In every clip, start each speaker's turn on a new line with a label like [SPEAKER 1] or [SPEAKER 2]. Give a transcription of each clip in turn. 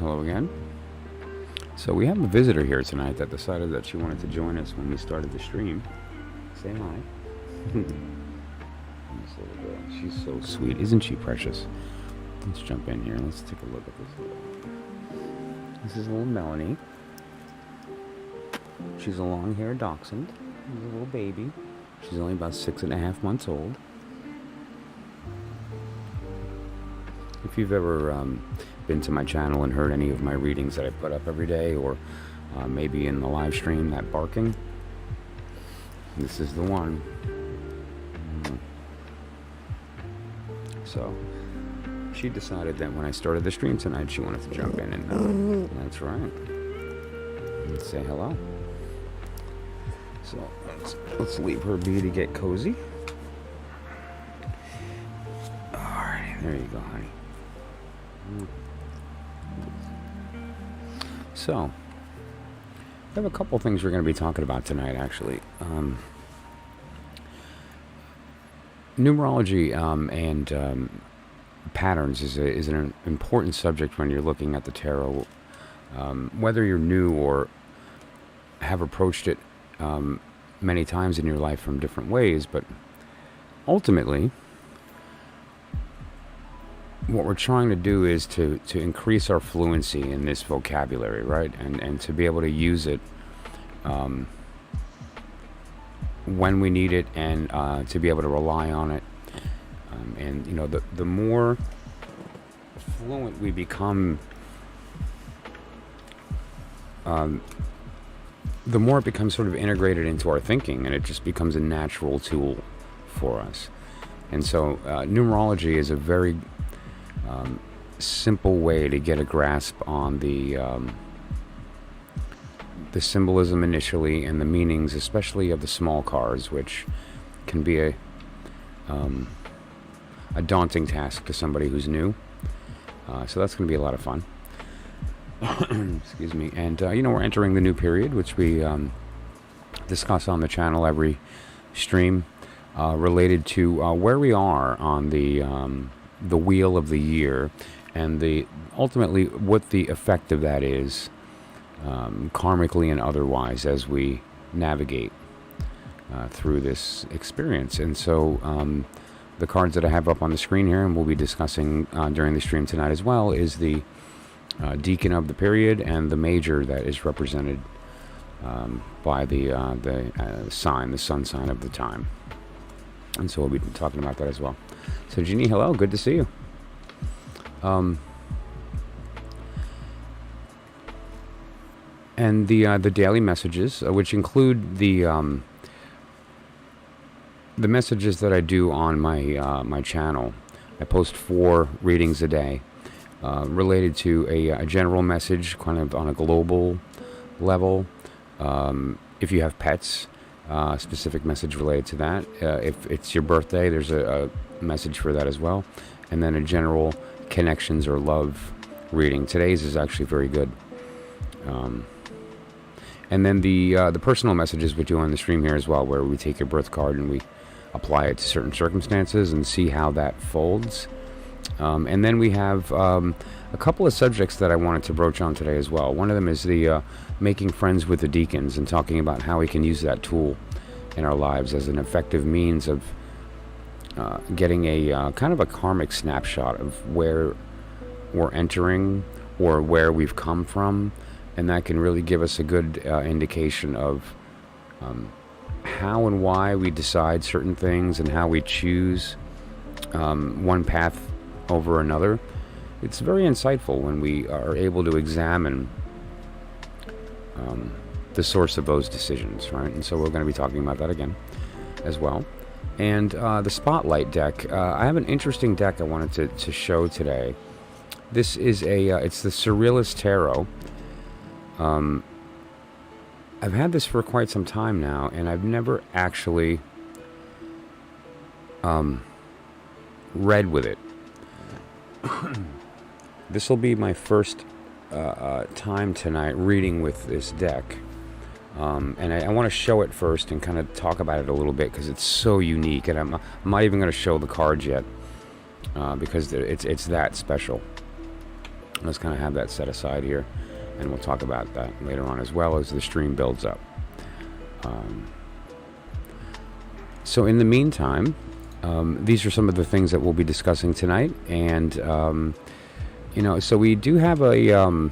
[SPEAKER 1] Hello again. So we have a visitor here tonight that decided that she wanted to join us when we started the stream. Say hi. This little girl, she's so sweet. Isn't she precious? Let's jump in here. Let's take a look at this little. This is little Melanie. She's a long-haired dachshund. She's a little baby. She's only about 6.5 months old. If you've ever been to my channel and heard any of my readings that I put up every day, or maybe in the live stream, that barking, this is the one. So she decided that when I started the stream tonight, she wanted to jump in, and that's right. Let's say hello. So let's leave her be to get cozy. Alright, there you go, honey. So, I have a couple things we're going to be talking about tonight, actually. Numerology and patterns is an important subject when you're looking at the tarot. Whether you're new or have approached it many times in your life from different ways, but ultimately, what we're trying to do is to increase our fluency in this vocabulary, right? And to be able to use it when we need it, and to be able to rely on it. And, you know, the more fluent we become, the more it becomes sort of integrated into our thinking, and it just becomes a natural tool for us. And so numerology is a very simple way to get a grasp on the symbolism initially, and the meanings, especially of the small cards, which can be a daunting task to somebody who's new. So that's going to be a lot of fun. Excuse me. And you know, we're entering the new period, which we discuss on the channel every stream, related to where we are on the wheel of the year, and ultimately what the effect of that is, karmically and otherwise, as we navigate through this experience. And so the cards that I have up on the screen here, and we'll be discussing during the stream tonight as well, is the Deacon of the period, and the Major that is represented by the sign, the sun sign of the time. And so we'll be talking about that as well. So Jeannie, hello, good to see you. And the daily messages, which include the messages that I do on my my channel. I post 4 readings a day, related to a general message, kind of on a global level. If you have pets, specific message related to that. If it's your birthday, there's a message for that as well. And then a general connections or love reading. Today's is actually very good. And then the personal messages we do on the stream here as well, where we take your birth card and we apply it to certain circumstances and see how that folds. And then we have a couple of subjects that I wanted to broach on today as well. One of them is the making friends with the Deacons, and talking about how we can use that tool in our lives as an effective means of getting a kind of a karmic snapshot of where we're entering or where we've come from, and that can really give us a good indication of how and why we decide certain things, and how we choose one path over another. It's very insightful when we are able to examine the source of those decisions, right? And so we're going to be talking about that again as well. And the Spotlight deck, I have an interesting deck I wanted to show today. This is it's the Surrealist Tarot. I've had this for quite some time now, and I've never actually read with it. This will be my first time tonight reading with this deck. And I want to show it first and kind of talk about it a little bit, because it's so unique, and I'm not even going to show the cards yet, because it's that special. Let's kind of have that set aside here, and we'll talk about that later on as well as the stream builds up. So in the meantime, these are some of the things that we'll be discussing tonight, and so we do have a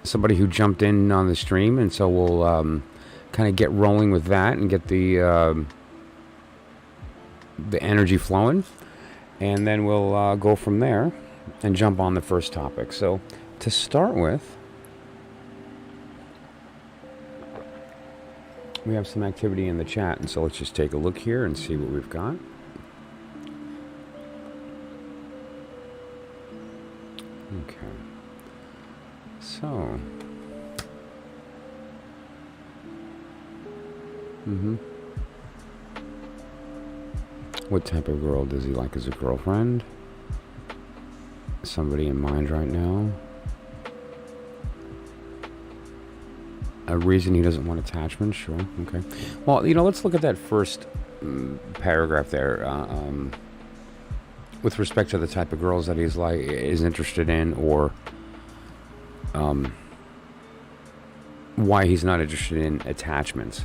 [SPEAKER 1] somebody who jumped in on the stream, and so we'll kind of get rolling with that and get the energy flowing, and then we'll go from there and jump on the first topic. So to start with, we have some activity in the chat, and so let's just take a look here and see what we've got. Okay. So. What type of girl does he like as a girlfriend? Somebody in mind right now? A reason he doesn't want attachment? Sure. Okay. Well, let's look at that first paragraph there. With respect to the type of girls that he's is interested in, or why he's not interested in attachments.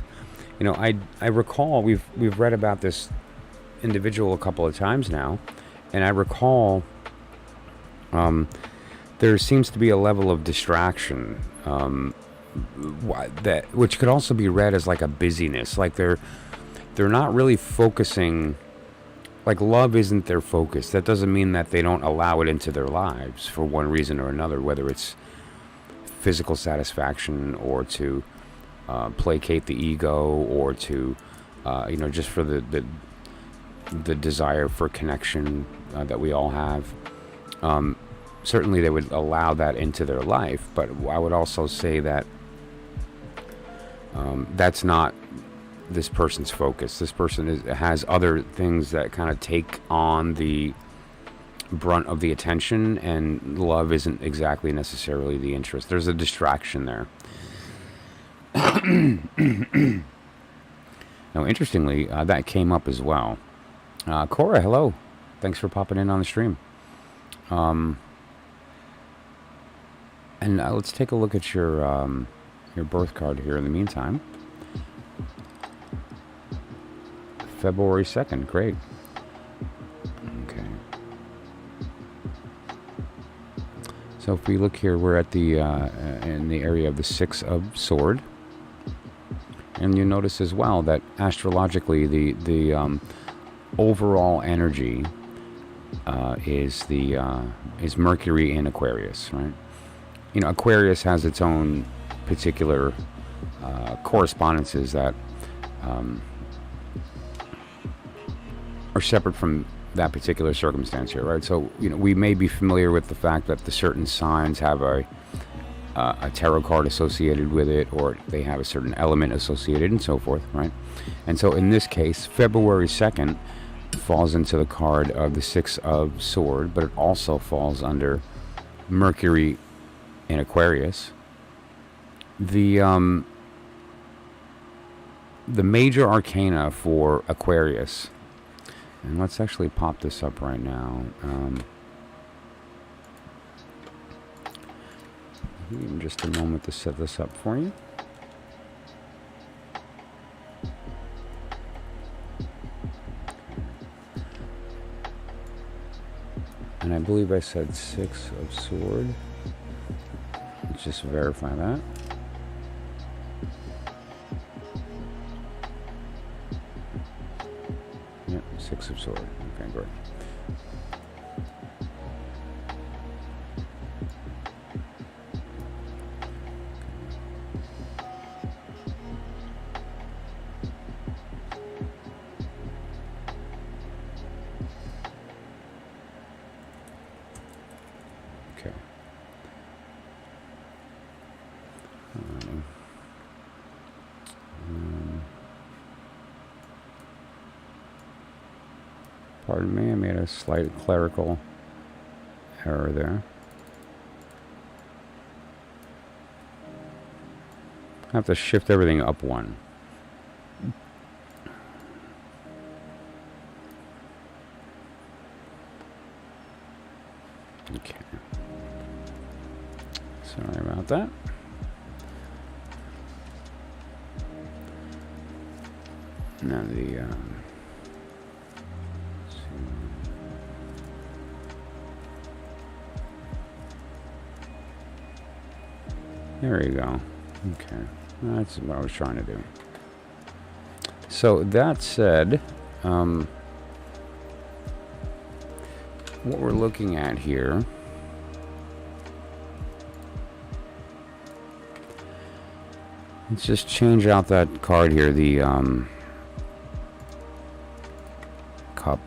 [SPEAKER 1] I recall we've read about this individual a couple of times now, and I recall there seems to be a level of distraction which could also be read as like a busyness, like they're not really focusing. Like, love isn't their focus. That doesn't mean that they don't allow it into their lives for one reason or another, whether it's physical satisfaction or to placate the ego, or to just for the desire for connection that we all have. Certainly they would allow that into their life, but I would also say that that's not this person's focus. This person has other things that kind of take on the brunt of the attention, and love isn't exactly necessarily the interest. There's a distraction there. Now, interestingly, that came up as well. Cora, hello. Thanks for popping in on the stream. And let's take a look at your birth card here in the meantime. February 2nd, great. Okay. So if we look here, we're at the in the area of the Six of Sword, and you notice as well that astrologically the overall energy is Mercury in Aquarius, right? Aquarius has its own particular correspondences that are separate from that particular circumstance here, right? So, we may be familiar with the fact that the certain signs have a tarot card associated with it, or they have a certain element associated, and so forth, right? And so in this case, February 2nd falls into the card of the Six of Sword, but it also falls under Mercury in Aquarius. The major arcana for Aquarius, and let's actually pop this up right now. Give me just a moment to set this up for you. And I believe I said Six of Sword. Let's just verify that. Yep, Six of Sword. Okay, great. Pardon me, I made a slight clerical error there. I have to shift everything up one. Okay. Sorry about that. Now there you go. Okay, that's what I was trying to do. So that said, what we're looking at here let's just change out that card here, the cup,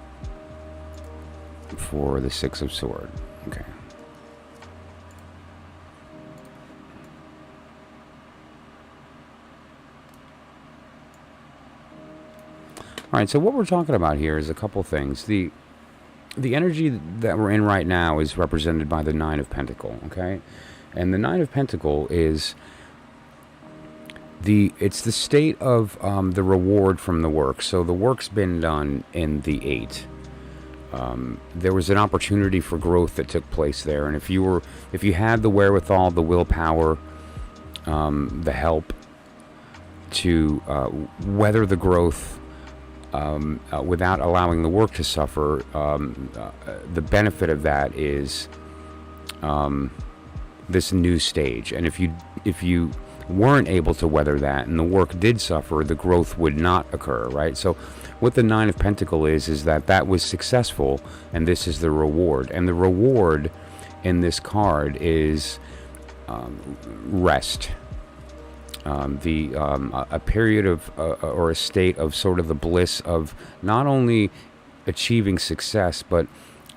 [SPEAKER 1] for the Six of Swords. Okay. All right, so what we're talking about here is a couple things. The energy that we're in right now is represented by the Nine of Pentacles, okay? And the Nine of Pentacles is it's the state of the reward from the work. So the work's been done in the Eight. There was an opportunity for growth that took place there, and if you had the wherewithal, the willpower, the help to weather the growth without allowing the work to suffer, the benefit of that is this new stage. And if you weren't able to weather that and the work did suffer, the growth would not occur, right? So what the Nine of Pentacles is that was successful, and this is the reward. And the reward in this card is rest. A period of or a state of sort of the bliss of not only achieving success, but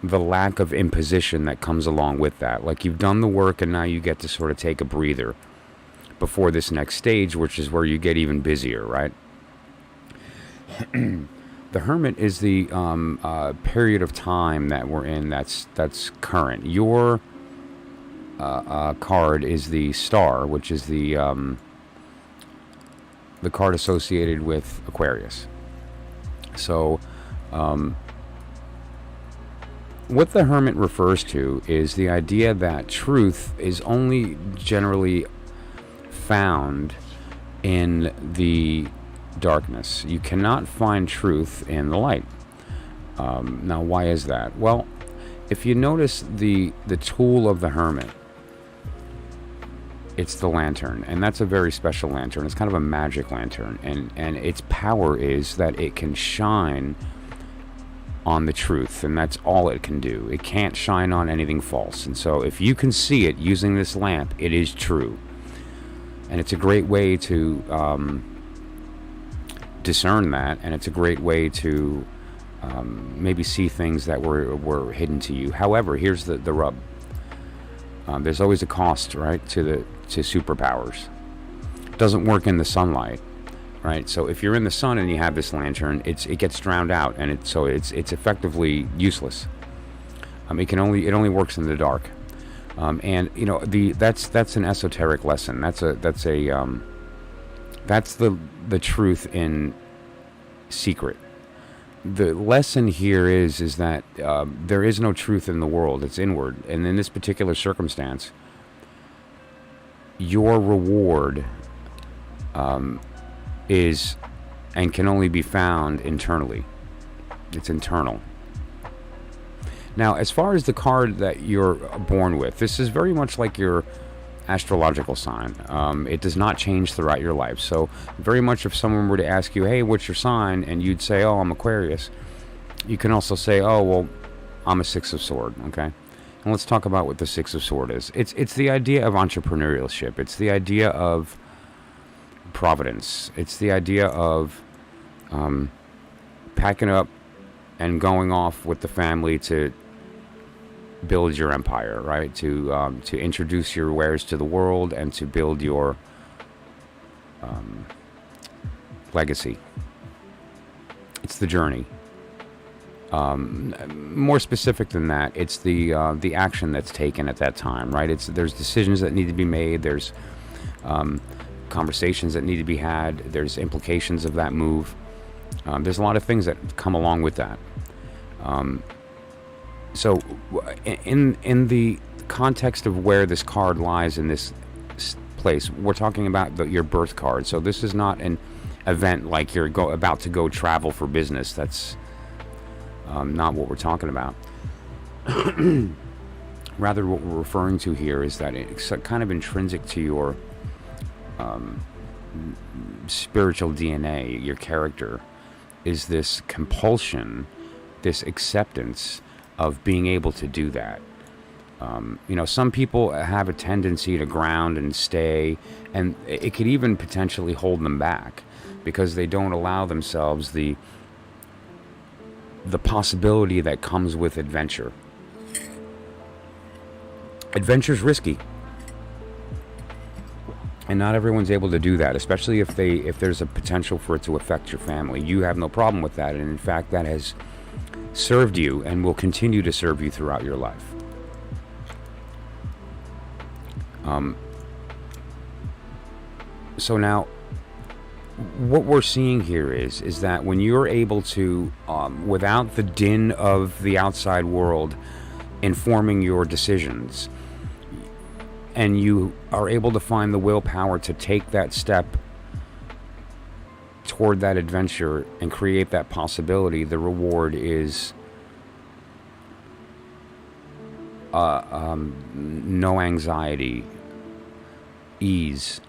[SPEAKER 1] the lack of imposition that comes along with that. Like, you've done the work and now you get to sort of take a breather before this next stage, which is where you get even busier, right? The Hermit is the period of time that we're in that's current. Your card is the Star, which is the card associated with Aquarius. So what the Hermit refers to is the idea that truth is only generally found in the darkness. You cannot find truth in the light. Now, why is that? Well, if you notice the tool of the Hermit, it's the lantern, and that's a very special lantern. It's kind of a magic lantern, and its power is that it can shine on the truth, and that's all it can do. It can't shine on anything false. And so if you can see it using this lamp, it is true. And it's a great way to discern that, and it's a great way to maybe see things that were hidden to you. However, here's the rub. There's always a cost, right, to superpowers. It doesn't work in the sunlight, right? So if you're in the sun and you have this lantern, it gets drowned out, and it's effectively useless. It only works in the dark. And you know, that's an esoteric lesson. That's the truth in secret. The lesson here is that there is no truth in the world. It's inward. And in this particular circumstance, your reward is and can only be found internally. It's internal. Now, as far as the card that you're born with, this is very much like your astrological sign. It does not change throughout your life. So very much if someone were to ask you, hey, what's your sign? And you'd say, oh, I'm Aquarius. You can also say, oh, well, I'm a Six of Swords, okay? And let's talk about what the Six of Swords is. It's the idea of entrepreneurship. It's the idea of providence. It's the idea of packing up and going off with the family to build your empire, right? To introduce your wares to the world and to build your legacy. It's the journey. More specific than that, it's the action that's taken at that time, right? There's decisions that need to be made. There's conversations that need to be had. There's implications of that move. There's a lot of things that come along with that. So in the context of where this card lies in this place, we're talking about your birth card. So this is not an event like you're about to go travel for business. That's not what we're talking about. Rather, what we're referring to here is that it's kind of intrinsic to your spiritual DNA, your character, is this compulsion, this acceptance of being able to do that. Some people have a tendency to ground and stay, and it could even potentially hold them back because they don't allow themselves the possibility that comes with adventure. Adventure's risky, and not everyone's able to do that, especially if there's a potential for it to affect your family. You have no problem with that, and in fact that has served you and will continue to serve you throughout your life. So now what we're seeing here is that when you're able to, without the din of the outside world informing your decisions, and you are able to find the willpower to take that step toward that adventure and create that possibility, the reward is no anxiety, ease,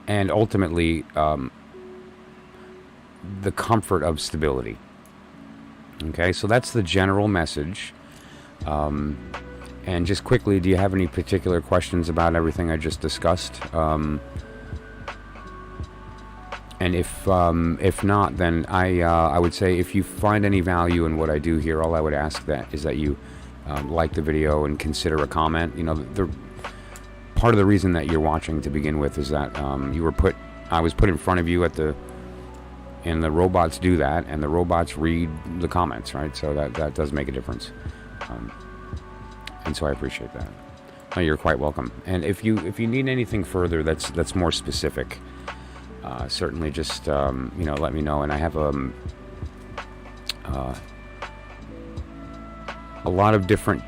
[SPEAKER 1] and ultimately the comfort of stability. Okay, so that's the general message. And just quickly, do you have any particular questions about everything I just discussed? And if not, then I would say if you find any value in what I do here, all I would ask is that you like the video and consider a comment. The part of the reason that you're watching to begin with is that I was put in front of you and the robots do that, and the robots read the comments, right? So that does make a difference, and so I appreciate that. Oh, you're quite welcome. And if you need anything further that's more specific, certainly just let me know. And I have a lot of different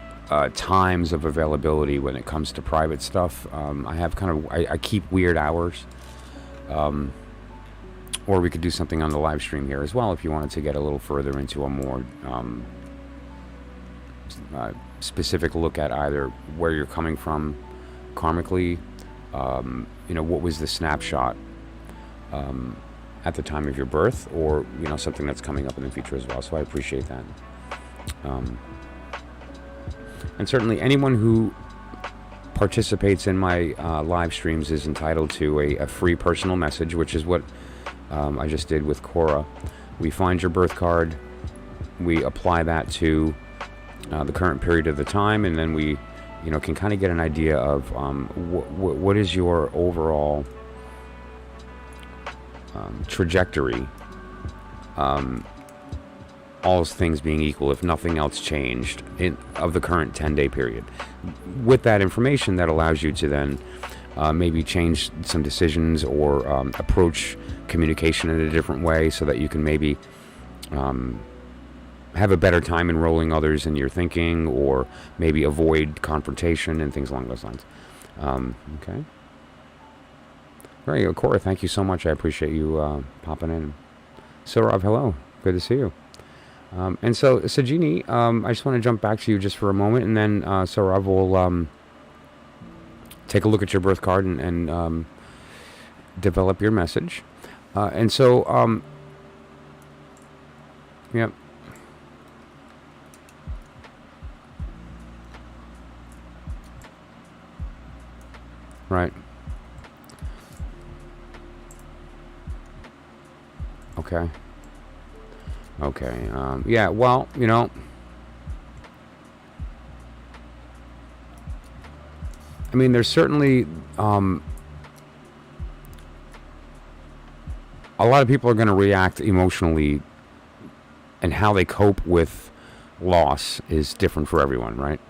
[SPEAKER 1] times of availability when it comes to private stuff. I keep weird hours. Or we could do something on the live stream here as well if you wanted to get a little further into a more specific look at either where you're coming from karmically, what was the snapshot at the time of your birth, or something that's coming up in the future as well. So I appreciate that. And certainly anyone who participates in my live streams is entitled to a free personal message, which is what I just did with Cora. We find your birth card, we apply that to the current period of the time, and then we can kind of get an idea of what is your overall trajectory, all things being equal, if nothing else changed of the current 10-day period. With that information, that allows you to then maybe change some decisions or approach communication in a different way, so that you can maybe have a better time enrolling others in your thinking, or maybe avoid confrontation and things along those lines. Okay. There you go, Cora. Thank you so much. I appreciate you popping in. Saurav, hello. Good to see you. And so, Sajini, I just want to jump back to you just for a moment, and then Saurav will take a look at your birth card and develop your message. And so, yep. Right. Okay. Okay. Yeah, well, I mean, there's certainly a lot of people are going to react emotionally, and how they cope with loss is different for everyone, right?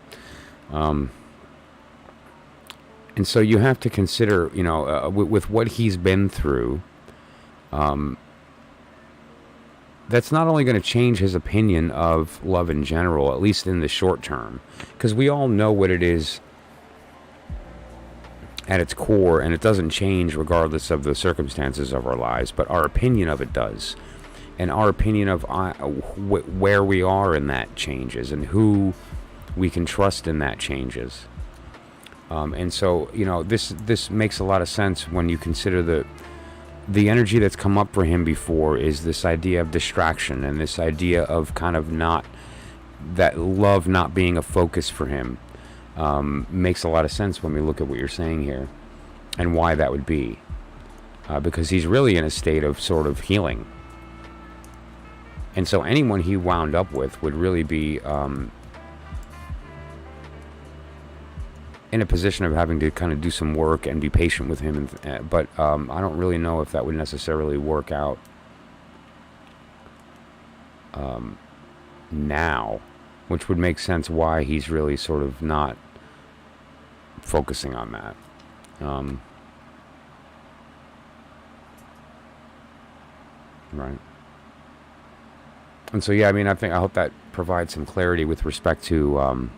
[SPEAKER 1] And so you have to consider, with what he's been through, that's not only going to change his opinion of love in general, at least in the short term, because we all know what it is at its core, and it doesn't change regardless of the circumstances of our lives, but our opinion of it does. And our opinion of where we are in that changes, and who we can trust in that changes. And so, this makes a lot of sense when you consider the energy that's come up for him before is this idea of distraction, and this idea of kind of that love not being a focus for him. Makes a lot of sense when we look at what you're saying here and why that would be, because he's really in a state of sort of healing, and so anyone he wound up with would really be in a position of having to kind of do some work and be patient with him, but I don't really know if that would necessarily work out now, which would make sense why he's really sort of not focusing on that. Right. And so, yeah, I hope that provides some clarity with respect to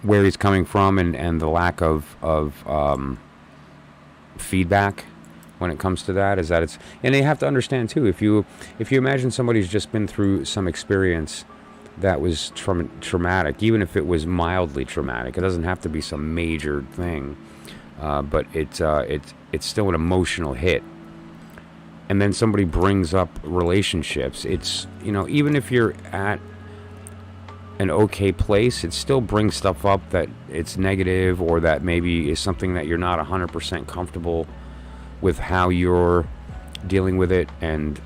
[SPEAKER 1] where he's coming from, and the lack of feedback when it comes to that. Is that it's, and you have to understand too, if you imagine somebody's just been through some experience that was traumatic, even if it was mildly traumatic, it doesn't have to be some major thing, but it's still an emotional hit. And then somebody brings up relationships. It's, even if you're at an okay place, it still brings stuff up that it's negative, or that maybe is something that you're not 100% comfortable with how you're dealing with it, and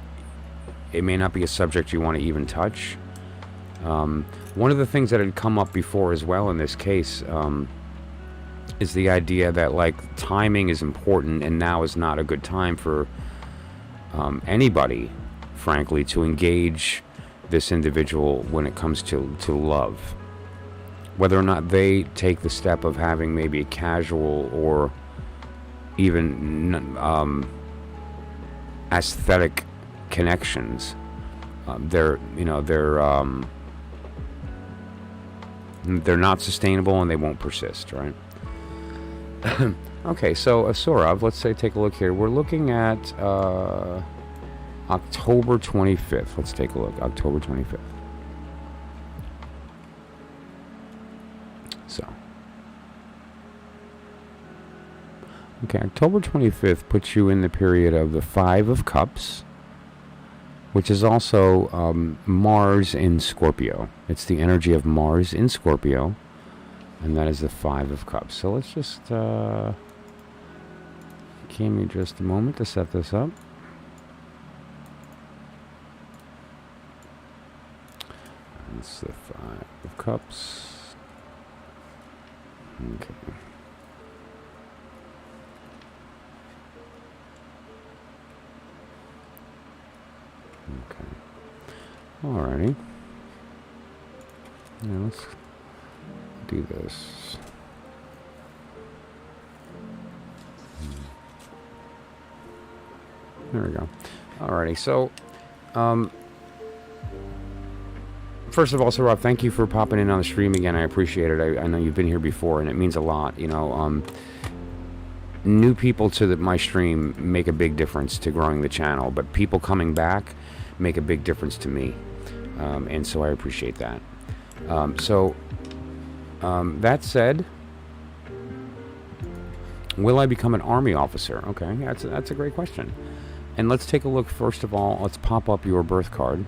[SPEAKER 1] it may not be a subject you want to even touch. One of the things that had come up before as well in this case is the idea that, like, timing is important, and now is not a good time for anybody, frankly, to engage this individual when it comes to love. Whether or not they take the step of having maybe a casual or even aesthetic connections, they're not sustainable, and they won't persist, right? Okay, so Saurav, let's say, take a look here. We're looking at October 25th. Let's take a look. October 25th. So, okay, October 25th puts you in the period of the Five of Cups, which is also Mars in Scorpio. It's the energy of Mars in Scorpio, and that is the Five of Cups. So let's just give me just a moment to set this up. It's the Five of Cups. Okay. Okay. Alrighty. Now let's do this. There we go. Alrighty. So, first of all, so Rob, thank you for popping in on the stream again. I appreciate it. I know you've been here before, and it means a lot. New people to my stream make a big difference to growing the channel, but people coming back make a big difference to me, and so I appreciate that. That said, will I become an army officer? Okay, that's a great question. And let's take a look. First of all, let's pop up your birth card,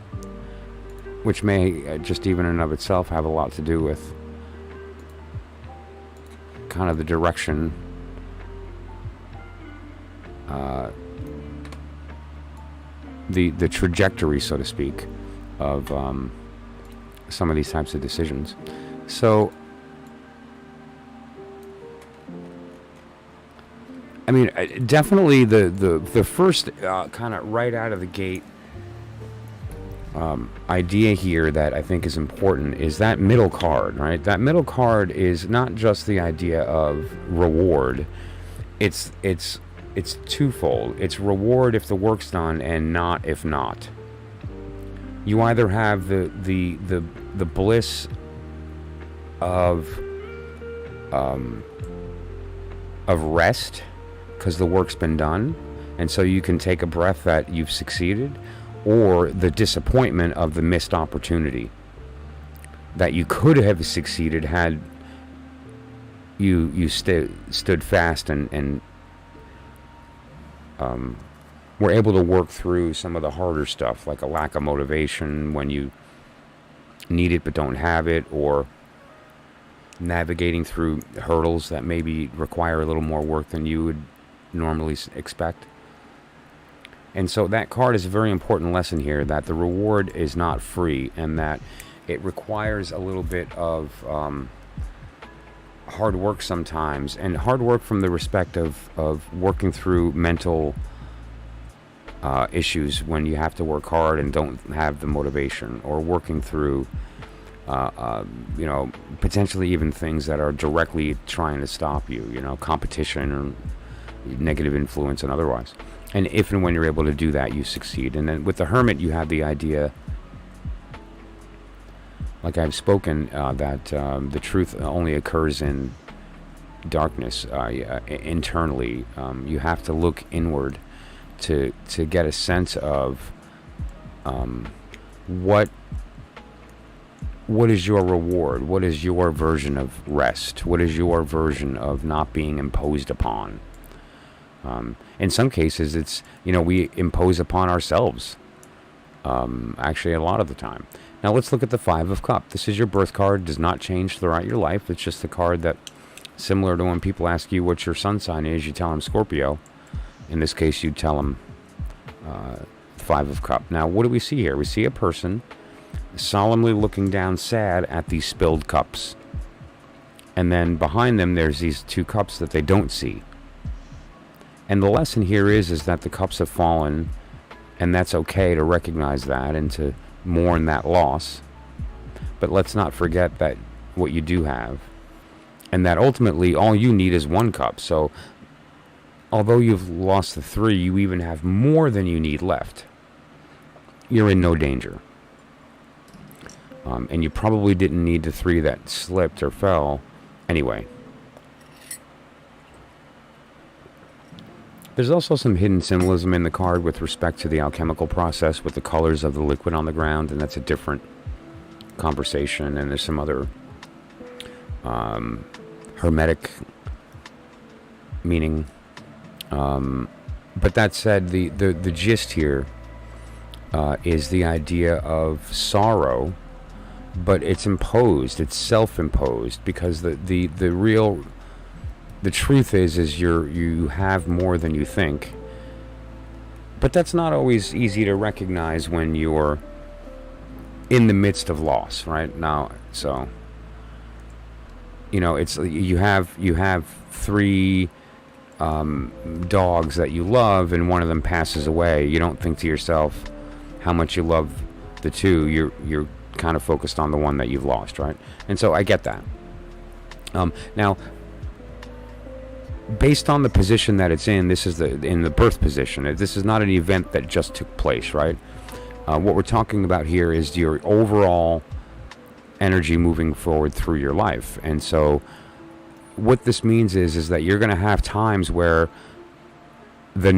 [SPEAKER 1] which may just even in and of itself have a lot to do with kind of the direction the trajectory, so to speak, of some of these types of decisions. So, I mean, definitely the first kind of right out of the gate idea here that I think is important is that middle card, right? That middle card is not just the idea of reward. It's it's twofold. It's reward if the work's done, and not if not. You either have the bliss of rest because the work's been done, and so you can take a breath that you've succeeded, or the disappointment of the missed opportunity that you could have succeeded had you stood fast and were able to work through some of the harder stuff, like a lack of motivation when you need it but don't have it, or navigating through hurdles that maybe require a little more work than you would normally expect. And so that card is a very important lesson here, that the reward is not free, and that it requires a little bit of hard work sometimes, and hard work from the respect of working through mental issues when you have to work hard and don't have the motivation, or working through potentially even things that are directly trying to stop you, competition or negative influence and otherwise. And if and when you're able to do that, you succeed. And then with the Hermit, you have the idea, like I've spoken, that the truth only occurs in darkness, internally. You have to look inward to get a sense of what is your reward? What is your version of rest? What is your version of not being imposed upon? In some cases, it's, we impose upon ourselves, actually a lot of the time. Now let's look at the Five of Cups. This is your birth card. Does not change throughout your life. It's just a card that, similar to when people ask you what your sun sign is, you tell them Scorpio. In this case, you tell them Five of Cups. Now, what do we see here? We see a person solemnly looking down sad at these spilled cups. And then behind them, there's these two cups that they don't see. And the lesson here is that the cups have fallen, and that's okay to recognize that and to mourn that loss. But let's not forget that what you do have, and that ultimately all you need is one cup. So although you've lost the three, you even have more than you need left. You're in no danger. And you probably didn't need the three that slipped or fell anyway. There's also some hidden symbolism in the card with respect to the alchemical process with the colors of the liquid on the ground, and that's a different conversation. And there's some other hermetic meaning. But that said, the gist here is the idea of sorrow, but it's imposed, it's self-imposed, because the truth is you have more than you think. But that's not always easy to recognize when you're in the midst of loss, right? Now, so it's you have three dogs that you love, and one of them passes away. You don't think to yourself how much you love the two. You're kind of focused on the one that you've lost, right? And so I get that. Now, based on the position that it's in, this is in the birth position. This is not an event that just took place, right? What we're talking about here is your overall energy moving forward through your life. And so what this means is that you're going to have times where the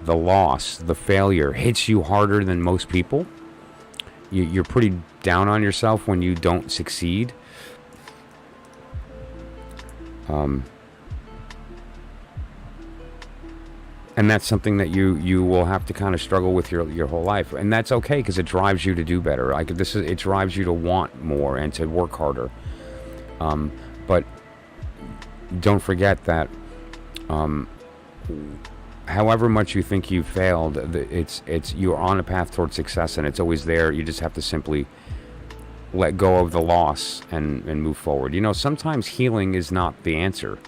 [SPEAKER 1] the loss, the failure hits you harder than most people. You're pretty down on yourself when you don't succeed. And that's something that you will have to kind of struggle with your whole life, and that's okay, because it drives you to do better. It drives you to want more and to work harder. But don't forget that, however much you think you've failed, you're on a path towards success, and it's always there. You just have to simply let go of the loss and move forward. Sometimes healing is not the answer.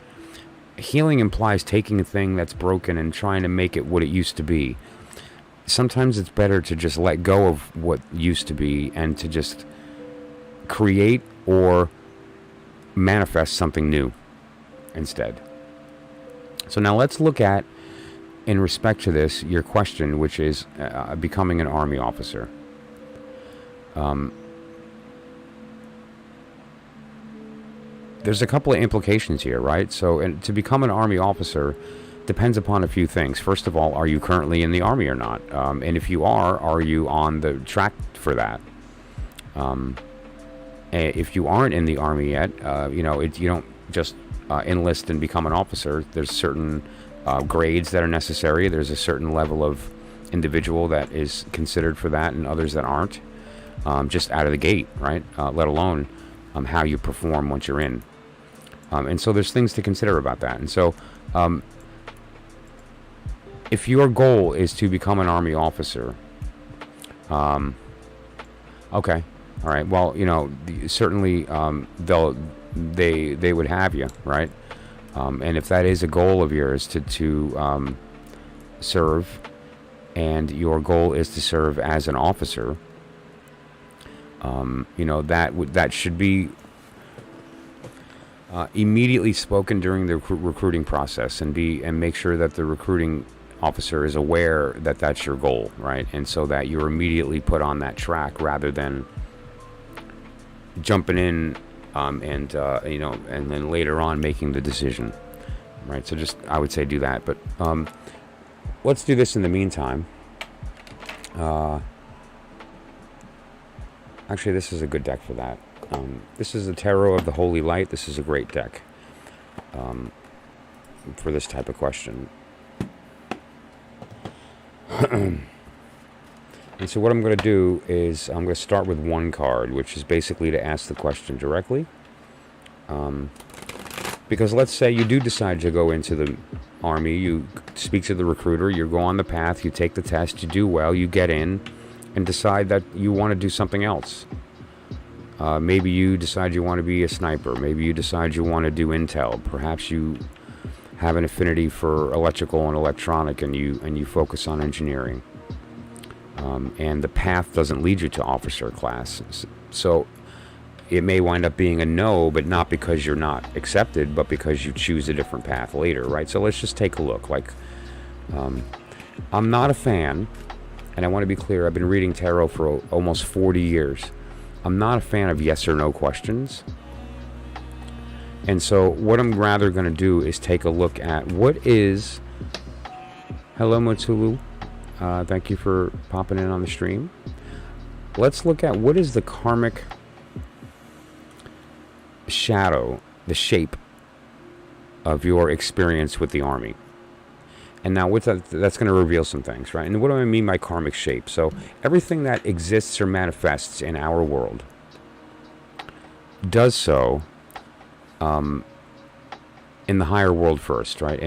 [SPEAKER 1] Healing implies taking a thing that's broken and trying to make it what it used to be. Sometimes it's better to just let go of what used to be and to just create or manifest something new instead. So now let's look at in respect to this, your question, which is becoming an Army officer. There's a couple of implications here, right? So, and to become an Army officer depends upon a few things. First of all, are you currently in the Army or not? And if you are you on the track for that? If you aren't in the Army yet, you don't just enlist and become an officer. There's certain grades that are necessary. There's a certain level of individual that is considered for that, and others that aren't. Just out of the gate, right? Let alone how you perform once you're in. And so there's things to consider about that. And so if your goal is to become an Army officer, okay, all right. Well, certainly they would have you, right? And if that is a goal of yours to serve, and your goal is to serve as an officer, that should be immediately spoken during the recruiting process, and make sure that the recruiting officer is aware that that's your goal, right? And so that you're immediately put on that track rather than jumping in and then later on making the decision, right? So I would say do that. But let's do this in the meantime. Actually, this is a good deck for that. This is the Tarot of the Holy Light. This is a great deck for this type of question. And so what I'm going to do is I'm going to start with one card, which is basically to ask the question directly. Because let's say you do decide to go into the Army, you speak to the recruiter, you go on the path, you take the test, you do well, you get in, and decide that you want to do something else. Maybe you decide you want to be a sniper. Maybe you decide you want to do intel. Perhaps you have an affinity for electrical and electronic, and you focus on engineering. And the path doesn't lead you to officer class. So it may wind up being a no, but not because you're not accepted, but because you choose a different path later, right? So let's just take a look. I'm not a fan, and I want to be clear, I've been reading tarot for almost 40 years. I'm not a fan of yes or no questions. And so what I'm rather going to do is take a look at what is... Hello, Motulu. Thank you for popping in on the stream. Let's look at what is the karmic shadow, the shape of your experience with the Army. And now with that, that's going to reveal some things, right? And what do I mean by karmic shape? So everything that exists or manifests in our world does so in the higher world first, right?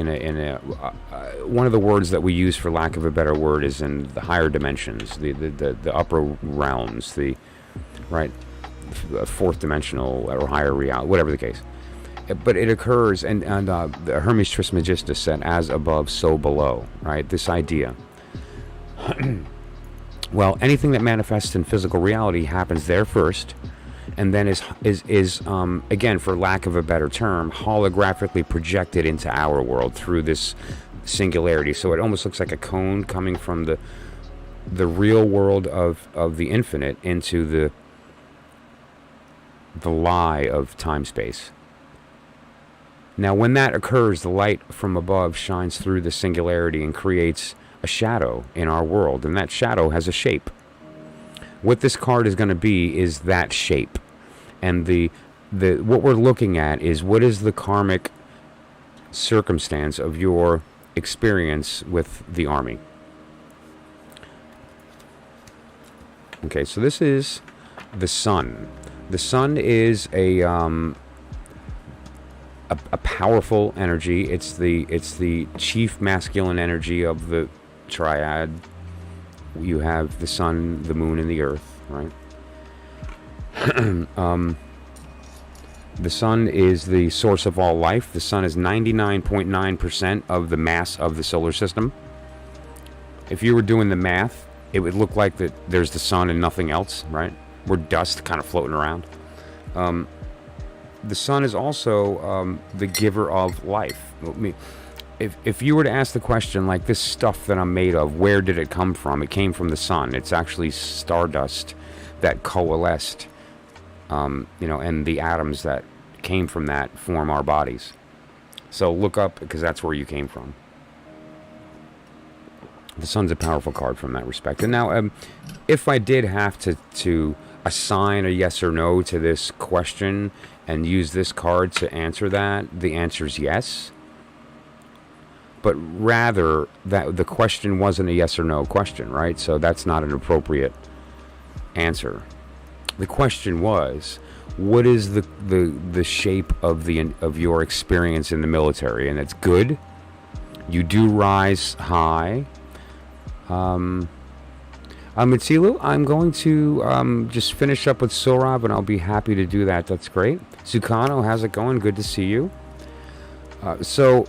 [SPEAKER 1] One of the words that we use, for lack of a better word, is in the higher dimensions, the upper realms, right, fourth dimensional or higher reality, whatever the case. But it occurs, and the Hermes Trismegistus said, "As above, so below." Right? This idea. Well, anything that manifests in physical reality happens there first, and then is again, for lack of a better term, holographically projected into our world through this singularity. So it almost looks like a cone coming from the real world of the infinite into the lie of time-space. Now, when that occurs, the light from above shines through the singularity and creates a shadow in our world, and that shadow has a shape. What this card is going to be is that shape, and what we're looking at is what is the karmic circumstance of your experience with the Army. Okay, so this is the Sun. The Sun is a powerful energy. It's the chief masculine energy of the triad. You have the sun, the moon, and the earth, right? The sun is the source of all life. The sun is 99.9% of the mass of the solar system. If you were doing the math, it would look like that there's the sun and nothing else, right? We're dust kind of floating around. The sun is also the giver of life. if you were to ask the question, like, this stuff that I'm made of, where did it come from? It came from the sun. It's actually stardust that coalesced, and the atoms that came from that form our bodies. So look up, because that's where you came from. The sun's a powerful card from that respect. And now, if I did have to assign a yes or no to this question and use this card to answer that, the answer is yes. But rather, that the question wasn't a yes or no question, right? So that's not an appropriate answer. The question was, what is the shape of your experience in the military? And it's good. You do rise high. Mitsilu, I'm going to just finish up with Sorav, and I'll be happy to do that. That's great. Sukano, how's it going? Good to see you. The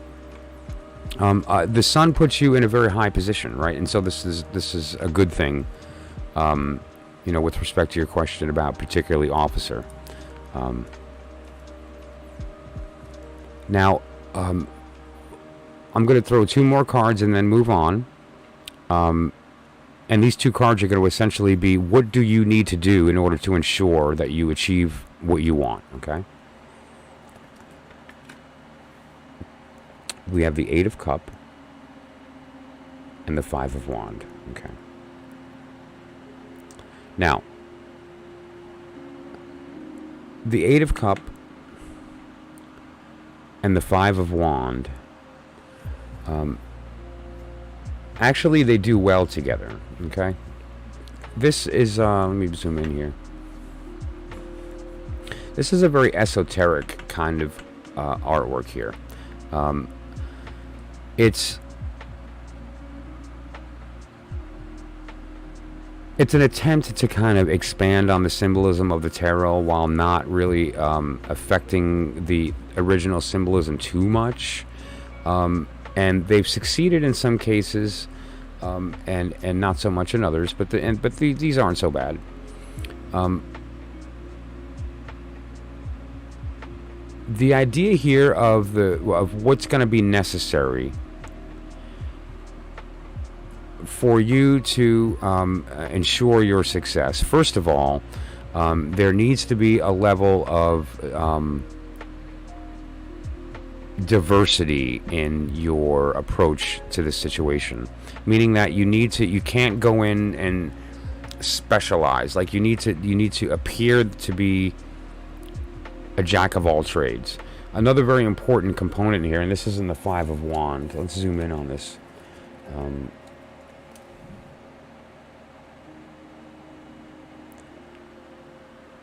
[SPEAKER 1] sun puts you in a very high position, right? And so this is a good thing, with respect to your question about particularly officer. Now, I'm going to throw two more cards and then move on. And these two cards are going to essentially be, what do you need to do in order to ensure that you achieve what you want, okay? We have the Eight of Cup and the Five of Wand, okay? Now, the Eight of Cup and the Five of Wand, actually, they do well together, okay? This is, let me zoom in here. This is a very esoteric kind of artwork here. It's an attempt to kind of expand on the symbolism of the tarot while not really affecting the original symbolism too much. And they've succeeded in some cases, and not so much in others. But these aren't so bad. The idea here of what's going to be necessary for you to ensure your success. First of all, there needs to be a level of diversity in your approach to the situation, meaning that you can't go in and specialize. Like, you need to appear to be a jack of all trades. Another very important component here, and this is in the Five of Wands. Let's zoom in on this.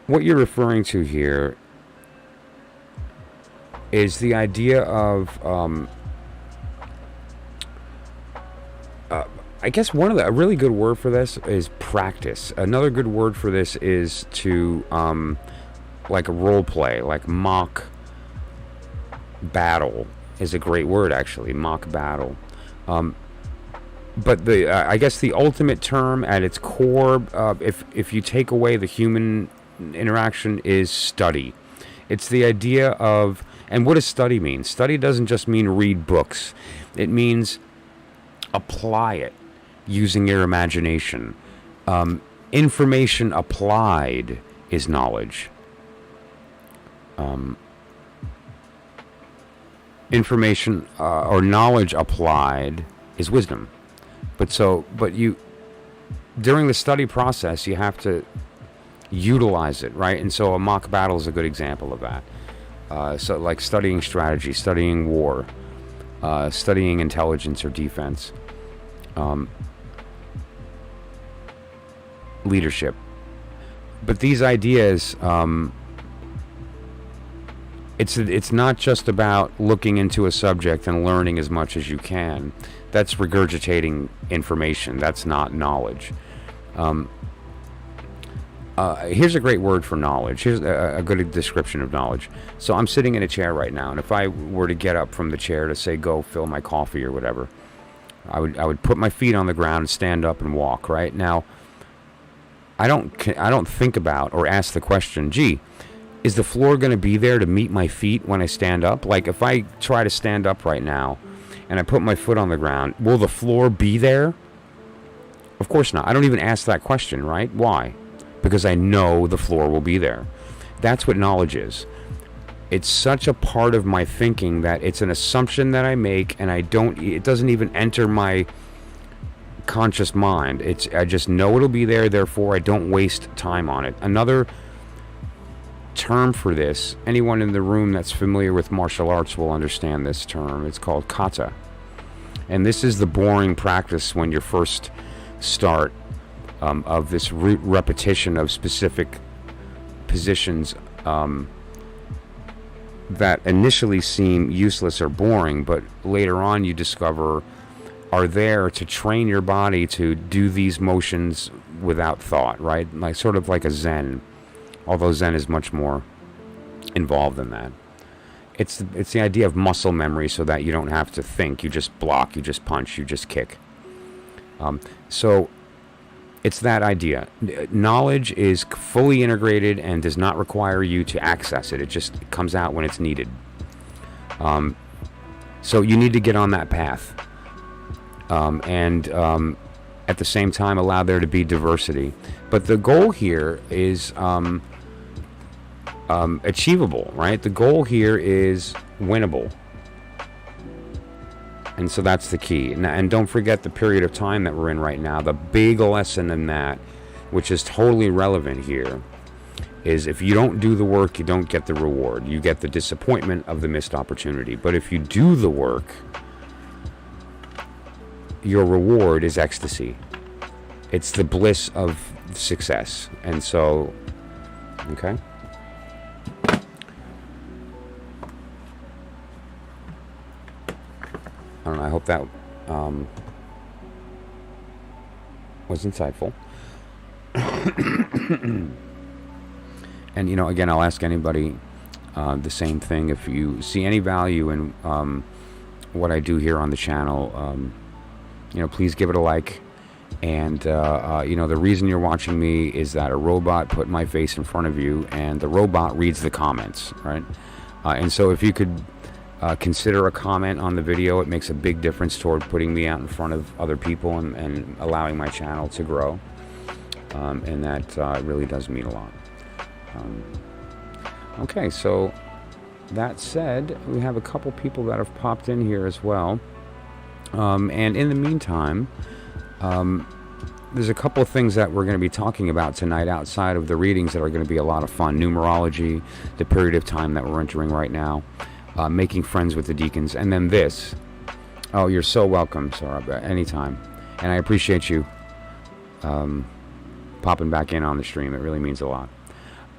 [SPEAKER 1] What you're referring to here is the idea of, I guess a really good word for this is practice. Another good word for this is to, like a role play, like mock battle is a great word, actually, mock battle. But I guess the ultimate term at its core, if you take away the human interaction, is study. It's the idea of, and what does study mean? Study doesn't just mean read books. It means apply it using your imagination. Information applied is knowledge. Information or knowledge applied is wisdom. But during the study process, you have to utilize it, right? And so a mock battle is a good example of that. So like studying strategy, studying war, studying intelligence or defense, leadership. But these ideas, it's not just about looking into a subject and learning as much as you can. That's regurgitating information. That's not knowledge. Here's a great word for knowledge. Here's a good description of knowledge. So I'm sitting in a chair right now, and if I were to get up from the chair to say, go fill my coffee or whatever, I would put my feet on the ground and stand up and walk. Right now, I don't think about or ask the question, gee, is the floor going to be there to meet my feet when I stand up? Like, if I try to stand up right now and I put my foot on the ground, will the floor be there? Of course not. I don't even ask that question, right? Why? Because I know the floor will be there. That's what knowledge is. It's such a part of my thinking that it's an assumption that I make, and it doesn't even enter my conscious mind. I just know it'll be there, therefore I don't waste time on it. Another term for this, anyone in the room that's familiar with martial arts will understand this term. It's called kata. And this is the boring practice when you first start of this repetition of specific positions that initially seem useless or boring, but later on you discover are there to train your body to do these motions without thought, right? Like sort of like a Zen, although Zen is much more involved than that. It's the idea of muscle memory, so that you don't have to think. You just block, you just punch, you just kick. So it's that idea. Knowledge is fully integrated and does not require you to access it. It just comes out when it's needed. So you need to get on that path. And at the same time allow there to be diversity. But the goal here is achievable, right? The goal here is winnable. And so that's the key. And don't forget the period of time that we're in right now. The big lesson in that, which is totally relevant here, is if you don't do the work, you don't get the reward. You get the disappointment of the missed opportunity. But if you do the work, your reward is ecstasy. It's the bliss of success. And so, okay. I don't know, I hope that was insightful. And, again, I'll ask anybody the same thing. If you see any value in what I do here on the channel, please give it a like. And, the reason you're watching me is that a robot put my face in front of you, and the robot reads the comments, right? And so if you could consider a comment on the video, it makes a big difference toward putting me out in front of other people and allowing my channel to grow. And that really does mean a lot. Okay, so that said, we have a couple people that have popped in here as well. And in the meantime, there's a couple of things that we're going to be talking about tonight outside of the readings that are going to be a lot of fun. Numerology, the period of time that we're entering right now, making friends with the Deacons, and then this. Oh, you're so welcome, Sarah, anytime. And I appreciate you popping back in on the stream. It really means a lot.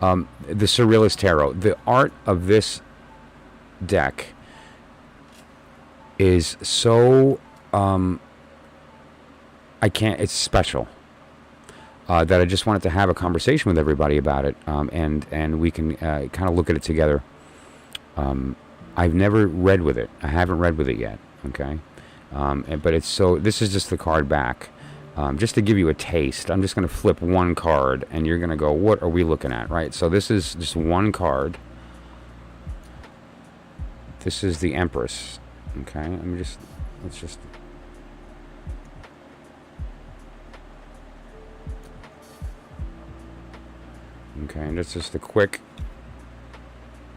[SPEAKER 1] The Surrealist Tarot. The art of this deck is so... it's special. That I just wanted to have a conversation with everybody about it, and we can kind of look at it together. I've never read with it. I haven't read with it yet, okay? But it's so... This is just the card back. Just to give you a taste, I'm just going to flip one card, and you're going to go, what are we looking at, right? So this is just one card. This is the Empress, okay? Let's just... Okay, and it's just a quick...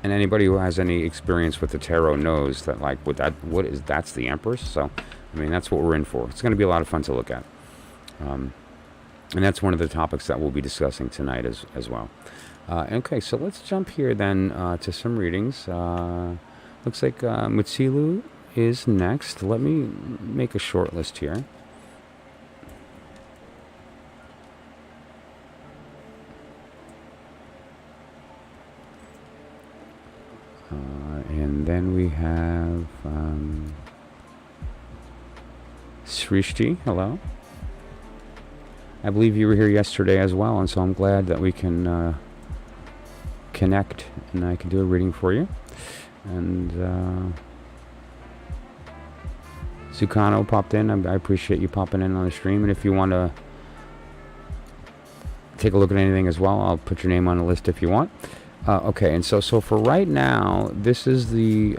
[SPEAKER 1] And anybody who has any experience with the tarot knows that, like, that's the Empress. So, I mean, that's what we're in for. It's going to be a lot of fun to look at. And that's one of the topics that we'll be discussing tonight as well. Okay, so let's jump here then to some readings. Looks like Mutsilu is next. Let me make a short list here. And then we have Srishti, hello. I believe you were here yesterday as well, and so I'm glad that we can connect and I can do a reading for you. And Sukano popped in. I appreciate you popping in on the stream, and if you want to take a look at anything as well, I'll put your name on the list if you want. Okay, and so for right now, this is the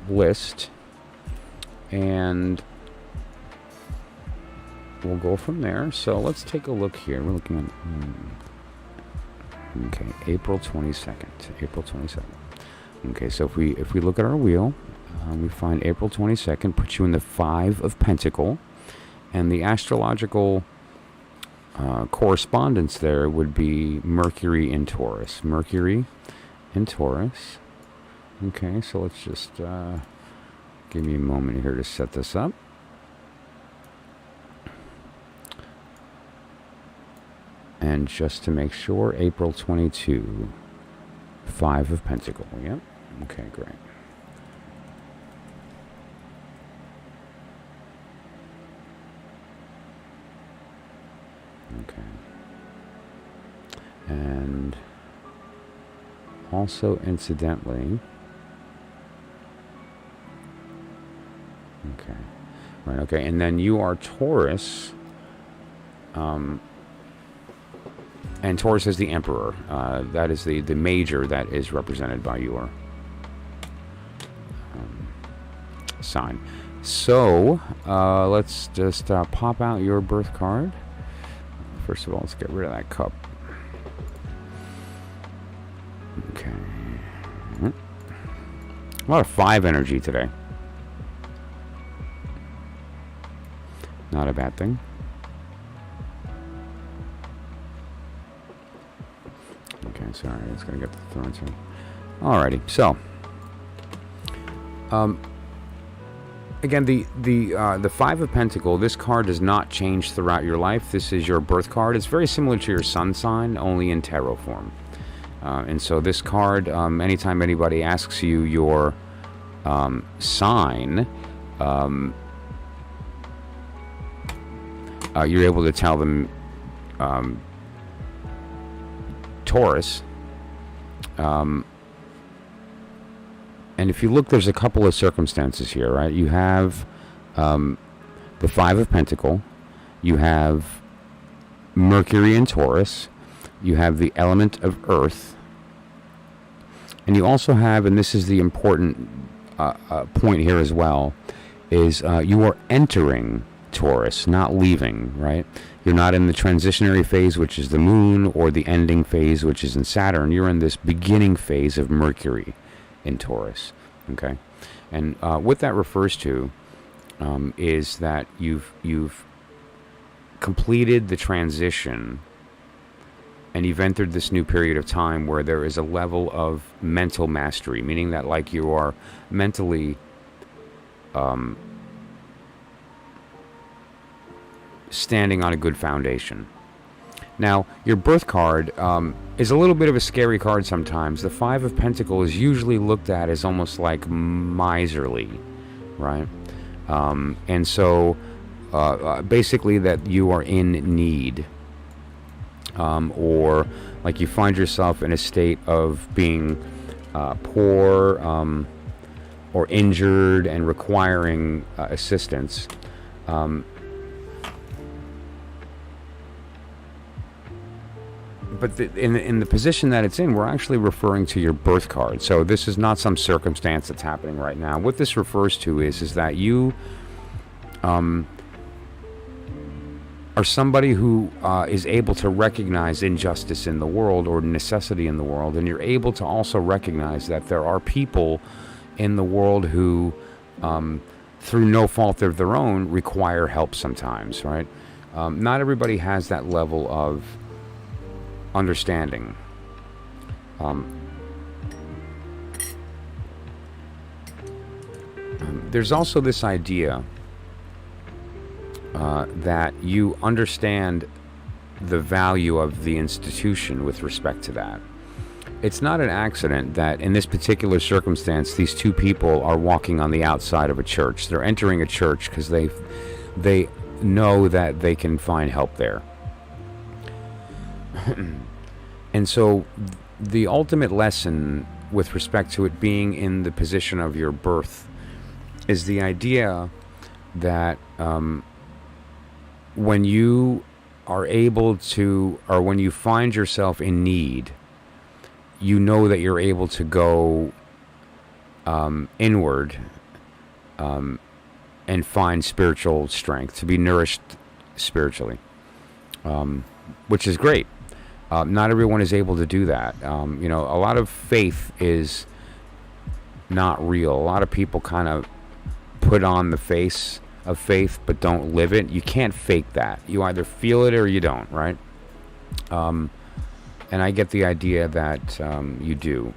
[SPEAKER 1] list. And we'll go from there. So let's take a look here. We're looking at okay, April 22nd. April 22nd. Okay, so if we look at our wheel, we find April 22nd puts you in the 5 of Pentacle, and the astrological correspondence there would be Mercury in Taurus. Mercury in Taurus. Okay, so let's just give me a moment here to set this up. And just to make sure, April 22, 5 of Pentacle. Yep. Okay, great. Okay. And also, incidentally, okay, right, okay, and then you are Taurus, and Taurus is the Emperor. That is the major that is represented by your sign. So, let's just pop out your birth card. First of all, let's get rid of that cup. Okay. A lot of 5 energy today. Not a bad thing. Okay, sorry, it's gonna get the thorns here. Alrighty, so again, the 5 of Pentacle, this card does not change throughout your life. This is your birth card. It's very similar to your sun sign, only in tarot form. And so this card, anytime anybody asks you your sign, you're able to tell them Taurus. And if you look, there's a couple of circumstances here, right? You have the 5 of Pentacle. You have Mercury in Taurus. You have the element of Earth. And you also have, and this is the important point here as well, is you are entering Taurus, not leaving, right? You're not in the transitionary phase, which is the moon, or the ending phase, which is in Saturn. You're in this beginning phase of Mercury in Taurus, okay? And what that refers to is that you've completed the transition, and you've entered this new period of time where there is a level of mental mastery, meaning that like you are mentally standing on a good foundation. Now, your birth card is a little bit of a scary card sometimes. The 5 of Pentacles is usually looked at as almost like miserly, right? And so basically that you are in need, or like you find yourself in a state of being poor or injured and requiring assistance. But in the position that it's in, we're actually referring to your birth card. So this is not some circumstance that's happening right now. What this refers to is that you are somebody who is able to recognize injustice in the world or necessity in the world, and you're able to also recognize that there are people in the world who, through no fault of their own, require help sometimes, right? Not everybody has that level of understanding. There's also this idea that you understand the value of the institution with respect to that. It's not an accident that in this particular circumstance, these two people are walking on the outside of a church. They're entering a church because they know that they can find help there. And so the ultimate lesson with respect to it being in the position of your birth is the idea that when you are able to, or when you find yourself in need, you know that you're able to go inward and find spiritual strength, to be nourished spiritually, which is great. Not everyone is able to do that. A lot of faith is not real. A lot of people kind of put on the face of faith but don't live it. You can't fake that. You either feel it or you don't, right? And I get the idea that you do.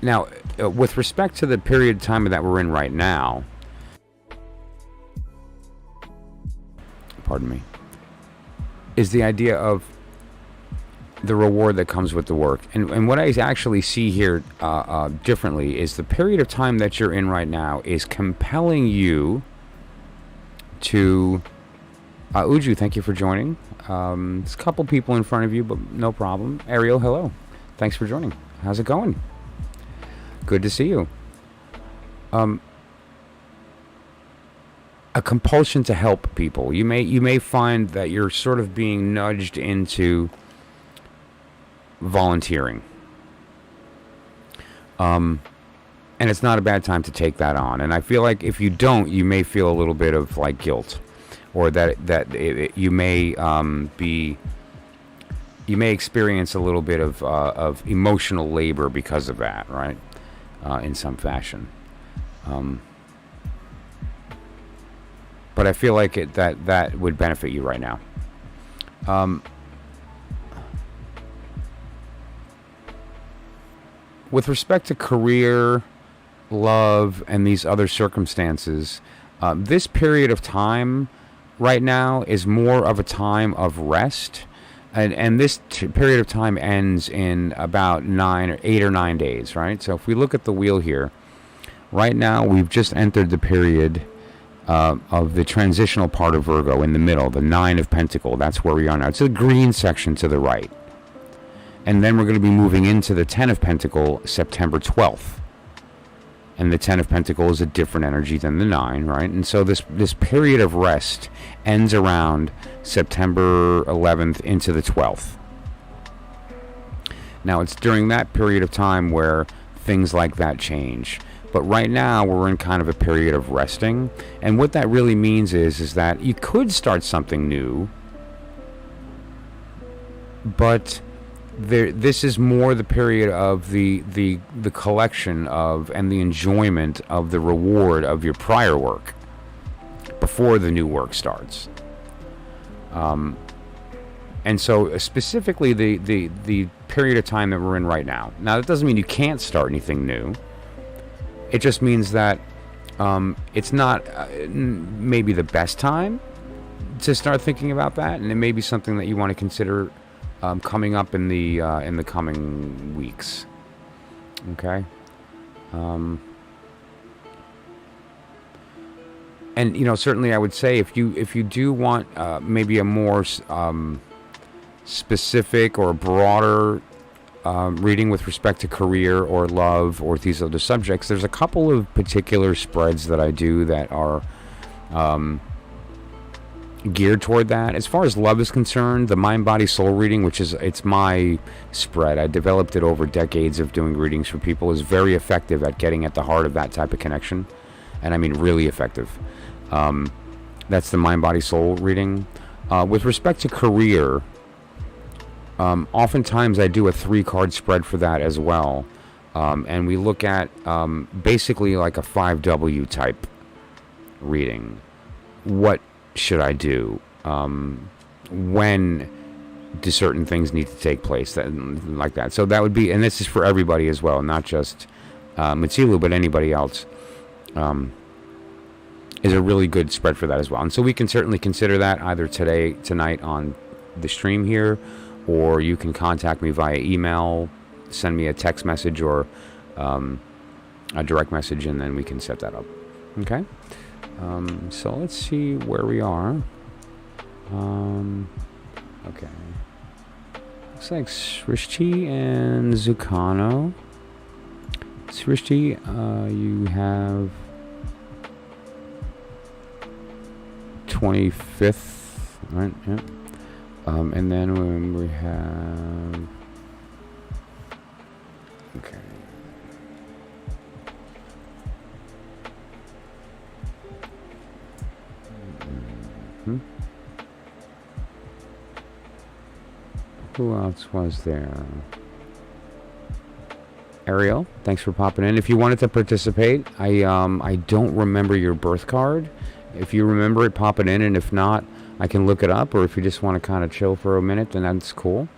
[SPEAKER 1] Now, with respect to the period of time that we're in right now, pardon me, is the idea of the reward that comes with the work. And what I actually see here differently is the period of time that you're in right now is compelling you to... Uju, thank you for joining. There's a couple people in front of you, but no problem. Ariel, hello. Thanks for joining. How's it going? Good to see you. A compulsion to help people. You may find that you're sort of being nudged into volunteering. And it's not a bad time to take that on. And I feel like if you don't, you may feel a little bit of like guilt, or you may experience a little bit of emotional labor because of that, right? In some fashion. But I feel like that would benefit you right now. With respect to career, love, and these other circumstances, this period of time right now is more of a time of rest. And this period of time ends in about 8 or 9 days, right? So if we look at the wheel here, right now we've just entered the period of the transitional part of Virgo in the middle, the 9 of Pentacles. That's where we are now. It's the green section to the right. And then we're going to be moving into the 10 of Pentacles September 12th. And the 10 of Pentacles is a different energy than the 9, right? And so this period of rest ends around September 11th into the 12th. Now, it's during that period of time where things like that change. But right now, we're in kind of a period of resting. And what that really means is that you could start something new, but this is more the period of the collection of and the enjoyment of the reward of your prior work before the new work starts. And so specifically the period of time that we're in right now. Now, that doesn't mean you can't start anything new. It just means that it's not maybe the best time to start thinking about that, and it may be something that you want to consider coming up in the coming weeks. Okay. And certainly I would say if you do want maybe a more specific or broader reading with respect to career or love or these other subjects, there's a couple of particular spreads that I do that are geared toward that. As far as love is concerned, the mind, body, soul reading, it's my spread. I developed it over decades of doing readings for people, is very effective at getting at the heart of that type of connection. And I mean really effective. That's the mind, body, soul reading. With respect to career, oftentimes I do a 3-card spread for that as well. And we look at basically like a 5W type reading. What should I do? When do certain things need to take place? Like that. So that would be, and this is for everybody as well, not just Matsilu, but anybody else. Is a really good spread for that as well. And so we can certainly consider that either tonight on the stream here, or you can contact me via email, send me a text message or a direct message, and then we can set that up. Okay? So let's see where we are. Okay. Looks like Srishti and Zucano. Srishti, you have 25th, right? Yep. And then when we have... Okay. Who else was there? Ariel, thanks for popping in. If you wanted to participate, I don't remember your birth card. If you remember it, pop it in, and if not, I can look it up. Or if you just want to kind of chill for a minute, then that's cool.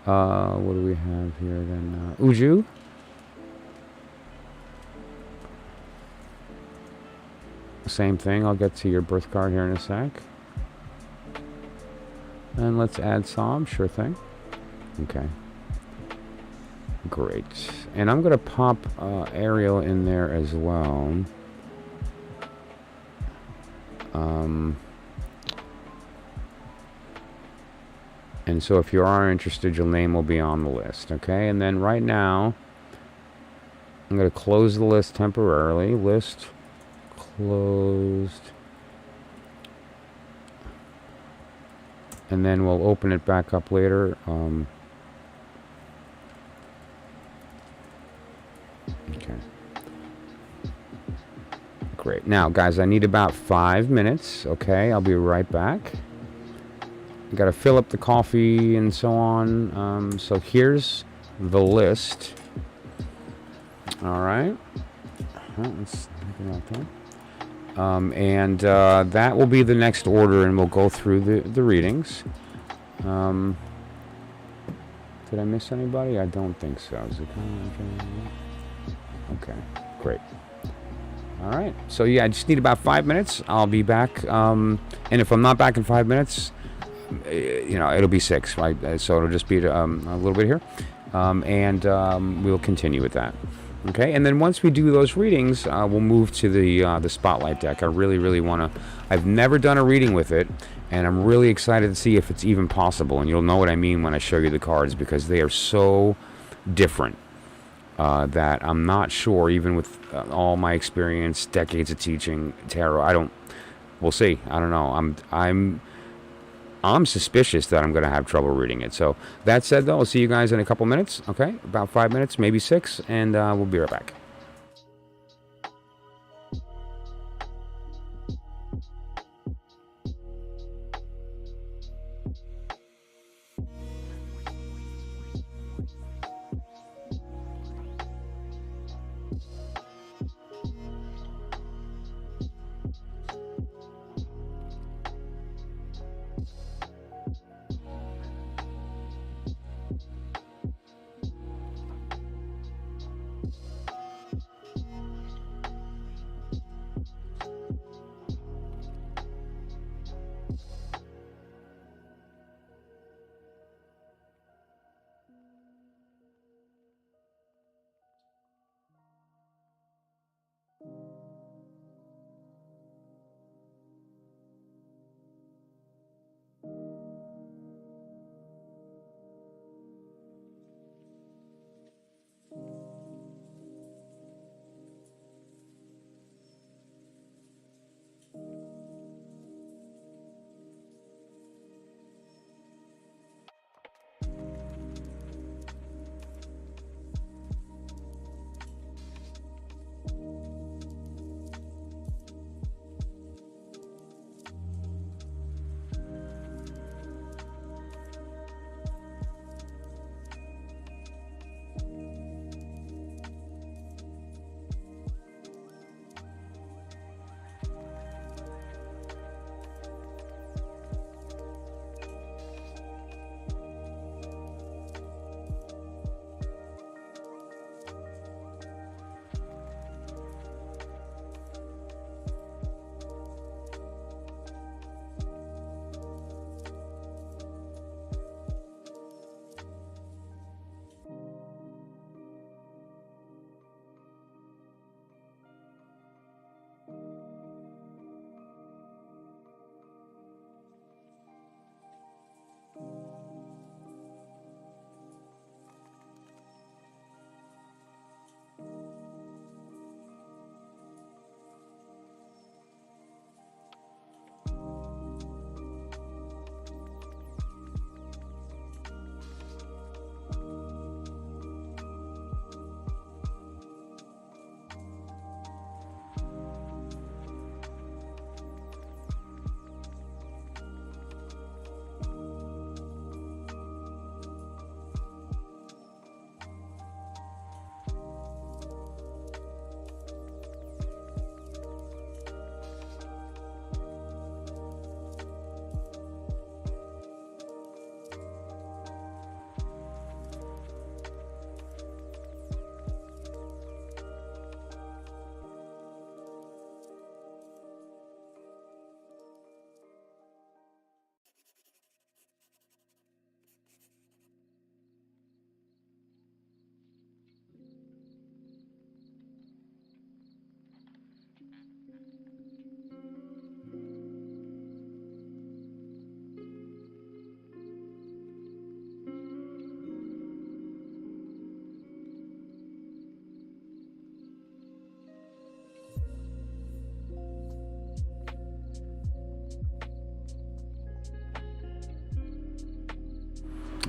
[SPEAKER 1] What do we have here then? Uju? Same thing. I'll get to your birth card here in a sec. And let's add Psalm. Sure thing. Okay. Great. And I'm going to pop Ariel in there as well. And so if you are interested, your name will be on the list. Okay. And then right now, I'm going to close the list temporarily. List closed. And then we'll open it back up later. Okay. Great. Now, guys, I need about 5 minutes. Okay, I'll be right back. I got to fill up the coffee and so on. So here's the list. All right. Let's think about that. And that will be the next order, and we'll go through the readings. Did I miss anybody? I don't think so. Is it okay, great. All right. So yeah, I just need about 5 minutes. I'll be back. And if I'm not back in 5 minutes, it'll be 6, right? So it'll just be a little bit here, and we'll continue with that. Okay, and then once we do those readings, we'll move to the Spotlight deck. I really want to. I've never done a reading with it, and I'm really excited to see if it's even possible. And you'll know what I mean when I show you the cards, because they are so different that I'm not sure, even with all my experience, decades of teaching tarot. We'll see. I don't know. I'm suspicious that I'm going to have trouble reading it. So that said, though, I'll see you guys in a couple minutes. Okay, about 5 minutes, maybe 6, and we'll be right back.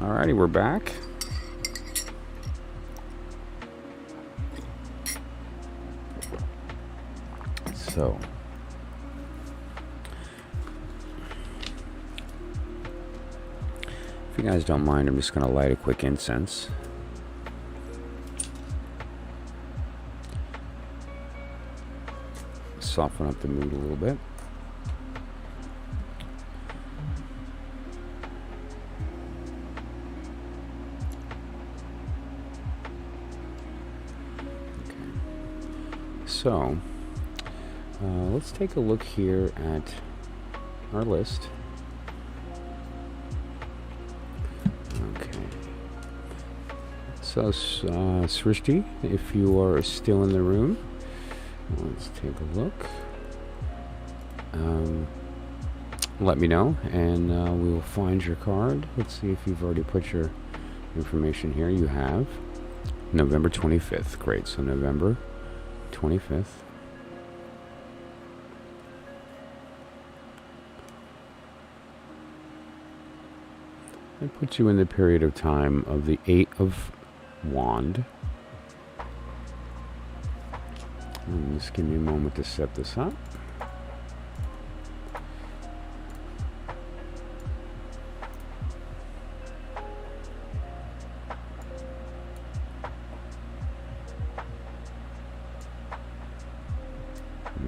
[SPEAKER 1] Alrighty, we're back. So, if you guys don't mind, I'm just going to light a quick incense. Soften up the mood a little bit. So, let's take a look here at our list. Okay. So, Srishti, if you are still in the room, let's take a look. Let me know, and we will find your card. Let's see if you've already put your information here. You have. November 25th. Great. So, November 25th. That puts you in the period of time of the 8 of Wand. And just give me a moment to set this up.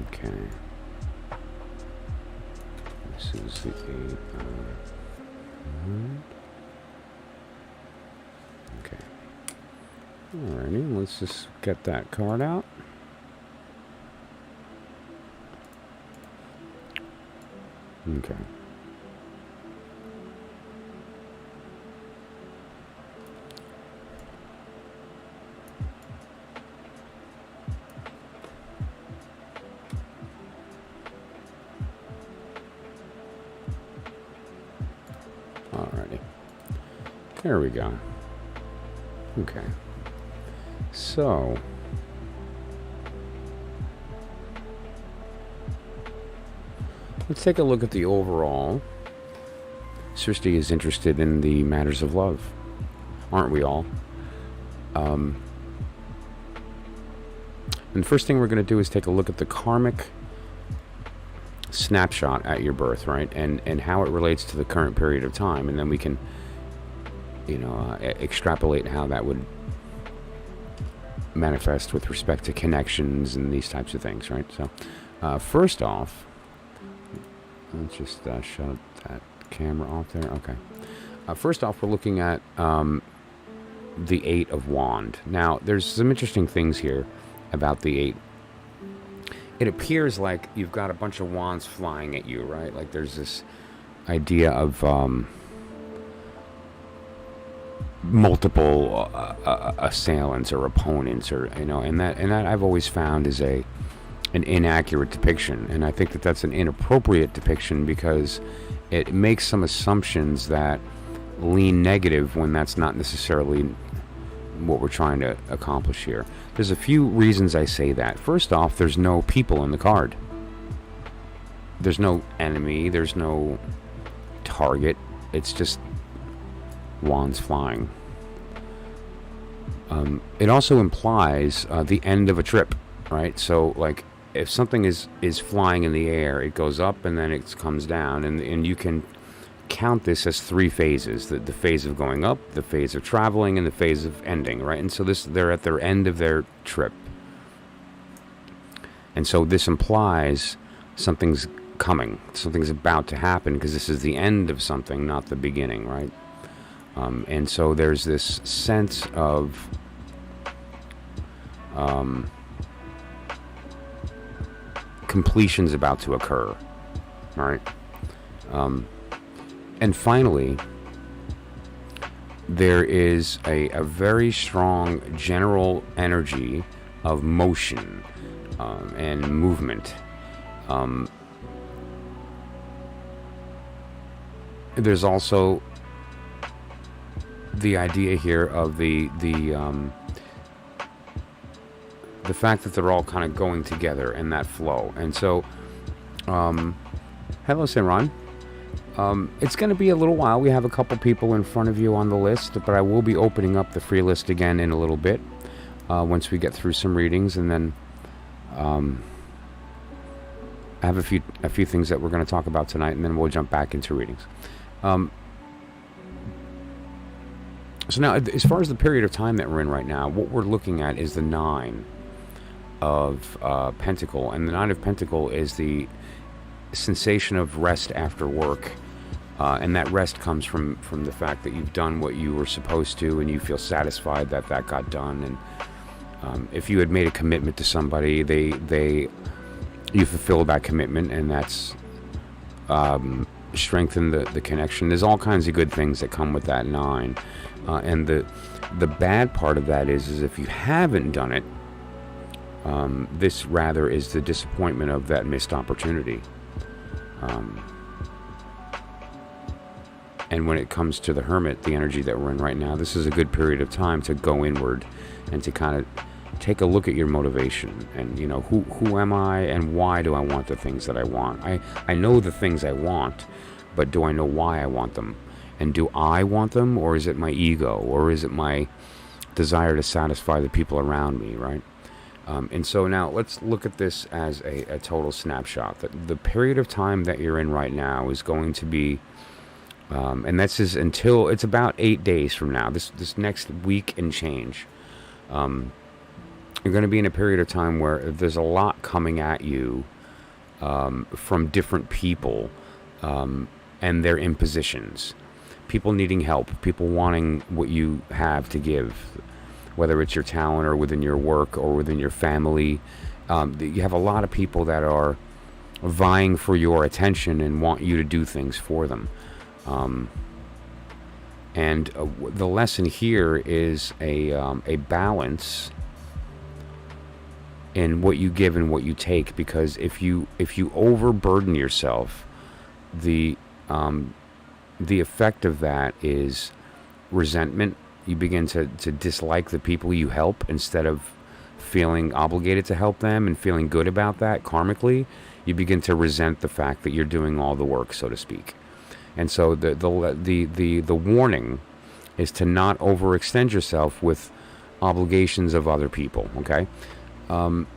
[SPEAKER 1] Okay. This is the 8 of Wand. Okay. Alrighty, let's just get that card out. Okay. Alrighty. There we go. Okay. So, let's take a look at the overall. Srishti is interested in the matters of love. Aren't we all? And the first thing we're going to do is take a look at the karmic snapshot at your birth, right? And how it relates to the current period of time. And then we can, extrapolate how that would manifest with respect to connections and these types of things, right? So, first off, let's just shut that camera off there. Okay. First off, we're looking at the 8 of Wand. Now, there's some interesting things here about the 8. It appears like you've got a bunch of wands flying at you, right? Like there's this idea of multiple assailants or opponents, or and that I've always found is an inaccurate depiction, and I think that that's an inappropriate depiction because it makes some assumptions that lean negative when that's not necessarily what we're trying to accomplish here. There's a few reasons I say that. First off, there's no people in the card. There's no enemy, there's no target. It's just wands flying. It also implies the end of a trip, right? So, like, if something is flying in the air, it goes up and then it comes down, and you can count this as 3 phases: the phase of going up, the phase of traveling, and the phase of ending, right? And so they're at their end of their trip, and so this implies something's coming, something's about to happen, because this is the end of something, not the beginning, right? And so there's this sense of completion's about to occur, right? And finally, there is a very strong general energy of motion and movement. There's also the idea here of the fact that they're all kind of going together in that flow. And so, hello, Simran. It's going to be a little while. We have a couple people in front of you on the list, but I will be opening up the free list again in a little bit once we get through some readings, and then I have a few things that we're going to talk about tonight, and then we'll jump back into readings. So now, as far as the period of time that we're in right now, what we're looking at is the Nine of Pentacle, and the Nine of Pentacle is the sensation of rest after work, and that rest comes from the fact that you've done what you were supposed to, and you feel satisfied that got done. And if you had made a commitment to somebody, you fulfill that commitment, and that's strengthened the connection. There's all kinds of good things that come with that Nine, and the bad part of that is if you haven't done it, this rather is the disappointment of that missed opportunity. And when it comes to the Hermit, the energy that we're in right now, this is a good period of time to go inward and to kind of take a look at your motivation and, who am I and why do I want the things that I want? I know the things I want, but do I know why I want them? And do I want them, or is it my ego, or is it my desire to satisfy the people around me, right? And so now let's look at this as a total snapshot. The period of time that you're in right now is going to be, and this is until it's about 8 days from now, this next week and change. You're going to be in a period of time where there's a lot coming at you from different people and their impositions. People needing help, people wanting what you have to give, whether it's your talent or within your work or within your family. You have a lot of people that are vying for your attention and want you to do things for them. And the lesson here is a balance in what you give and what you take, because if you overburden yourself, the effect of that is resentment. You begin to dislike the people you help instead of feeling obligated to help them and feeling good about that karmically. You begin to resent the fact that you're doing all the work, so to speak. And so the warning is to not overextend yourself with obligations of other people, okay? And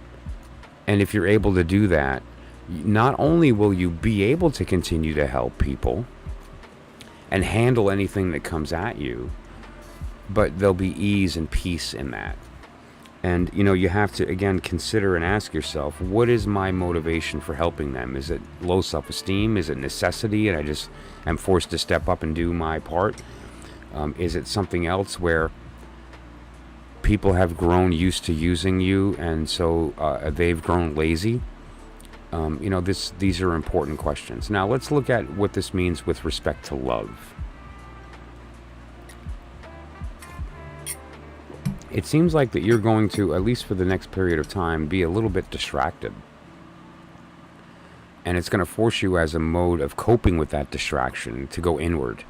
[SPEAKER 1] if you're able to do that, not only will you be able to continue to help people and handle anything that comes at you, but there'll be ease and peace in that. And, you have to, again, consider and ask yourself, what is my motivation for helping them? Is it low self-esteem? Is it necessity and I just am forced to step up and do my part? Is it something else where people have grown used to using you and so they've grown lazy? These are important questions. Now, let's look at what this means with respect to love. It seems like that you're going to, at least for the next period of time, be a little bit distracted. And it's going to force you as a mode of coping with that distraction to go inward.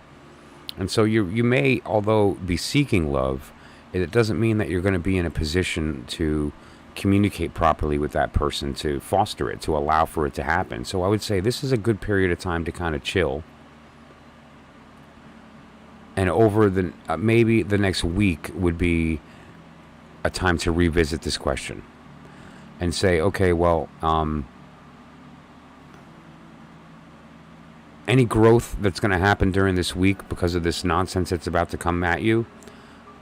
[SPEAKER 1] And so you may, although be seeking love, it doesn't mean that you're going to be in a position to communicate properly with that person, to foster it, to allow for it to happen. So I would say this is a good period of time to kind of chill. And over the maybe the next week would be a time to revisit this question and say, okay, well, any growth that's going to happen during this week because of this nonsense that's about to come at you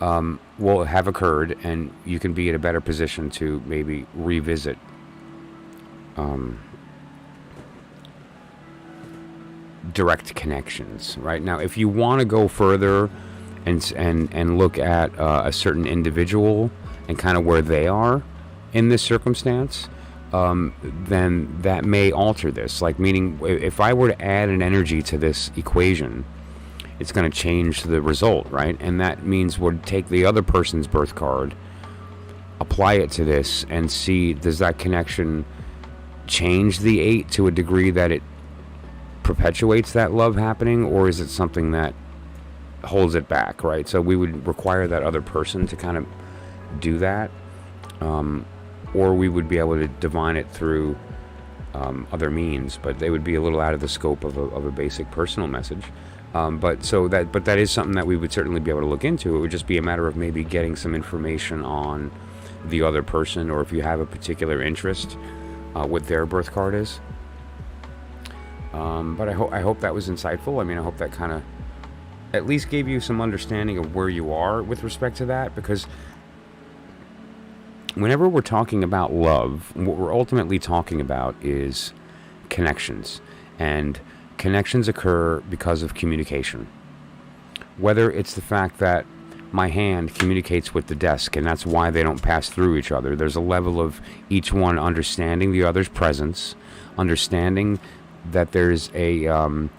[SPEAKER 1] will have occurred, and you can be in a better position to maybe revisit direct connections. Right now, if you want to go further and look at a certain individual and kind of where they are in this circumstance, then that may alter this. Like, meaning, if I were to add an energy to this equation, it's going to change the result, right? And that means we'll take the other person's birth card, apply it to this, and see, does that connection change the 8 to a degree that it perpetuates that love happening, or is it something that holds it back, right? So we would require that other person to kind of do that, or we would be able to divine it through other means, but they would be a little out of the scope of a basic personal message. But that is something that we would certainly be able to look into. It would just be a matter of maybe getting some information on the other person, or if you have a particular interest, what their birth card is. But I hope that was insightful. I mean, I hope that kind of at least gave you some understanding of where you are with respect to that, because whenever we're talking about love, what we're ultimately talking about is connections, and connections occur because of communication. Whether it's the fact that my hand communicates with the desk, and that's why they don't pass through each other. There's a level of each one understanding the other's presence, understanding that there's a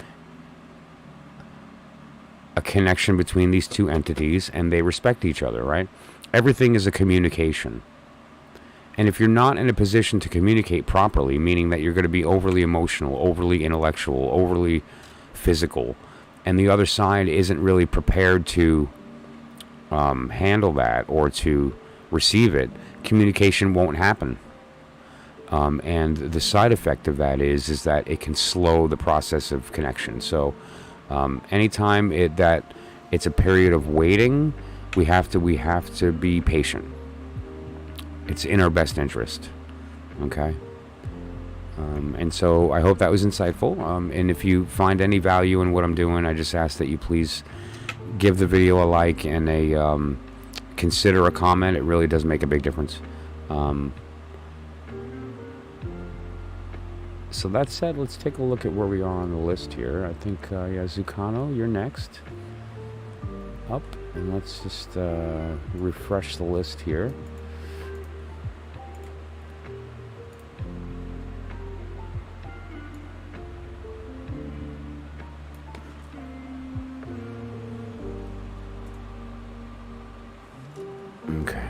[SPEAKER 1] connection between these two entities, and they respect each other, right? Everything is a communication. And if you're not in a position to communicate properly, meaning that you're going to be overly emotional, overly intellectual, overly physical, and the other side isn't really prepared to handle that or to receive it, communication won't happen. And the side effect of that is that it can slow the process of connection. So anytime that it's a period of waiting, we have to be patient. It's in our best interest. Okay. And so I hope that was insightful. And if you find any value in what I'm doing, I just ask that you please give the video a like and consider a comment. It really does make a big difference. So that said, let's take a look at where we are on the list here. I think, Zucano, you're next. Up. And let's just refresh the list here. Okay.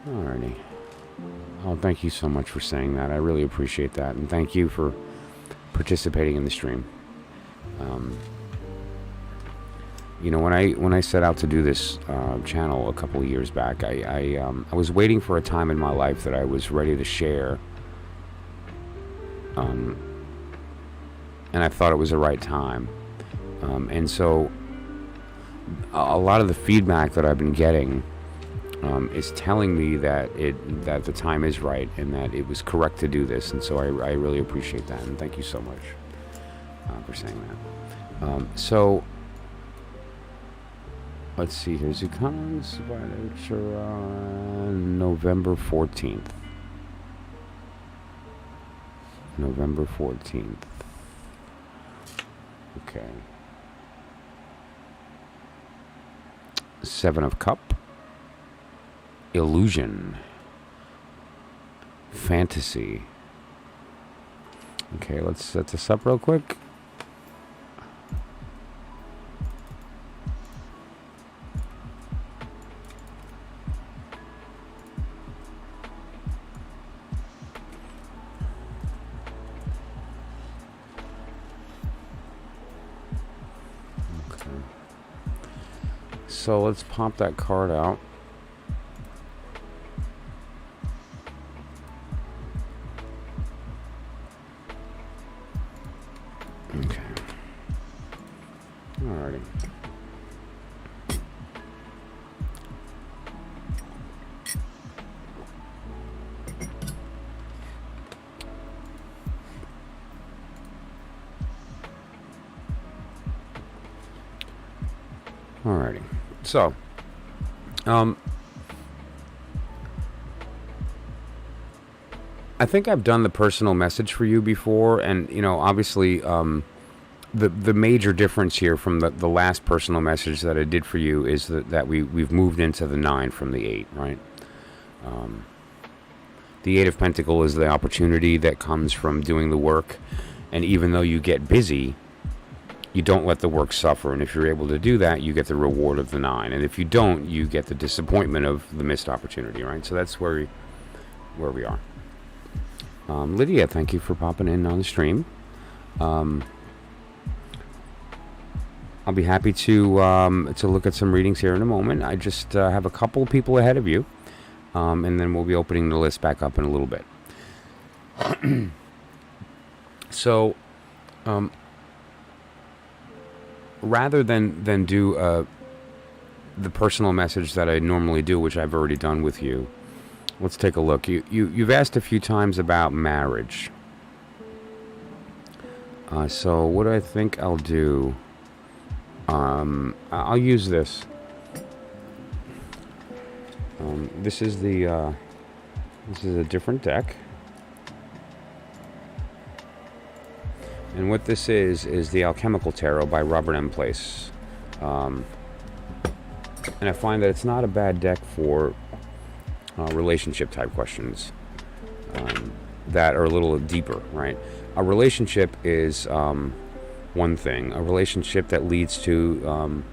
[SPEAKER 1] Alrighty. Oh, thank you so much for saying that. I really appreciate that. And thank you for participating in the stream. When I set out to do this channel a couple of years back, I was waiting for a time in my life that I was ready to share. And I thought it was the right time. And so a lot of the feedback that I've been getting is telling me that the time is right and that it was correct to do this, and so I really appreciate that, and thank you so much for saying that. So let's see here. Zucano's November 14th. November 14th. Okay. Seven of Cup. Illusion. Fantasy. Okay, let's set this up real quick. Okay. So let's pop that card out. Okay. Alrighty. Alrighty. So, I think I've done the personal message for you before, and obviously, the major difference here from the last personal message that I did for you is that we've moved into the 9 from the 8, right? The 8 of Pentacles is the opportunity that comes from doing the work, and even though you get busy, you don't let the work suffer, and if you're able to do that, you get the reward of the 9, and if you don't, you get the disappointment of the missed opportunity, right? So that's where we are. Lydia, thank you for popping in on the stream. I'll be happy to look at some readings here in a moment. I just have a couple of people ahead of you, and then we'll be opening the list back up in a little bit. So, rather than do the personal message that I normally do, which I've already done with you, let's take a look. You've asked a few times about marriage. So what I think I'll do, I'll use this. This is a different deck. And what this is the Alchemical Tarot by Robert M. Place. And I find that it's not a bad deck for relationship type questions that are a little deeper, right? A relationship is one thing. A relationship that leads to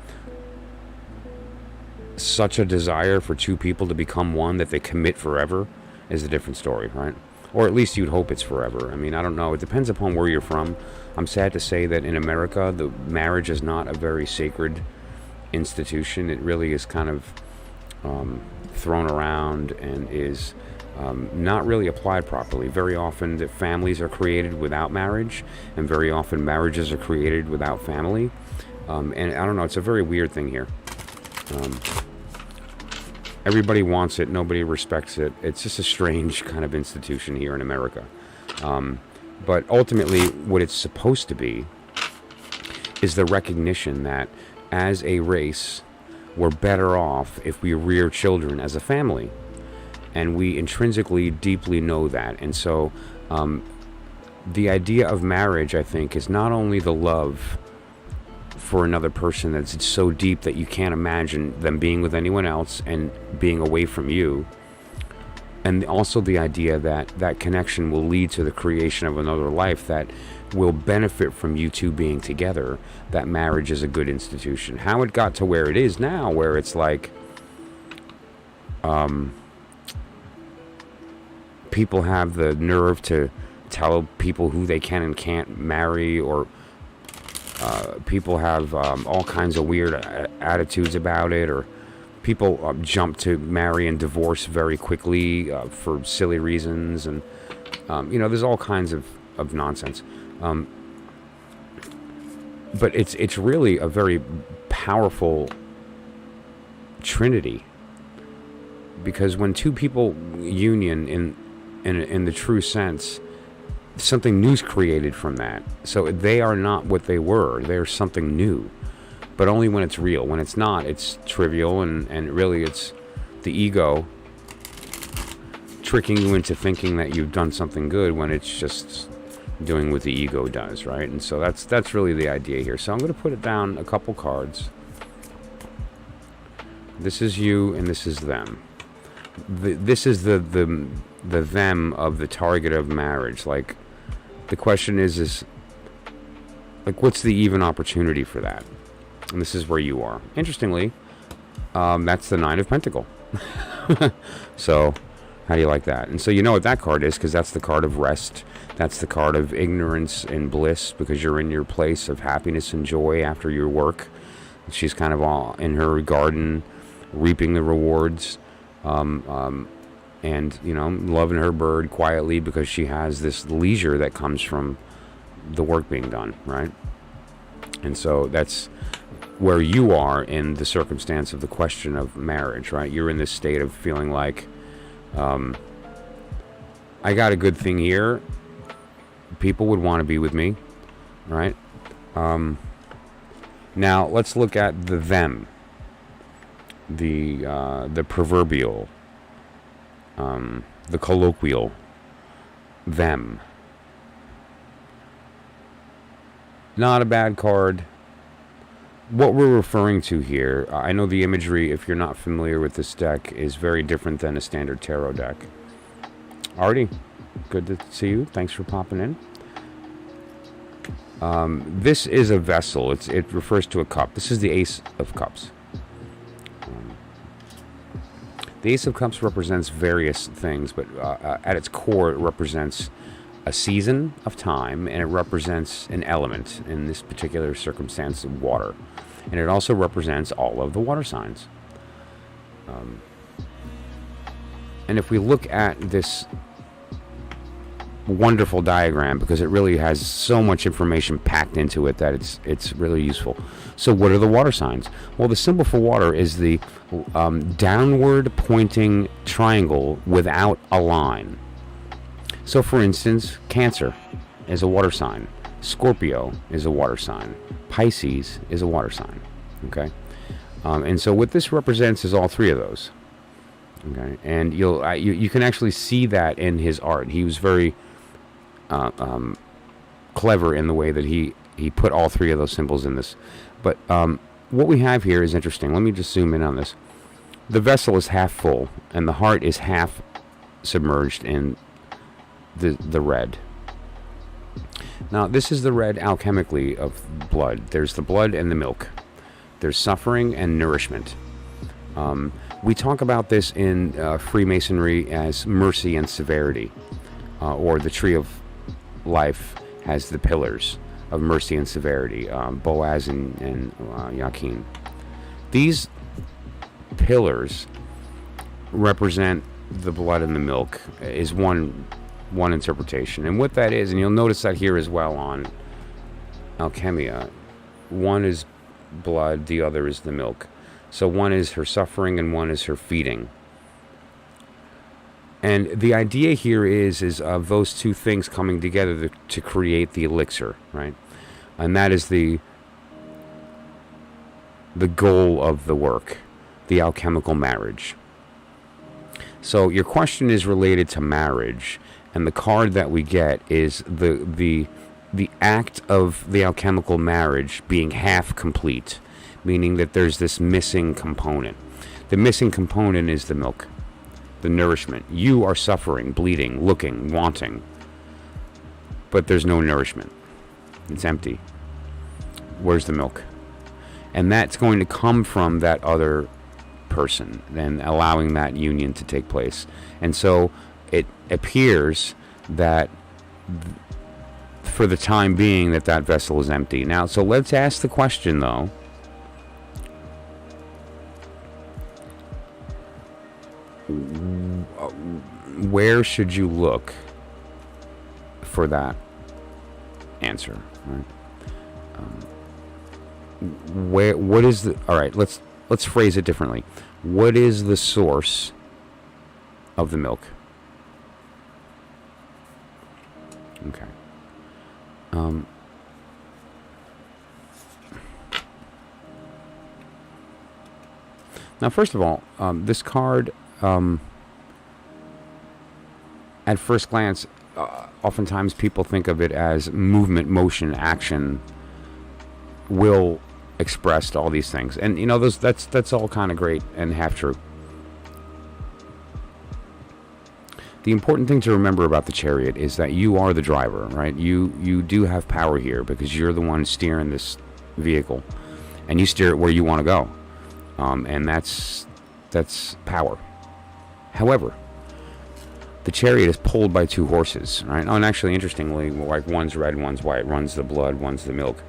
[SPEAKER 1] such a desire for two people to become one that they commit forever is a different story, right? Or at least you'd hope it's forever. I mean, I don't know. It depends upon where you're from. I'm sad to say that in America, the marriage is not a very sacred institution. It really is kind of thrown around and is not really applied properly. Very often the families are created without marriage, and very often marriages are created without family. And I don't know, it's a very weird thing here. Everybody wants it, nobody respects it. It's just a strange kind of institution here in America. But ultimately, what it's supposed to be is the recognition that as a race, we're better off if we rear children as a family. And we intrinsically deeply know that. And so the idea of marriage, I think, is not only the love for another person that's so deep that you can't imagine them being with anyone else and being away from you, and also the idea that that connection will lead to the creation of another life that will benefit from you two being together, that marriage is a good institution. How it got to where it is now, where it's like people have the nerve to tell people who they can and can't marry, or people have all kinds of weird attitudes about it, or people jump to marry and divorce very quickly for silly reasons, and there's all kinds of nonsense. But it's really a very powerful trinity, because when two people union in the true sense, something new's created from that. So they are not what they were. They're something new, but only when it's real. When it's not, it's trivial, and really it's the ego tricking you into thinking that you've done something good when it's just doing what the ego does, right? And so that's really the idea here. So I'm going to put it down a couple cards. This is you and this is them. This is the them of the target of marriage. Like, the question is like, what's the even opportunity for that? And this is where you are. Interestingly, that's the Nine of Pentacles. So, how do you like that? And so you know what that card is, because that's the card of rest. That's the card of ignorance and bliss, because you're in your place of happiness and joy after your work. She's kind of all in her garden, reaping the rewards. And loving her bird quietly, because she has this leisure that comes from the work being done, right? And so that's where you are in the circumstance of the question of marriage, right? You're in this state of feeling like, I got a good thing here. People would want to be with me, right? Now let's look at the them, the proverbial, the colloquial them. Not a bad card. What we're referring to here, I know the imagery, if you're not familiar with this deck, is very different than a standard tarot deck. Artie, good to see you. Thanks for popping in. This is a vessel. It refers to a cup. This is the Ace of Cups. The Ace of Cups represents various things, but at its core, it represents a season of time, and it represents an element, in this particular circumstance, water. And it also represents all of the water signs. And if we look at this wonderful diagram because it really has so much information packed into it that it's really useful. So what are the water signs? Well, the symbol for water is the downward pointing triangle without a line. So for instance, Cancer is a water sign. Scorpio is a water sign. Pisces is a water sign. Okay, and so what this represents is all three of those. Okay, and you can actually see that in his art. He was very clever in the way that he put all three of those symbols in this. But what we have here is interesting. Let me just zoom in on this. The vessel is half full, and the heart is half submerged in the red. Now, this is the red alchemically of blood. There's the blood and the milk. There's suffering and nourishment. We talk about this in Freemasonry as mercy and severity, or the tree of life has the pillars of mercy and severity, Boaz and Yakin. These pillars represent the blood and the milk, is one interpretation. And what that is, and you'll notice that here as well on Alchemia, one is blood, the other is the milk. So one is her suffering and one is her feeding. And the idea here is of those two things coming together to create the elixir, right? And that is the goal of the work, the alchemical marriage. So your question is related to marriage, and the card that we get is the act of the alchemical marriage being half complete, meaning that there's this missing component. The missing component is the milk, the nourishment. You are suffering, bleeding, looking, wanting, but there's no nourishment. It's empty. Where's the milk? And that's going to come from that other person, then allowing that union to take place. And so it appears that for the time being that vessel is empty. Now, so let's ask the question, though. Where should you look for that answer, right? What is the, all right, let's phrase it differently. What is the source of the milk? Okay. Now, first of all, this card, at first glance, oftentimes people think of it as movement, motion, action, will expressed, all these things. And, you know, that's all kind of great and half true. The important thing to remember about the Chariot is that you are the driver, right? You do have power here because you're the one steering this vehicle, and you steer it where you want to go. And that's power. However, the Chariot is pulled by two horses, right? Oh, and actually, interestingly, like one's red, one's white. One's the blood, one's the milk.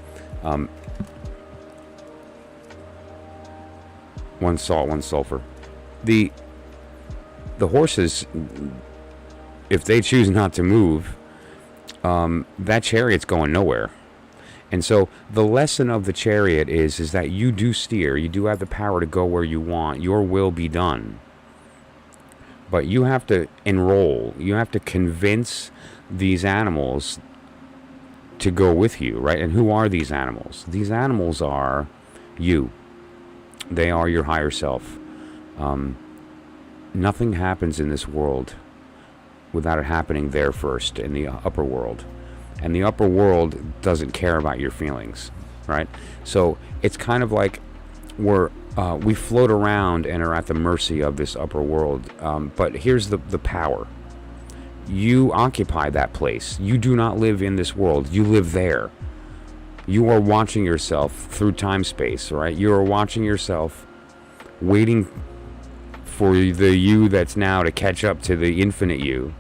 [SPEAKER 1] One's salt, one's sulfur. The horses, if they choose not to move, that Chariot's going nowhere. And so the lesson of the Chariot is that you do steer, you do have the power to go where you want, your will be done. But you have to enroll, you have to convince these animals to go with you, right? And who are these animals? These animals are you. They are your higher self. Nothing happens in this world without it happening there first, in the upper world. And the upper world doesn't care about your feelings, right? So it's kind of like we float around and are at the mercy of this upper world. But here's the power. You occupy that place. You do not live in this world. You live there. You are watching yourself through time-space, right? You are watching yourself, waiting for the you that's now to catch up to the infinite you.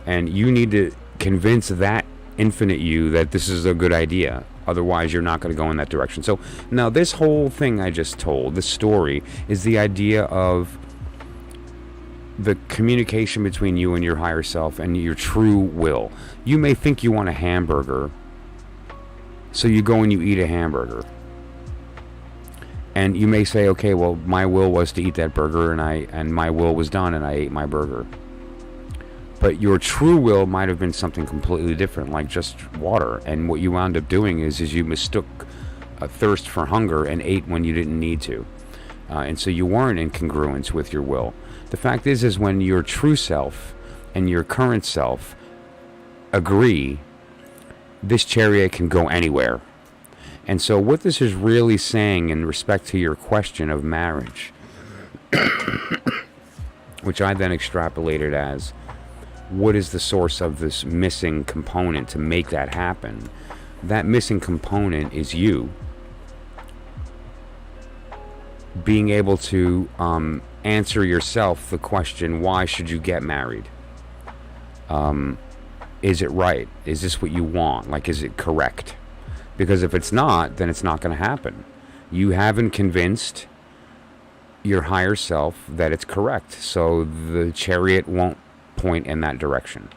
[SPEAKER 1] And you need to convince that infinite you that this is a good idea. Otherwise, you're not going to go in that direction. So now this whole thing I just told, this story, is the idea of the communication between you and your higher self and your true will. You may think you want a hamburger, so you go and you eat a hamburger. And you may say, okay, well, my will was to eat that burger, and my will was done, and I ate my burger. But your true will might have been something completely different, like just water. And what you wound up doing is you mistook a thirst for hunger and ate when you didn't need to. And so you weren't in congruence with your will. The fact is when your true self and your current self agree, this chariot can go anywhere. And so what this is really saying in respect to your question of marriage, which I then extrapolated as, what is the source of this missing component to make that happen? That missing component is you being able to answer yourself the question, why should you get married? Is it right? Is this what you want? Like, is it correct? Because if it's not, then it's not going to happen. You haven't convinced your higher self that it's correct, so the chariot won't point in that direction.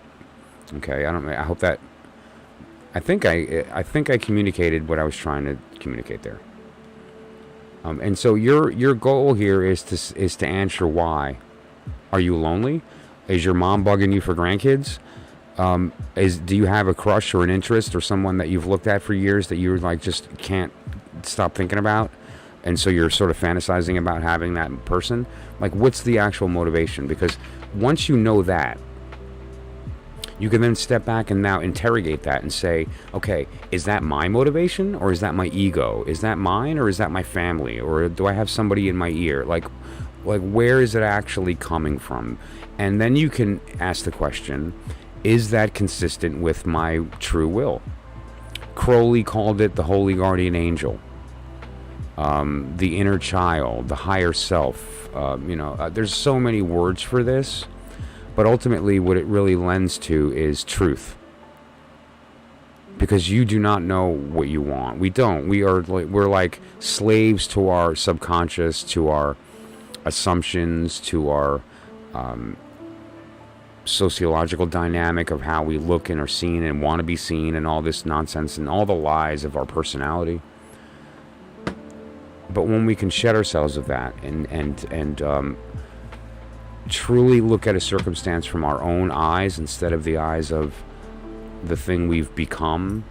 [SPEAKER 1] Okay, I hope that. I think I communicated what I was trying to communicate there. And so your goal here is to answer why. Are you lonely? Is your mom bugging you for grandkids? Do you have a crush or an interest or someone that you've looked at for years that you like just can't stop thinking about, and so you're sort of fantasizing about having that person? Like, what's the actual motivation? Because once you know that, you can then step back and now interrogate that and say, okay, is that my motivation, or is that my ego? Is that mine, or is that my family, or do I have somebody in my ear? Like where is it actually coming from? And then you can ask the question, is that consistent with my true will? Crowley called it the holy guardian angel, the inner child, the higher self. There's so many words for this, but ultimately what it really lends to is truth. Because you do not know what you want. We don't. We're like slaves to our subconscious, to our assumptions, to our sociological dynamic of how we look and are seen and want to be seen, and all this nonsense and all the lies of our personality. But when we can shed ourselves of that and truly look at a circumstance from our own eyes instead of the eyes of the thing we've become,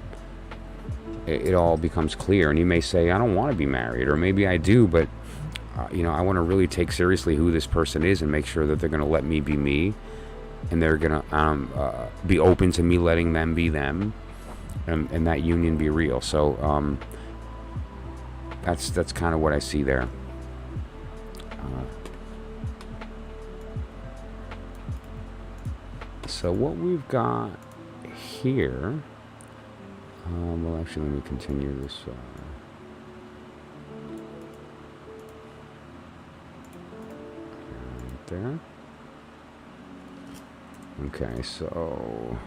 [SPEAKER 1] it all becomes clear. And you may say, I don't want to be married, or maybe I do, but I want to really take seriously who this person is and make sure that they're going to let me be me, and they're going to be open to me letting them be them, and that union be real. So that's kind of what I see there. So what we've got here, well, actually, let me continue this. Right there. Okay, so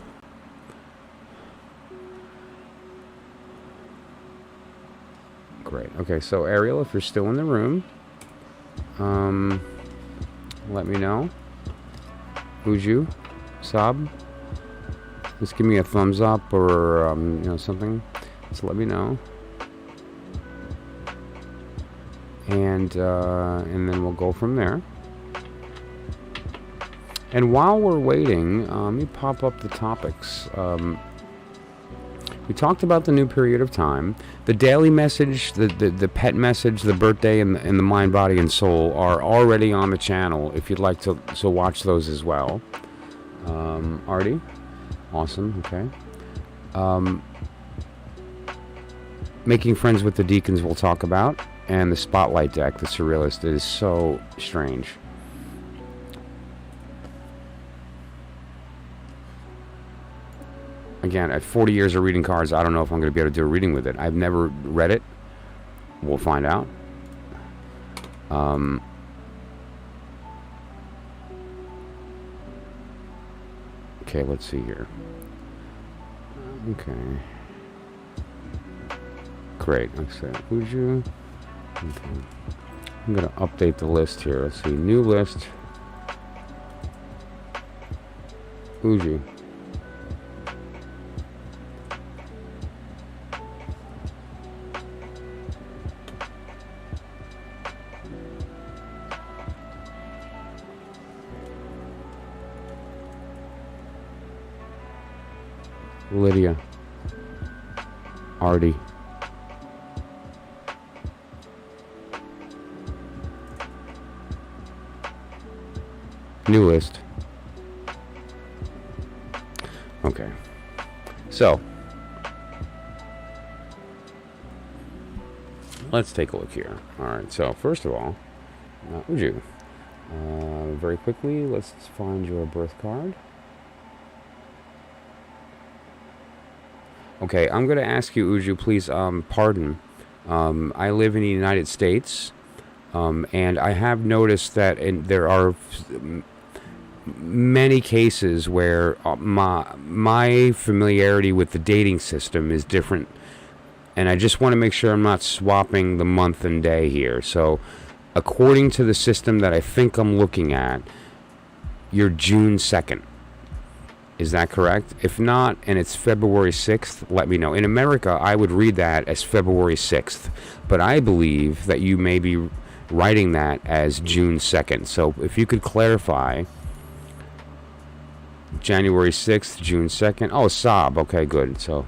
[SPEAKER 1] great. Okay, so Ariel, if you're still in the room, let me know. Who's you? Sab? Just give me a thumbs up or something. Just let me know. And then we'll go from there. And while we're waiting, let me pop up the topics. We talked about the new period of time. The daily message, the pet message, the birthday, and the mind, body, and soul are already on the channel if you'd like to watch those as well. Artie? Awesome, okay. Making friends with the Deacons we'll talk about. And the Spotlight deck, the Surrealist, is so strange. Again, at 40 years of reading cards, I don't know if I'm going to be able to do a reading with it. I've never read it. We'll find out. Okay, let's see here. Okay. Great. Let's see. Who's you? Okay. I'm going to update the list here. Let's see. New list. Uju. Lydia. Artie. New list. Okay. So, let's take a look here. Alright, so first of all, Uju. Very quickly, let's find your birth card. Okay, I'm going to ask you, Uju, please pardon. I live in the United States, and I have noticed that there are many cases where my familiarity with the dating system is different, and I just want to make sure I'm not swapping the month and day here. So, according to the system that I think I'm looking at, you're June 2nd. Is that correct? If not, and it's February 6th, let me know. In America, I would read that as February 6th, but I believe that you may be writing that as June 2nd. So if you could clarify, January 6th, June 2nd. Oh, Saab. Okay, good. So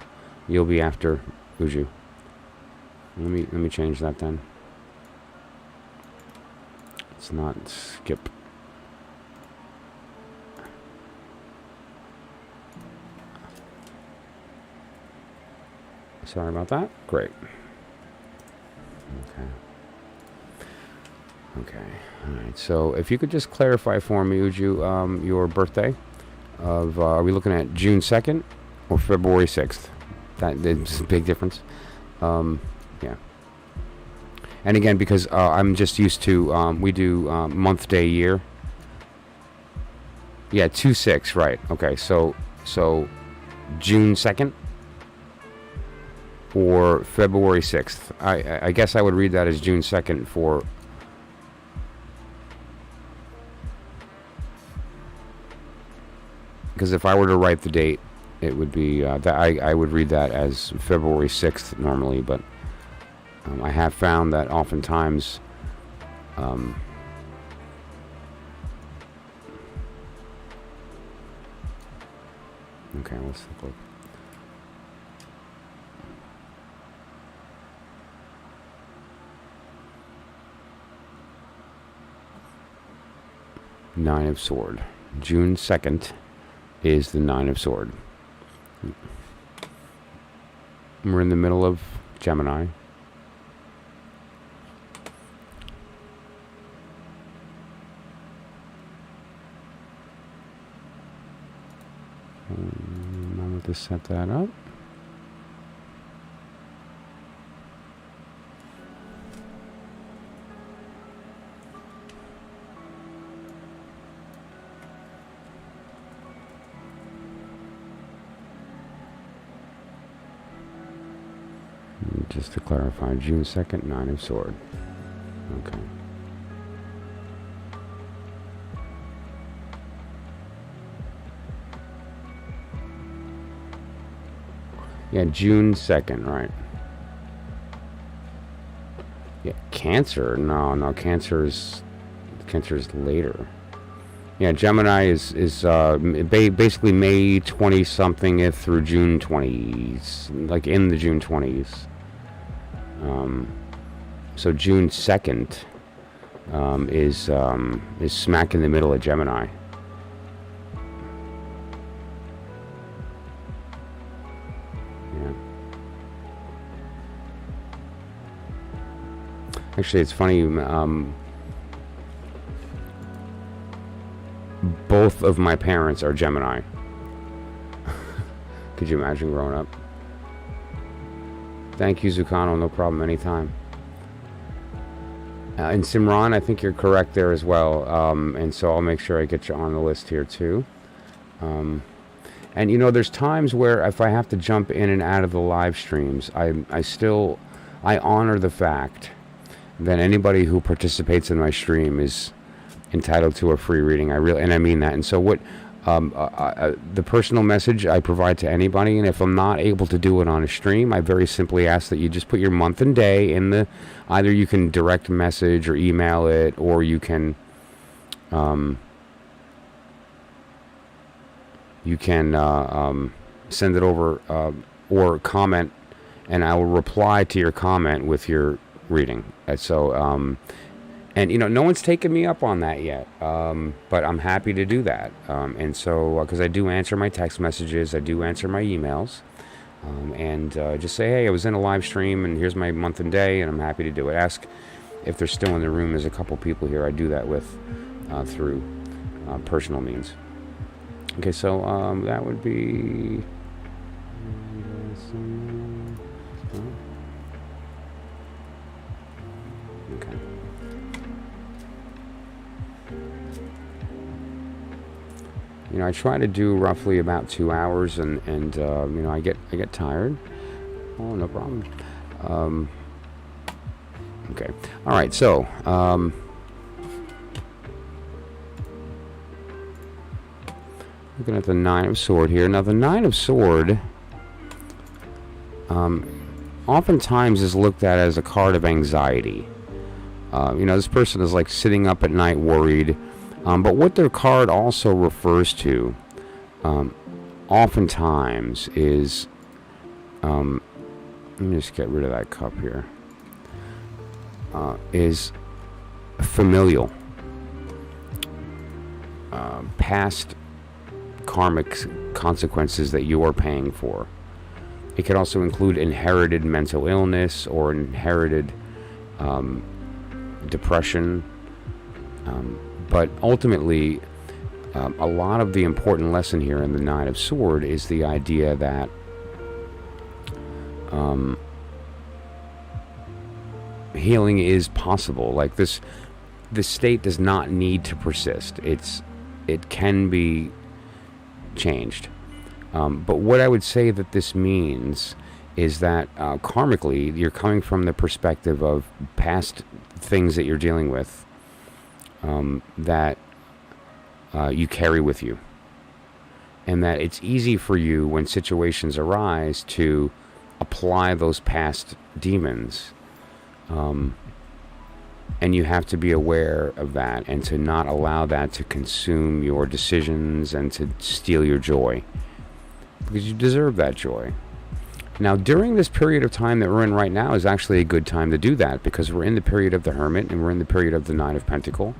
[SPEAKER 1] you'll be after Uju. Let me change that then. Let's not skip. Sorry about that. Great. Okay. All right. So if you could just clarify for me, Uju, your birthday of, are we looking at June 2nd or February 6th? That's a big difference. Yeah. And again, because I'm just used to, we do month, day, year. Yeah, 2/6, right. Okay. So June 2nd? Or February 6th. I guess I would read that as June 2nd for... Because if I were to write the date, it would be... that I would read that as February 6th normally, but I have found that oftentimes... okay, let's take a look. Nine of Sword. June 2nd is the Nine of Sword. We're in the middle of Gemini. Moment to set that up. Just to clarify, June 2nd, Nine of Sword. Okay. Yeah, June 2nd, right. Yeah, Cancer. No, Cancer is later. Yeah, Gemini is basically May 20-something through June 20s, like in the June 20s. So June 2nd is smack in the middle of Gemini. Yeah. Actually, it's funny. Both of my parents are Gemini. Could you imagine growing up? Thank you, Zucano. No problem. Anytime. And Simran, I think you're correct there as well. And so I'll make sure I get you on the list here too. And you know, there's times where if I have to jump in and out of the live streams, I honor the fact that anybody who participates in my stream is entitled to a free reading. I mean that. And so what The personal message I provide to anybody, and if I'm not able to do it on a stream, I very simply ask that you just put your month and day in the. Either you can direct message or email it, or you can. Send it over or comment, and I will reply to your comment with your reading. And no one's taken me up on that yet, but I'm happy to do that. And so, because I do answer my text messages, I do answer my emails, and just say, hey, I was in a live stream, and here's my month and day, and I'm happy to do it. Ask if they're still in the room. There's a couple people here I do that with through personal means. Okay, so that would be. Okay. I try to do roughly about 2 hours, and I get tired. Oh, no problem. Okay. All right. So. Looking at the Nine of Sword here. Now, the Nine of Sword oftentimes is looked at as a card of anxiety. This person is like sitting up at night worried. But what their card also refers to oftentimes is... let me just get rid of that cup here. Is familial. Past karmic consequences that you are paying for. It could also include inherited mental illness or inherited depression. But ultimately, a lot of the important lesson here in the Nine of Sword is the idea that healing is possible. Like this state does not need to persist. It can be changed. But what I would say that this means is that karmically, you're coming from the perspective of past things that you're dealing with that you carry with you. And that it's easy for you when situations arise to apply those past demons. And you have to be aware of that and to not allow that to consume your decisions and to steal your joy. Because you deserve that joy. Now, during this period of time that we're in right now is actually a good time to do that, because we're in the period of the Hermit and we're in the period of the Nine of Pentacles.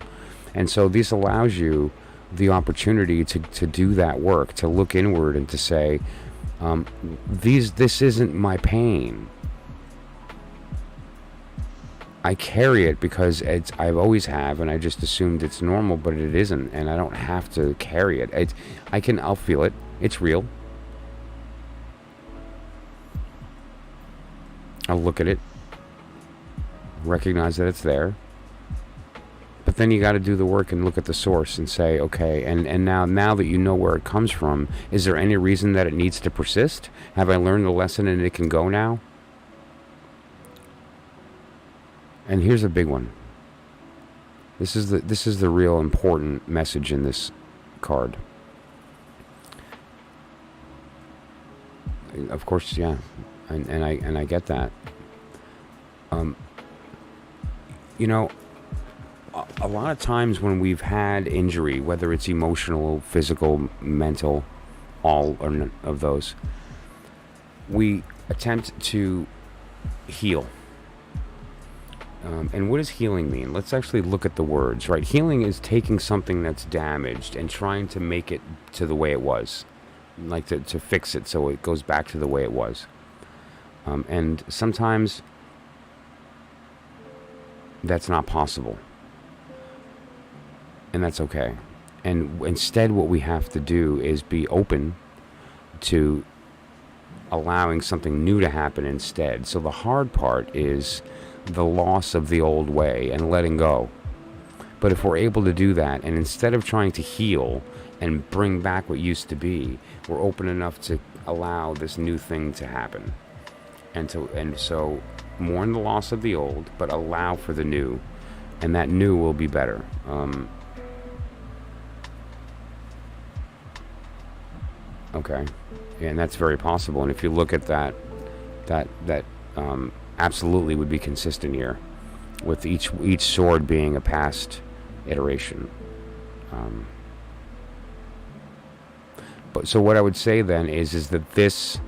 [SPEAKER 1] And so this allows you the opportunity to do that work, to look inward and to say, this isn't my pain. I carry it because I've always have, and I just assumed it's normal, but it isn't, and I don't have to carry it. I'll feel it. It's real. I'll look at it, recognize that it's there, but then you got to do the work and look at the source and say, okay, and now that you know where it comes from, is there any reason that it needs to persist? Have I learned the lesson and it can go now? And here's a big one. This is the real important message in this card. Of course, yeah, and I get that. A lot of times when we've had injury, whether it's emotional, physical, mental, all or none of those, we attempt to heal. And what does healing mean? Let's actually look at the words, right? Healing is taking something that's damaged and trying to make it to the way it was. Like to fix it so it goes back to the way it was. And sometimes that's not possible. And that's okay. And instead what we have to do is be open to allowing something new to happen instead. So the hard part is the loss of the old way and letting go. But if we're able to do that, and instead of trying to heal and bring back what used to be, we're open enough to allow this new thing to happen. And so mourn the loss of the old, but allow for the new, and that new will be better. Okay, and that's very possible. And if you look at that, that absolutely would be consistent here, with each sword being a past iteration. But so what I would say then is that this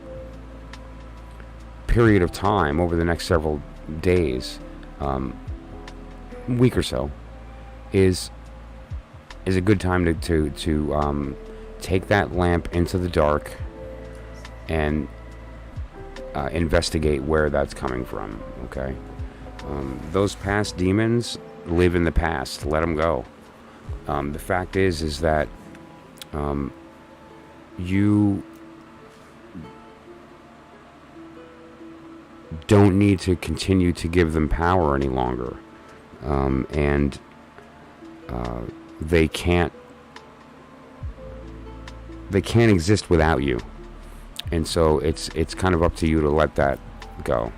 [SPEAKER 1] period of time over the next several days, week or so, is a good time to take that lamp into the dark and investigate where that's coming from. Okay, those past demons live in the past. Let them go. The fact is that you don't need to continue to give them power any longer, and they can't exist without you. And so it's kind of up to you to let that go.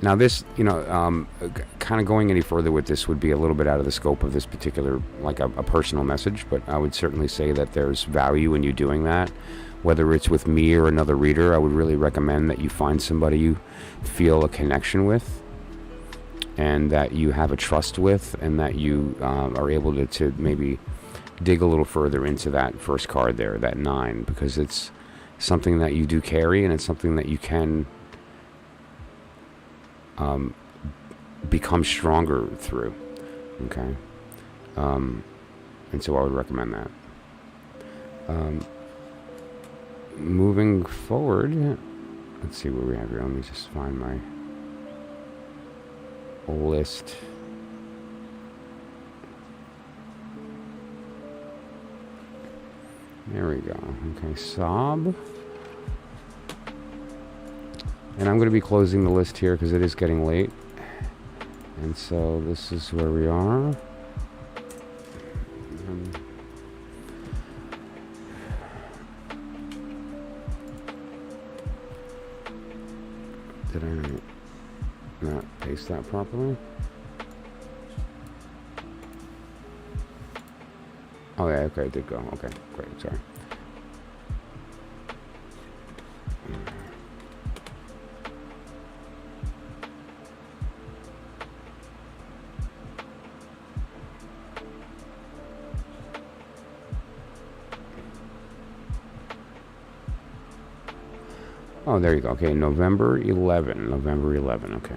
[SPEAKER 1] Now this, kind of going any further with this would be a little bit out of the scope of this particular, like a personal message, but I would certainly say that there's value in you doing that. Whether it's with me or another reader, I would really recommend that you find somebody you feel a connection with, and that you have a trust with, and that you are able to maybe dig a little further into that first card there, that 9, because it's something that you do carry, and it's something that you can become stronger through. Okay, and so I would recommend that. Moving forward, let's see what we have here. Let me just find my list. There we go. Okay, Sob. And I'm going to be closing the list here because it is getting late. And so this is where we are. Did I not paste that properly? Oh yeah, okay, it did go. Okay, great, sorry. Oh, there you go. Okay, November 11. Okay.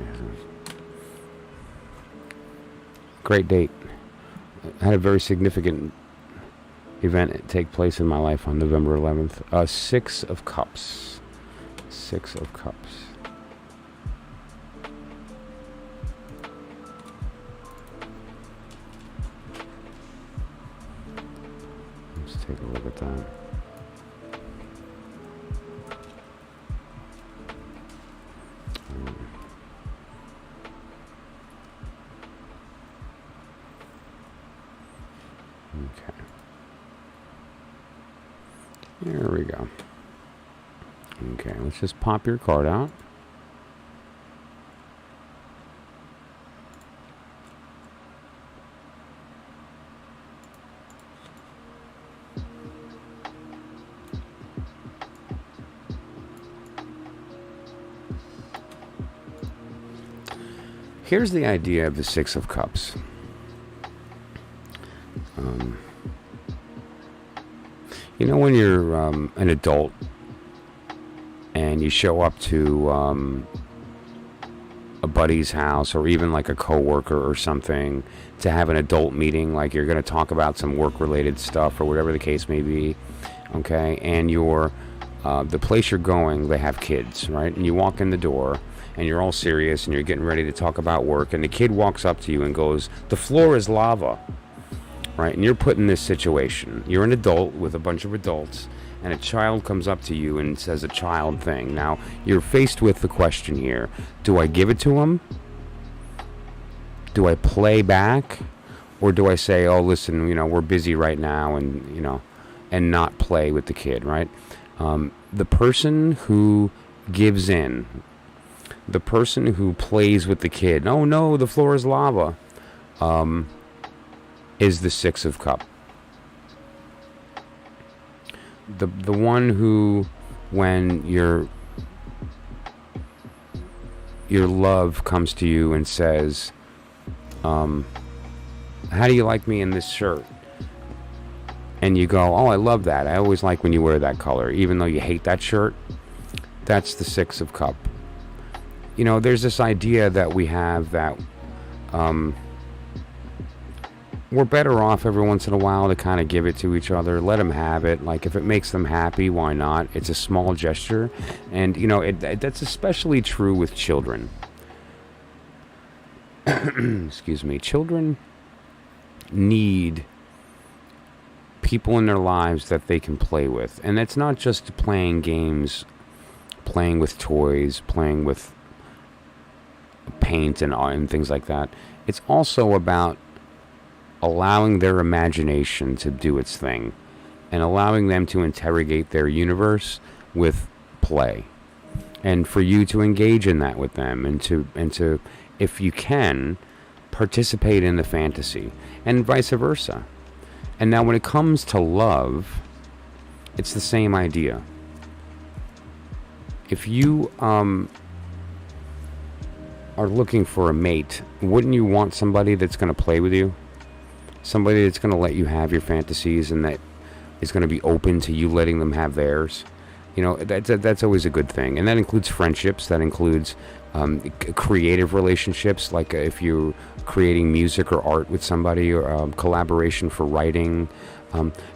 [SPEAKER 1] Great date. I had a very significant event take place in my life on November 11th. 6 of Cups. 6 of Cups. Let's take a look at that. There we go. Okay, let's just pop your card out. Here's the idea of the 6 of Cups. When you're an adult and you show up to a buddy's house, or even like a coworker or something, to have an adult meeting, like you're going to talk about some work-related stuff or whatever the case may be, okay? And the place you're going, they have kids, right? And you walk in the door, and you're all serious, and you're getting ready to talk about work, and the kid walks up to you and goes, "The floor is lava." Right, and you're put in this situation. You're an adult with a bunch of adults, and a child comes up to you and says a child thing. Now, you're faced with the question here: do I give it to him? Do I play back? Or do I say, "Oh, listen, we're busy right now," and not play with the kid, right? The person who gives in, the person who plays with the kid, "Oh no, the floor is lava," is the 6 of Cups. the one who, when your love comes to you and says, how do you like me in this shirt? And you go, oh, I love that. I always like when you wear that color, even though you hate that shirt. That's the Six of Cup. You know, there's this idea that we have that we're better off every once in a while to kind of give it to each other, let them have it. Like, if it makes them happy, why not? It's a small gesture. And, you know, that's especially true with children. Excuse me. Children need people in their lives that they can play with. And it's not just playing games, playing with toys, playing with paint and things like that. It's also about allowing their imagination to do its thing and allowing them to interrogate their universe with play, and for you to engage in that with them, and to if you can, participate in the fantasy, and vice versa. And now when it comes to love, it's the same idea. If you are looking for a mate, wouldn't you want somebody that's going to play with you? Somebody that's going to let you have your fantasies, and that is going to be open to you letting them have theirs. You know, that's always a good thing. And that includes friendships. That includes creative relationships, like if you're creating music or art with somebody, or collaboration for writing.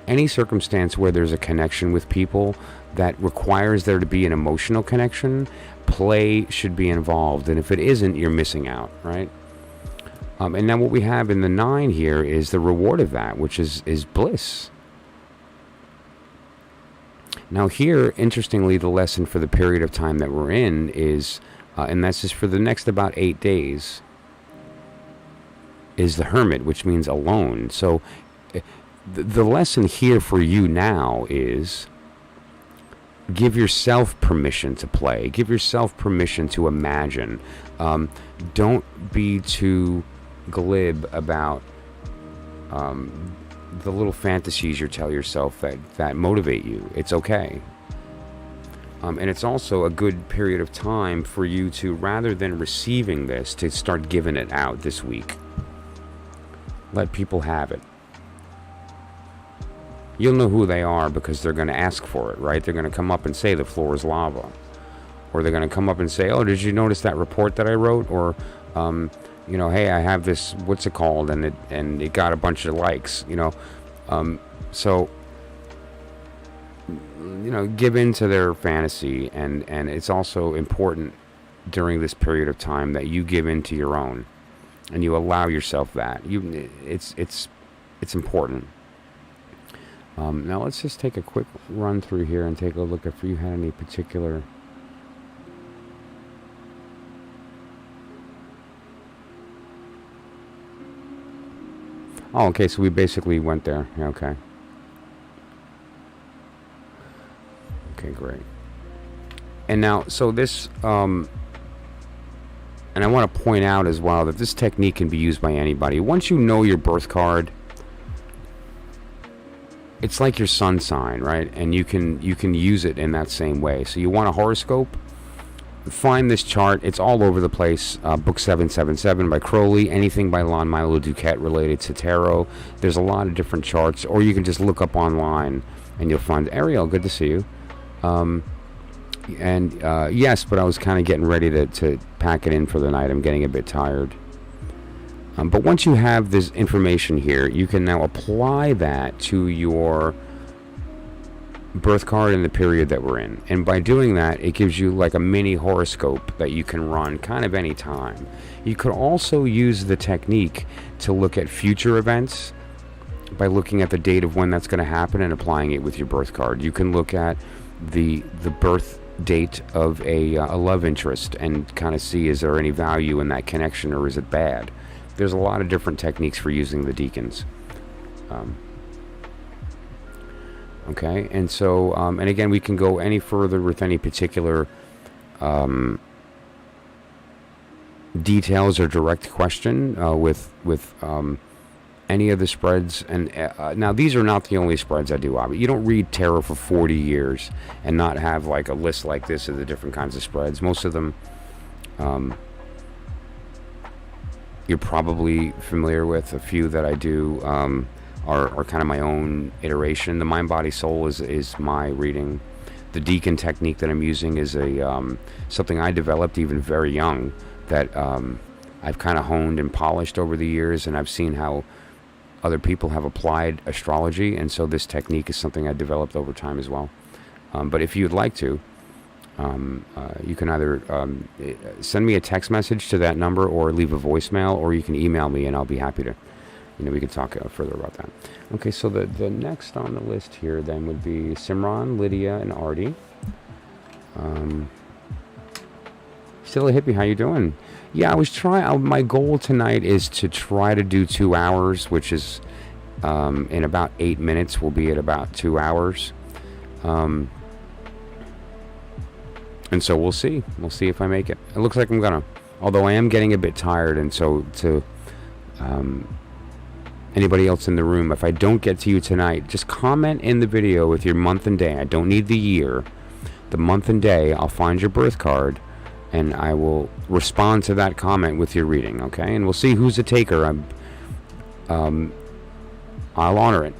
[SPEAKER 1] Any circumstance where there's a connection with people that requires there to be an emotional connection, play should be involved. And if it isn't, you're missing out, right? And now what we have in the 9 here is the reward of that, which is bliss. Now here, interestingly, the lesson for the period of time that we're in is, and that's just for the next about 8 days, is the Hermit, which means alone. So the lesson here for you now is give yourself permission to play. Give yourself permission to imagine. Don't be too glib about the little fantasies you tell yourself that motivate you. It's okay. And it's also a good period of time for you to, rather than receiving this, to start giving it out this week. Let people have it. You'll know who they are because they're going to ask for it, right? They're going to come up and say the floor is lava. Or they're going to come up and say, oh, did you notice that report that I wrote? Or, you know, hey, I have this, what's it called? And it got a bunch of likes, you know. So, you know, give in to their fantasy. And it's also important during this period of time that you give in to your own. And you allow yourself that. It's important. Now let's just take a quick run through here and take a look if you had any particular... Oh, okay, so we basically went there. Yeah, okay. Okay, great. And now, so this, and I want to point out as well that this technique can be used by anybody. Once you know your birth card, it's like your sun sign, right? And you can use it in that same way. So you want a horoscope? Find this chart. It's all over the place. Book 777 by Crowley. Anything by Lon Milo Duquette related to tarot. There's a lot of different charts. Or you can just look up online and you'll find... Ariel, good to see you. Yes, but I was kind of getting ready to pack it in for the night. I'm getting a bit tired. But once you have this information here, you can now apply that to your birth card in the period that we're in. And by doing that, it gives you like a mini horoscope that you can run kind of any time. You could also use the technique to look at future events by looking at the date of when that's going to happen and applying it with your birth card. You can look at the birth date of a love interest and kind of see, is there any value in that connection or is it bad? There's a lot of different techniques for using the Deacons. Okay, and so, and again, we can go any further with any particular details or direct question with any of the spreads, and now these are not the only spreads I do. You don't read tarot for 40 years and not have like a list like this of the different kinds of spreads. Most of them you're probably familiar with. A few that I do are kind of my own iteration. The Mind, Body, Soul is my reading. The Deacon technique that I'm using is something I developed even very young, that I've kind of honed and polished over the years, and I've seen how other people have applied astrology, and so this technique is something I developed over time as well. But if you'd like to, you can either send me a text message to that number or leave a voicemail, or you can email me, and I'll be happy to, we can talk further about that. Okay, so the next on the list here then would be Simran, Lydia, and Artie. Still a hippie, how you doing? Yeah, I was trying. My goal tonight is to try to do 2 hours, which is in about 8 minutes. We'll be at about 2 hours, and so we'll see. We'll see if I make it. It looks like I'm gonna. Although I am getting a bit tired, and so to anybody else in the room, if I don't get to you tonight, just comment in the video with your month and day. I don't need the year, the month and day. I'll find your birth card, and I will respond to that comment with your reading, okay? And we'll see who's a taker. I'll honor it.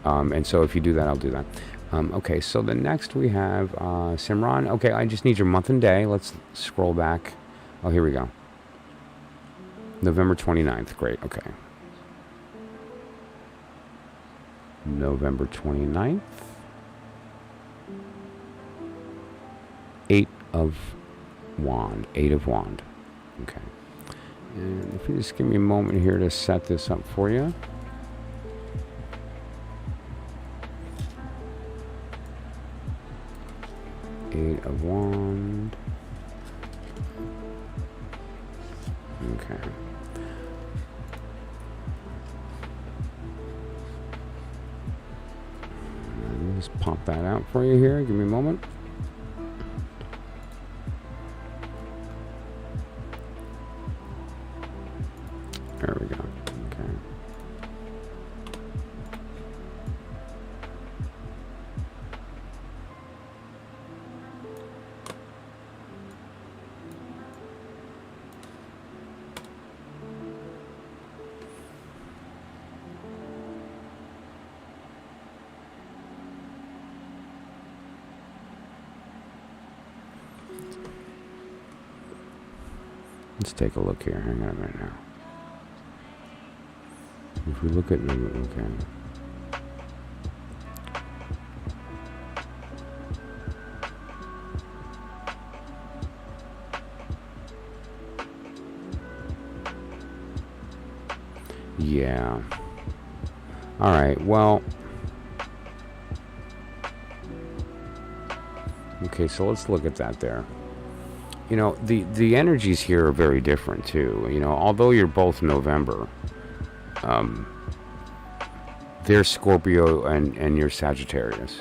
[SPEAKER 1] And so if you do that, I'll do that. Okay, so the next we have Simran. Okay, I just need your month and day. Let's scroll back. Oh, here we go. November 29th. Great, okay. November 29th. 8 of Wand. Okay. And if you just give me a moment here to set this up for you. Eight of Wand. Okay. Just pop that out for you here. Give me a moment. There we go. Okay. Let's take a look here. Hang on a minute now. If we look at okay. Yeah. All right. Well. Okay, so let's look at that there. The energies here are very different too. Although you're both November, they're Scorpio and you're Sagittarius.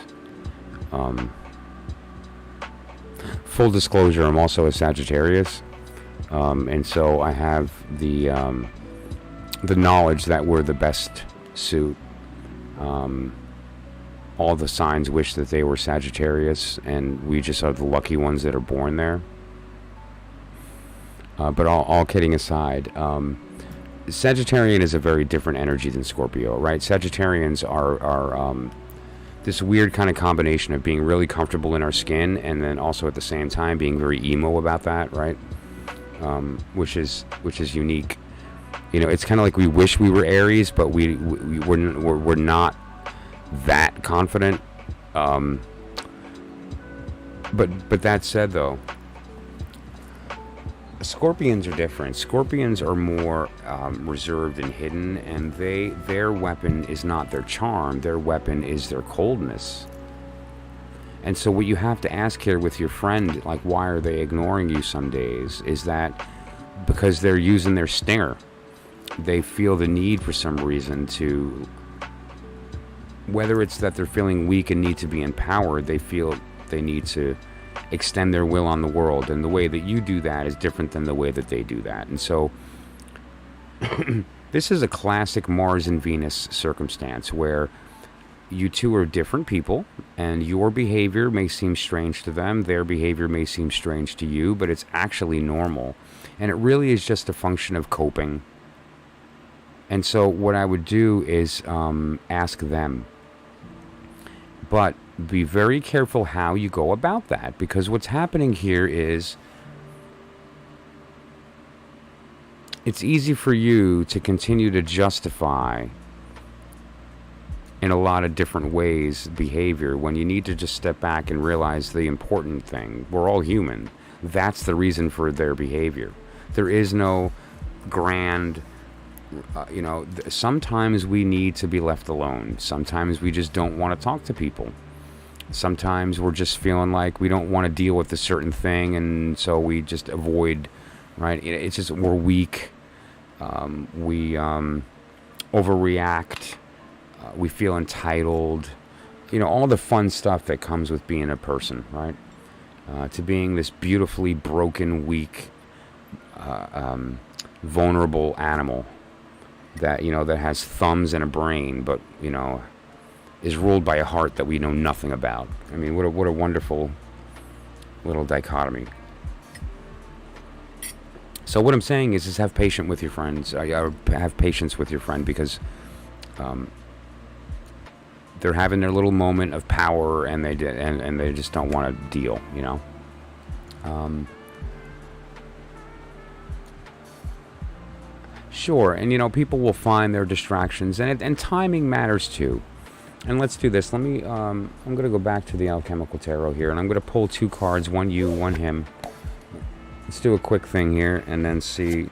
[SPEAKER 1] Full disclosure, I'm also a Sagittarius, and so I have the knowledge that we're the best suit. All the signs wish that they were Sagittarius, and we just are the lucky ones that are born there. But all kidding aside, Sagittarian is a very different energy than Scorpio, right? Sagittarians are this weird kind of combination of being really comfortable in our skin, and then also at the same time being very emo about that, right? Which is unique. It's kind of like we wish we were Aries, but we're not that confident. But that said, though, Scorpions are different. Scorpions are more reserved and hidden, and their weapon is not their charm. Their weapon is their coldness. And so what you have to ask here with your friend, like, why are they ignoring you some days, is that because they're using their stinger. They feel the need for some reason to, whether it's that they're feeling weak and need to be empowered, they feel they need to extend their will on the world, and the way that you do that is different than the way that they do that. And so This is a classic Mars and Venus circumstance where you two are different people, and your behavior may seem strange to them, their behavior may seem strange to you, but it's actually normal. And it really is just a function of coping. And so what I would do is ask them. But be very careful how you go about that, because what's happening here is it's easy for you to continue to justify in a lot of different ways behavior when you need to just step back and realize the important thing. We're all human. That's the reason for their behavior. There is no grand, sometimes we need to be left alone. Sometimes we just don't want to talk to people. Sometimes we're just feeling like we don't want to deal with a certain thing, and so we just avoid, right? It's just we're weak. We overreact. We feel entitled. All the fun stuff that comes with being a person, right? To being this beautifully broken, weak, vulnerable animal that, that has thumbs and a brain, but, is ruled by a heart that we know nothing about. I mean, what a wonderful little dichotomy. So what I'm saying is have patience with your friends. Have patience with your friend, because they're having their little moment of power, and they just don't want to deal. Sure, and people will find their distractions, and timing matters too. And let's do this. I'm going to go back to the Alchemical Tarot here, and I'm going to pull 2 cards, one you, one him. Let's do a quick thing here, and then see,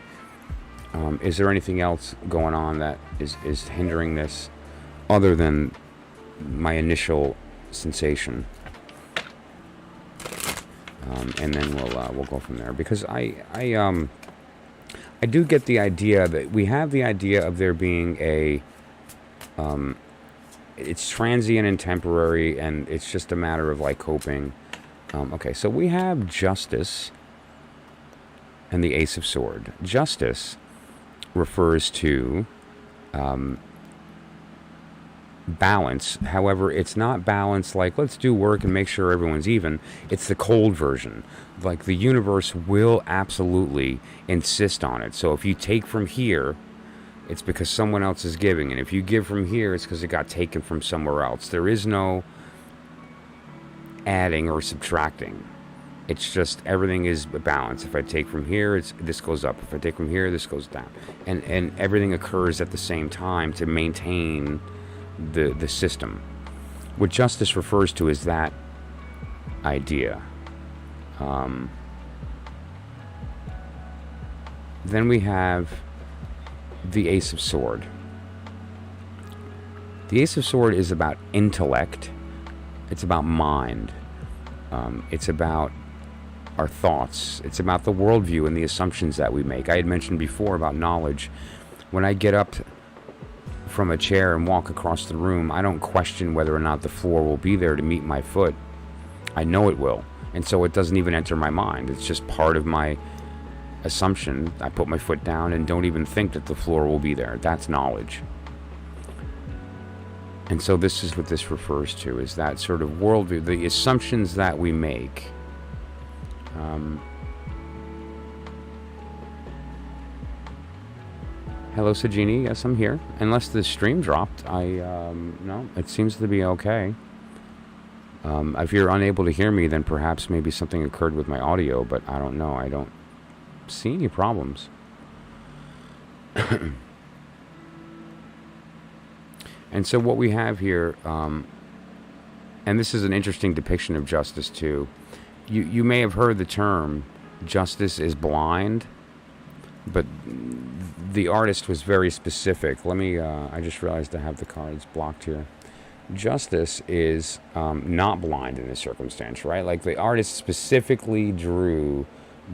[SPEAKER 1] is there anything else going on that is hindering this, other than my initial sensation? And then we'll go from there, because I do get the idea that we have the idea of there being a it's transient and temporary, and it's just a matter of like coping. Okay, so we have Justice and the Ace of Swords. Justice refers to balance. However, it's not balance like let's do work and make sure everyone's even. It's the cold version. Like the universe will absolutely insist on it. So if you take from here, it's because someone else is giving. And if you give from here, it's because it got taken from somewhere else. There is no adding or subtracting. It's just everything is a balance. If I take from here, this goes up. If I take from here, this goes down. And everything occurs at the same time to maintain the system. What Justice refers to is that idea. Then we have the Ace of Swords. The Ace of Swords is about intellect. It's about mind. It's about our thoughts. It's about the worldview and the assumptions that we make. I had mentioned before about knowledge. When I get up from a chair and walk across the room, I don't question whether or not the floor will be there to meet my foot. I know it will. And so it doesn't even enter my mind. It's just part of my assumption. I put my foot down and don't even think that the floor will be there. That's knowledge. And so this is what this refers to, is that sort of worldview, the assumptions that we make. Hello, Sajini. Yes, I'm here. Unless the stream dropped, no, it seems to be okay. If you're unable to hear me, then perhaps maybe something occurred with my audio, but I don't know. I don't see any problems. And so what we have here, and this is an interesting depiction of justice too. You may have heard the term, justice is blind, but the artist was very specific. Let me, I just realized I have the cards blocked here. Justice is not blind in this circumstance, right? Like the artist specifically drew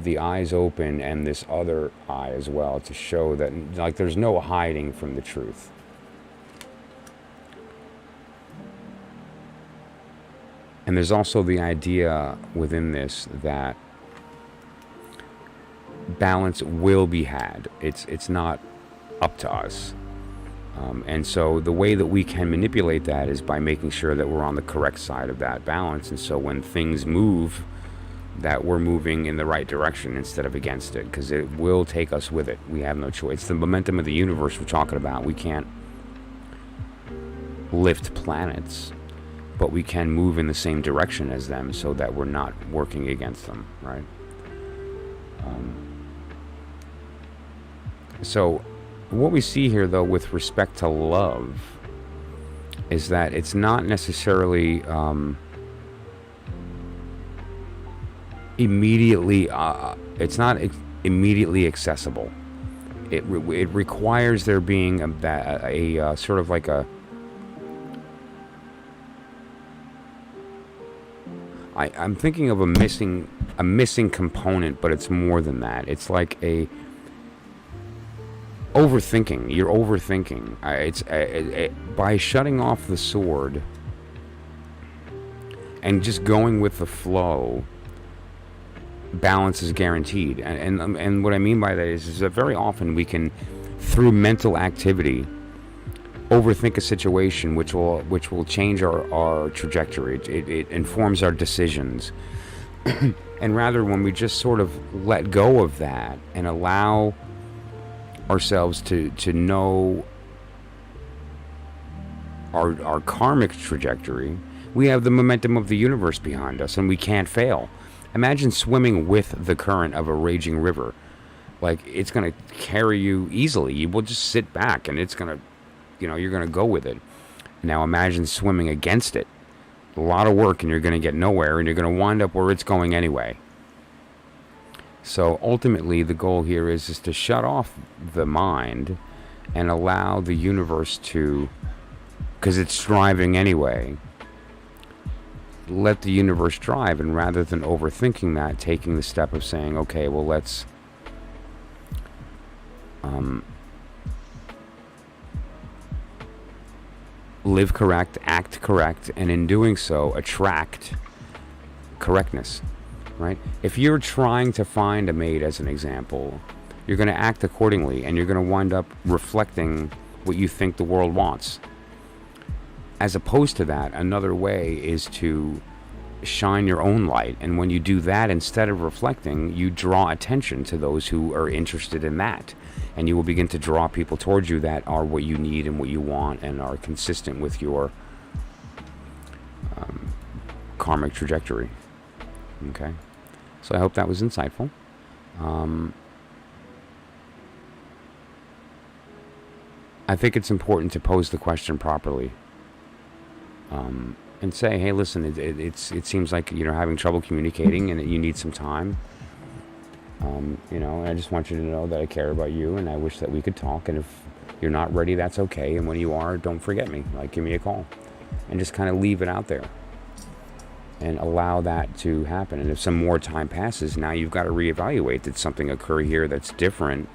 [SPEAKER 1] the eyes open and this other eye as well to show that like there's no hiding from the truth. And there's also the idea within this that balance will be had. It's not up to us. And so the way that we can manipulate that is by making sure that we're on the correct side of that balance. And so when things move, that we're moving in the right direction instead of against it, because it will take us with it. We have no choice. It's the momentum of the universe we're talking about. We can't lift planets, but we can move in the same direction as them so that we're not working against them, right? So what we see here, though, with respect to love, is that it's not necessarily immediately accessible. It requires there being a sort of like a I'm thinking of a missing component, but it's more than that. It's like a overthinking. You're overthinking. By shutting off the sword and just going with the flow, balance is guaranteed. And what I mean by that is that very often we can, through mental activity, overthink a situation which will change our trajectory. It informs our decisions. And rather, when we just sort of let go of that and allow ourselves to know our karmic trajectory, we have the momentum of the universe behind us, and we can't fail. Imagine swimming with the current of a raging river. Like, it's going to carry you easily. You will just sit back, and it's going to, you're going to go with it. Now imagine swimming against it. A lot of work, and you're going to get nowhere, and you're going to wind up where it's going anyway. So ultimately, the goal here is to shut off the mind and allow the universe to, because it's driving anyway, let the universe drive. And rather than overthinking that, taking the step of saying, okay, well, let's live correct, act correct, and in doing so, attract correctness, right? If you're trying to find a mate, as an example, you're going to act accordingly, and you're going to wind up reflecting what you think the world wants. As opposed to that, another way is to shine your own light, and when you do that, instead of reflecting, you draw attention to those who are interested in that, and you will begin to draw people towards you that are what you need and what you want and are consistent with your karmic trajectory. Okay, so I hope that was insightful. I think it's important to pose the question properly. And say, hey, listen, it seems like you're having trouble communicating and that you need some time. And I just want you to know that I care about you, and I wish that we could talk. And if you're not ready, that's okay. And when you are, don't forget me. Like, give me a call. And just kind of leave it out there and allow that to happen. And if some more time passes, now you've got to reevaluate. Did something occur here that's different?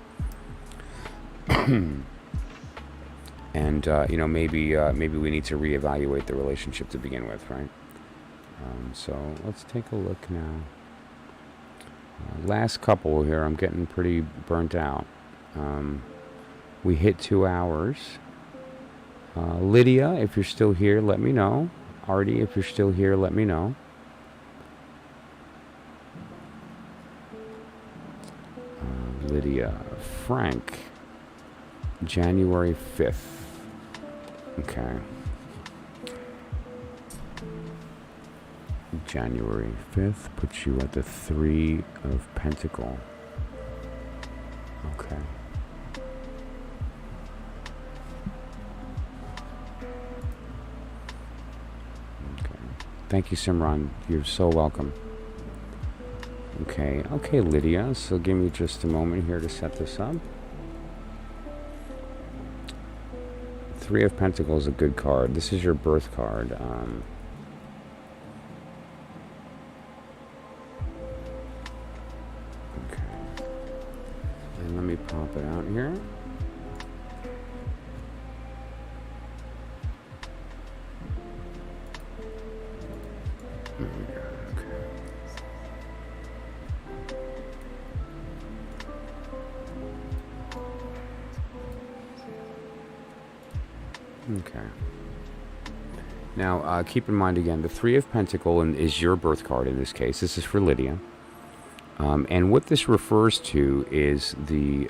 [SPEAKER 1] And maybe we need to reevaluate the relationship to begin with, right? So let's take a look now. Last couple here, I'm getting pretty burnt out. We hit 2 hours. Lydia, if you're still here, let me know. Artie, if you're still here, let me know. Lydia, Frank, January 5th. Okay. January 5th puts you at the 3 of Pentacle. Okay. Okay. Thank you, Simran. You're so welcome. Okay, Lydia. So give me just a moment here to set this up. 3 of Pentacles is a good card. This is your birth card. Okay. And let me pop it out here. Okay. Now, keep in mind again, the Three of Pentacles is your birth card in this case. This is for Lydia. And what this refers to is the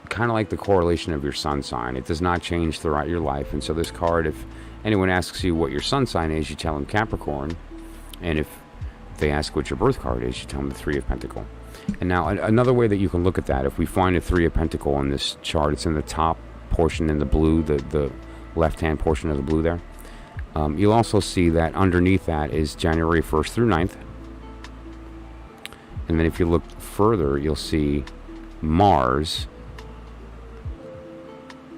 [SPEAKER 1] kind of like the correlation of your sun sign. It does not change throughout your life. And so this card, if anyone asks you what your sun sign is, you tell them Capricorn. And if they ask what your birth card is, you tell them the Three of Pentacles. And now another way that you can look at that, if we find a Three of Pentacles in this chart, it's in the top portion in the blue, the left-hand portion of the blue there. You'll also see that underneath that is January 1st through 9th. And then if you look further, you'll see Mars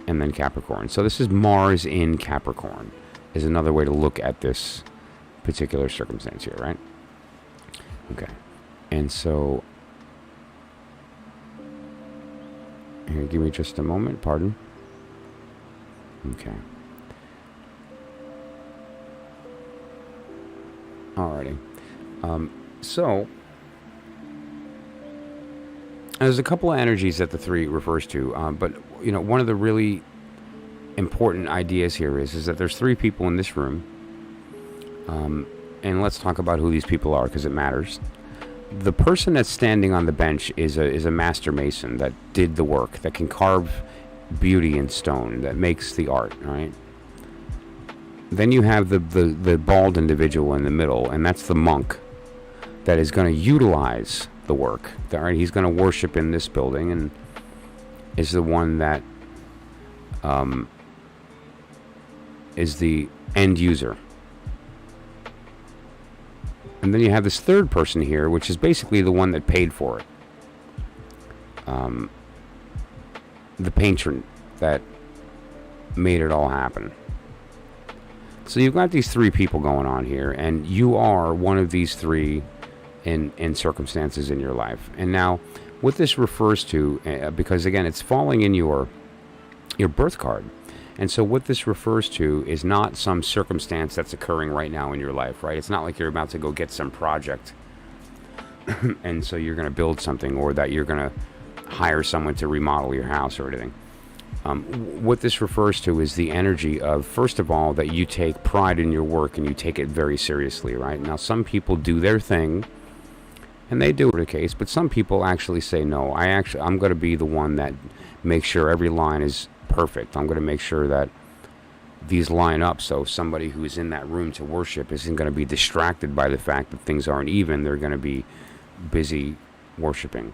[SPEAKER 1] and then Capricorn. So this is Mars in Capricorn, is another way to look at this particular circumstance here, right? Okay. And so, here, give me just a moment, pardon. Okay. Alrighty. So, there's a couple of energies that the three refers to, but you know, one of the really important ideas here is that there's three people in this room, and let's talk about who these people are because it matters. The person that's standing on the bench is a master mason that did the work, that can carve beauty in stone, that makes the art, right? Then you have the bald individual in the middle, and that's the monk that is going to utilize the work. Right? He's going to worship in this building and is the one that is the end user. And then you have this third person here, which is basically the one that paid for it. The patron that made it all happen. So you've got these three people going on here, and you are one of these three in circumstances in your life. And now, what this refers to, because again, it's falling in your birth card. And so what this refers to is not some circumstance that's occurring right now in your life, right? It's not like you're about to go get some project and so you're going to build something, or that you're going to hire someone to remodel your house or anything. What this refers to is the energy of, first of all, that you take pride in your work and you take it very seriously, right? Now, some people do their thing, and they do the case, but some people actually say, no, I'm going to be the one that makes sure every line is perfect. I'm going to make sure that these line up so somebody who's in that room to worship isn't going to be distracted by the fact that things aren't even. They're going to be busy worshiping.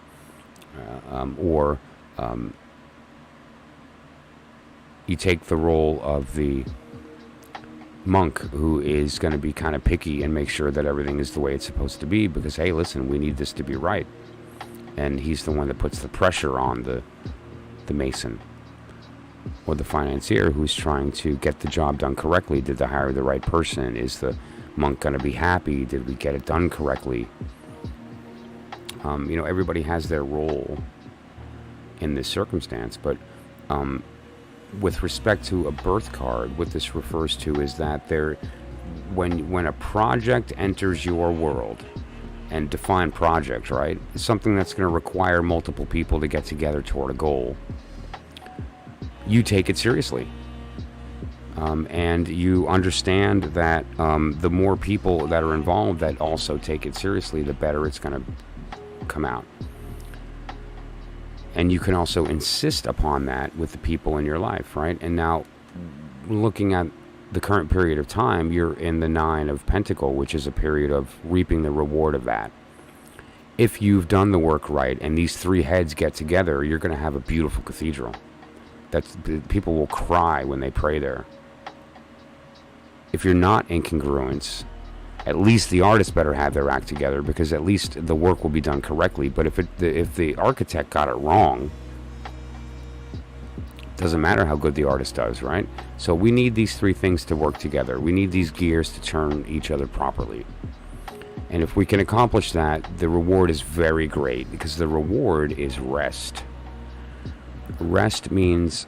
[SPEAKER 1] You take the role of the monk who is going to be kind of picky and make sure that everything is the way it's supposed to be, because, hey, listen, we need this to be right. And he's the one that puts the pressure on the mason or the financier who's trying to get the job done correctly. Did they hire the right person? Is the monk going to be happy? Did we get it done correctly? Everybody has their role in this circumstance, but with respect to a birth card, what this refers to is that when a project enters your world, and define project, right? It's something that's going to require multiple people to get together toward a goal. You take it seriously. And you understand that the more people that are involved that also take it seriously, the better it's going to come out. And you can also insist upon that with the people in your life, right? And now, looking at the current period of time, you're in the Nine of Pentacles, which is a period of reaping the reward of that. If you've done the work right and these three heads get together, you're going to have a beautiful cathedral. People will cry when they pray there. If you're not in congruence, at least the artist better have their act together, because at least the work will be done correctly. But if the architect got it wrong, doesn't matter how good the artist does, right? So we need these three things to work together. We need these gears to turn each other properly. And if we can accomplish that, the reward is very great, because the reward is rest. Rest means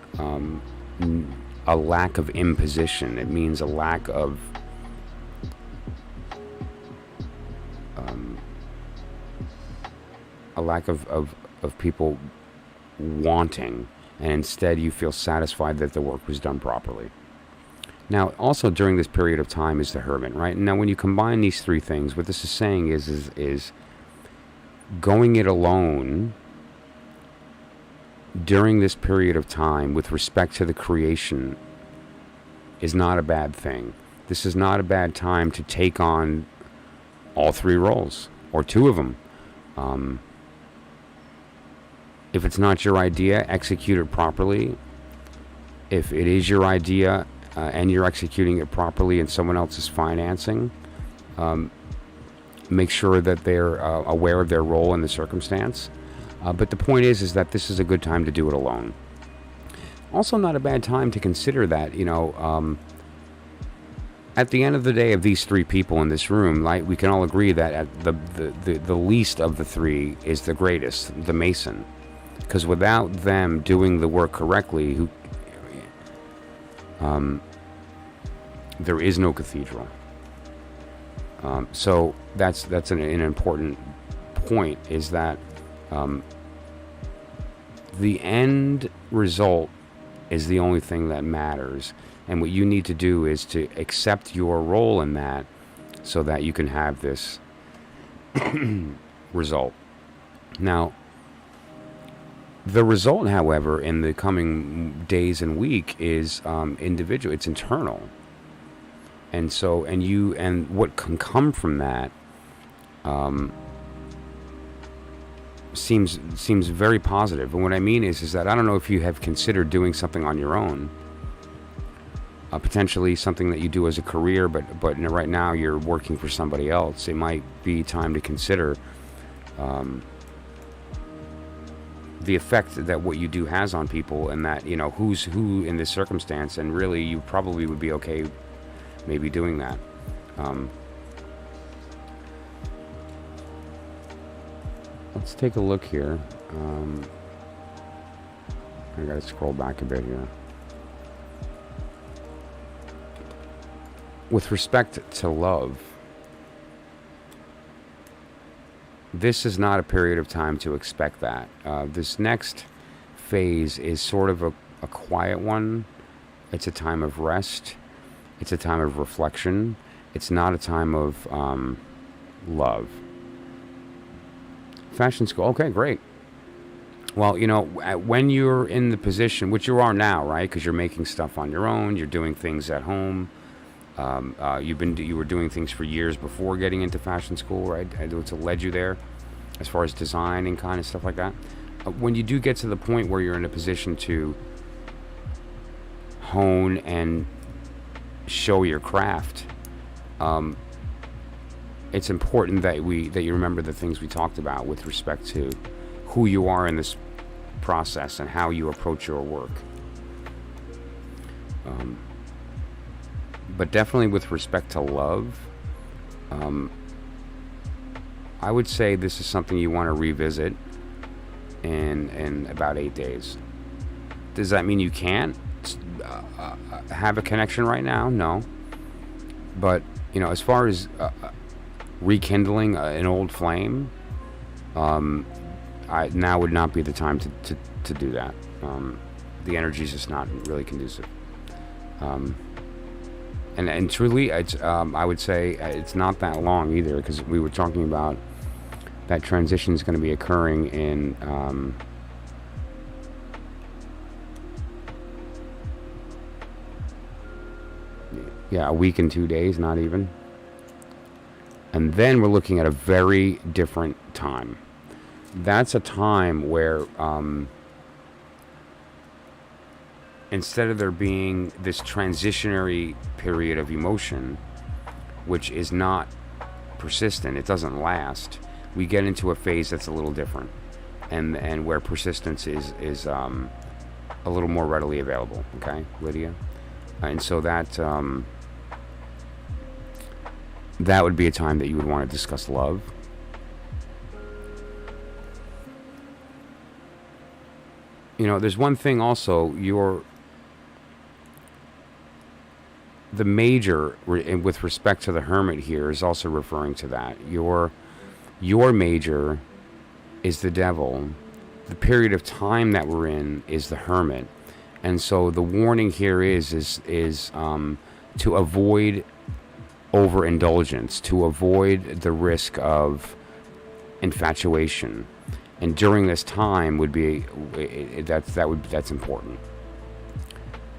[SPEAKER 1] a lack of imposition. It means a lack of people wanting and instead you feel satisfied that the work was done properly. Now, also during this period of time is the Hermit, right? Now, when you combine these three things, what this is saying is going it alone during this period of time with respect to the creation is not a bad thing. This is not a bad time to take on all three roles, or two of them. If it's not your idea, execute it properly. If it is your idea and you're executing it properly and someone else is financing, make sure that they're aware of their role in the circumstance. But the point is that this is a good time to do it alone. Also not a bad time to consider that, at the end of the day, of these three people in this room, like, we can all agree that at the least of the three is the greatest, the Mason. Because without them doing the work correctly, there is no cathedral. So that's an important point, is that the end result is the only thing that matters. And what you need to do is to accept your role in that so that you can have this result. Now, the result, however, in the coming days and week is individual. It's internal. And so, and what can come from that seems very positive. And what I mean is that I don't know if you have considered doing something on your own. Potentially something that you do as a career, but right now you're working for somebody else. It might be time to consider the effect that what you do has on people, and that, who's who in this circumstance, and really you probably would be okay maybe doing that. Let's take a look here. I gotta scroll back a bit here. With respect to love, this is not a period of time to expect that. This next phase is sort of a quiet one. It's a time of rest. It's a time of reflection. It's not a time of love. Fashion school. Okay, great. Well, when you're in the position, which you are now, right? Because you're making stuff on your own. You're doing things at home. You were doing things for years before getting into fashion school, right? It's led you there, as far as design and kind of stuff like that. When you do get to the point where you're in a position to hone and show your craft, it's important that you remember the things we talked about with respect to who you are in this process and how you approach your work. But definitely with respect to love, I would say this is something you want to revisit in about 8 days. Does that mean you can't have a connection right now? No. But, as far as rekindling an old flame, now would not be the time to do that. The energy is just not really conducive. And truly, it's, I would say it's not that long either, because we were talking about that transition is going to be occurring in a week and 2 days, not even. And then we're looking at a very different time. That's a time where instead of there being this transitionary period of emotion, which is not persistent, it doesn't last, we get into a phase that's a little different, and where persistence is a little more readily available. Okay, Lydia? And so that would be a time that you would want to discuss love. There's one thing also, the major, with respect to the Hermit here, is also referring to that. Your major is the devil, the period of time that we're in is the Hermit, and so the warning here is to avoid overindulgence, to avoid the risk of infatuation, and during this time would be that's important.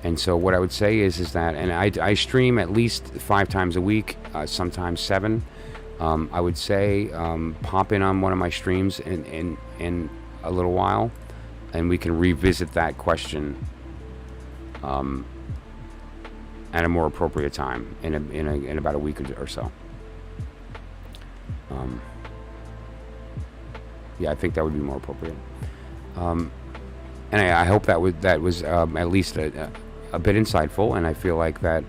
[SPEAKER 1] And so what I would say is that, and I stream at least 5 times a week, sometimes 7. I would say pop in on one of my streams in a little while, and we can revisit that question at a more appropriate time in about a week or so. Yeah, I think that would be more appropriate. And I hope that was at least a bit insightful, and I feel like that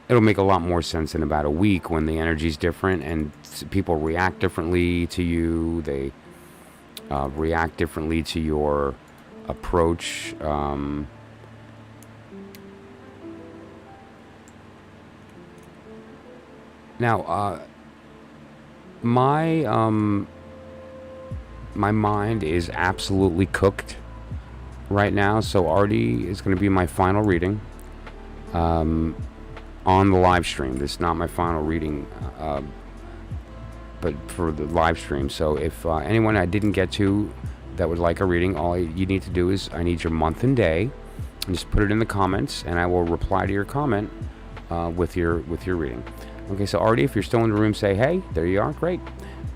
[SPEAKER 1] it'll make a lot more sense in about a week when the energy's different and people react differently to you. They react differently to your approach. Now, my mind is absolutely cooked right now, so Artie is going to be my final reading on the live stream. This is not my final reading, but for the live stream. So if anyone I didn't get to that would like a reading, all you need to do is I need your month and day, and just put it in the comments, and I will reply to your comment with your reading. Okay, so Artie, if you're still in the room, say hey. There you are. Great.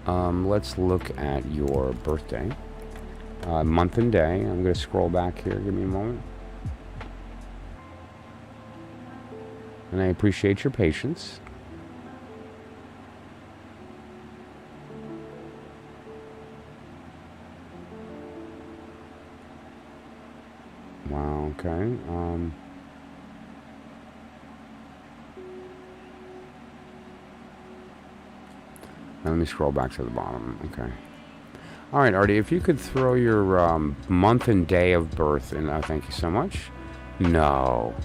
[SPEAKER 1] Let's look at your birthday, month and day. I'm going to scroll back here. Give me a moment. And I appreciate your patience. Wow, okay. Let me scroll back to the bottom. Okay. All right, Artie, if you could throw your month and day of birth in. Thank you so much. No.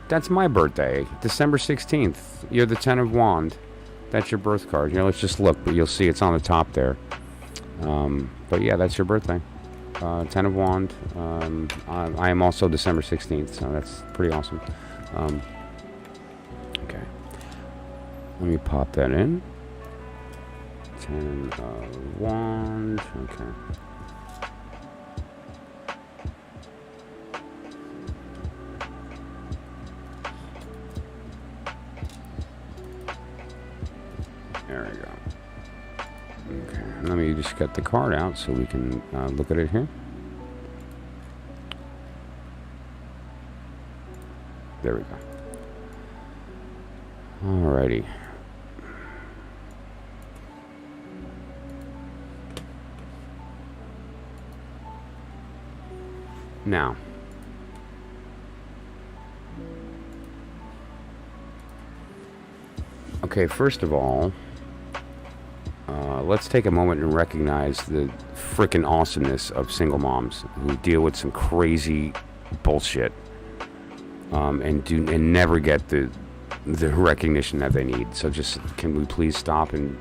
[SPEAKER 1] That's my birthday, December 16th. You're the 10 of Wand. That's your birth card. Let's just look, but you'll see it's on the top there. But yeah, that's your birthday. 10 of Wand. I am also December 16th, so that's pretty awesome. Okay. Let me pop that in. 10 of Wand. Okay. There we go. Okay, let me just get the card out so we can look at it here. There we go. Alrighty. Now, okay, first of all, let's take a moment and recognize the frickin' awesomeness of single moms who deal with some crazy bullshit and never get the recognition that they need. So just, can we please stop and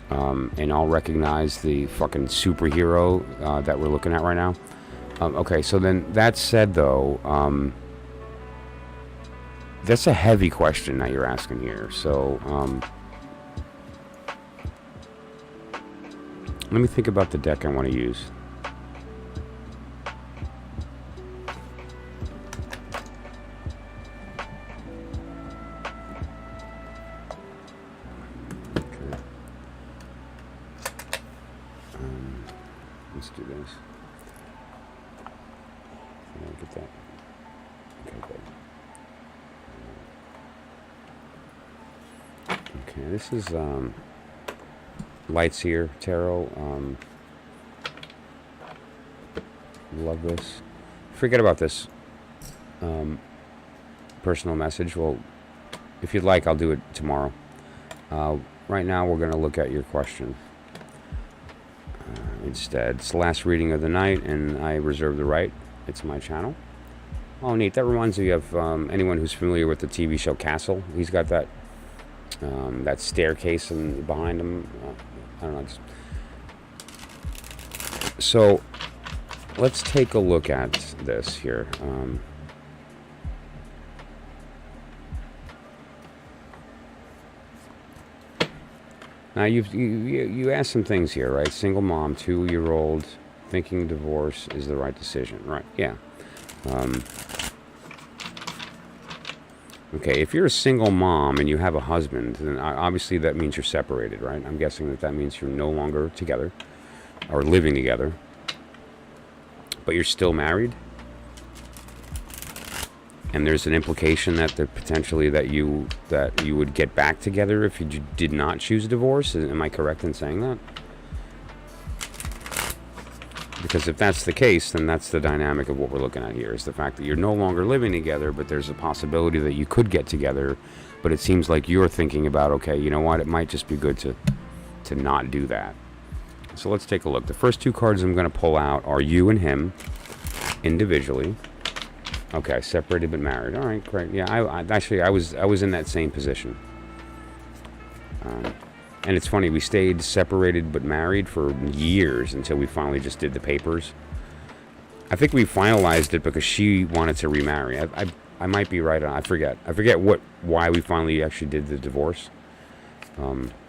[SPEAKER 1] all recognize the fucking superhero that we're looking at right now? Okay, so then that said, though, that's a heavy question that you're asking here. So let me think about the deck I want to use. Okay. Let's do this. Get that. Okay, good. Okay, this is Lights Here Tarot. Love this. Forget about this personal message. Well, if you'd like, I'll do it tomorrow. Right now, we're going to look at your question instead. It's the last reading of the night, and I reserve the right. It's my channel. Oh, neat. That reminds me of anyone who's familiar with the TV show Castle. He's got that that staircase behind him. I don't know. So let's take a look at this here. Now you asked some things here, right? Single mom, 2-year-old, thinking divorce is the right decision, right? Yeah. Okay, if you're a single mom and you have a husband, then obviously that means you're separated, right? I'm guessing that means you're no longer together or living together, but you're still married. And there's an implication that potentially that you would get back together if you did not choose divorce. Am I correct in saying that? Because if that's the case, then that's the dynamic of what we're looking at here, is the fact that you're no longer living together, but there's a possibility that you could get together. But it seems like you're thinking about, okay, you know what, it might just be good to not do that. So let's take a look. The first 2 cards I'm going to pull out are you and him individually. Okay, separated but married. All right, great. Yeah, I was in that same position. And it's funny, we stayed separated but married for years until we finally just did the papers. I think we finalized it because she wanted to remarry. I might be right on. I forget why we finally actually did the divorce.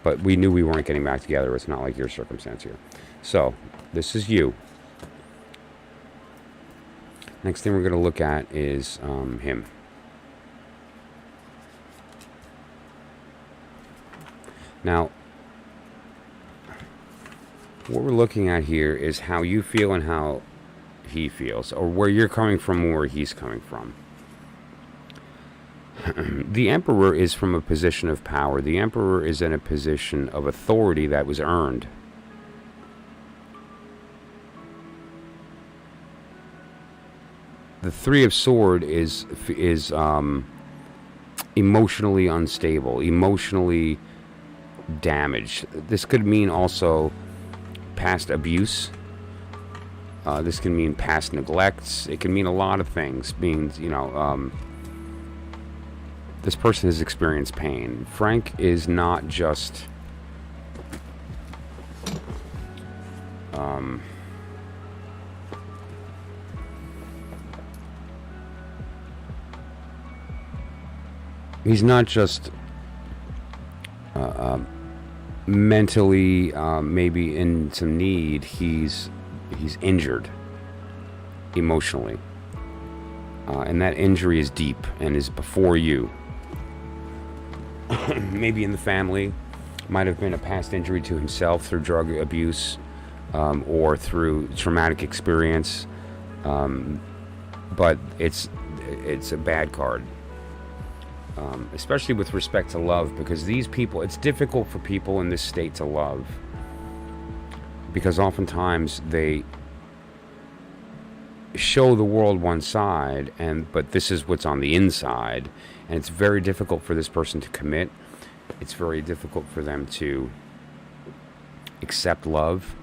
[SPEAKER 1] But we knew we weren't getting back together. It's not like your circumstance here. So this is you. Next thing we're going to look at is him. Now, what we're looking at here is how you feel and how he feels, or where you're coming from and where he's coming from. The Emperor is from a position of power. The Emperor is in a position of authority that was earned. The Three of Swords is emotionally unstable, emotionally damaged. This could mean also past abuse. This can mean past neglects. It can mean a lot of things. Means, this person has experienced pain. Frank is not just he's not just mentally maybe in some need. He's injured emotionally, and that injury is deep and is before you. Maybe in the family, might have been a past injury to himself through drug abuse, or through traumatic experience, but it's a bad card. Especially with respect to love, because these people, it's difficult for people in this state to love, because oftentimes they show the world one side, but this is what's on the inside, and it's very difficult for this person to commit. It's very difficult for them to accept love,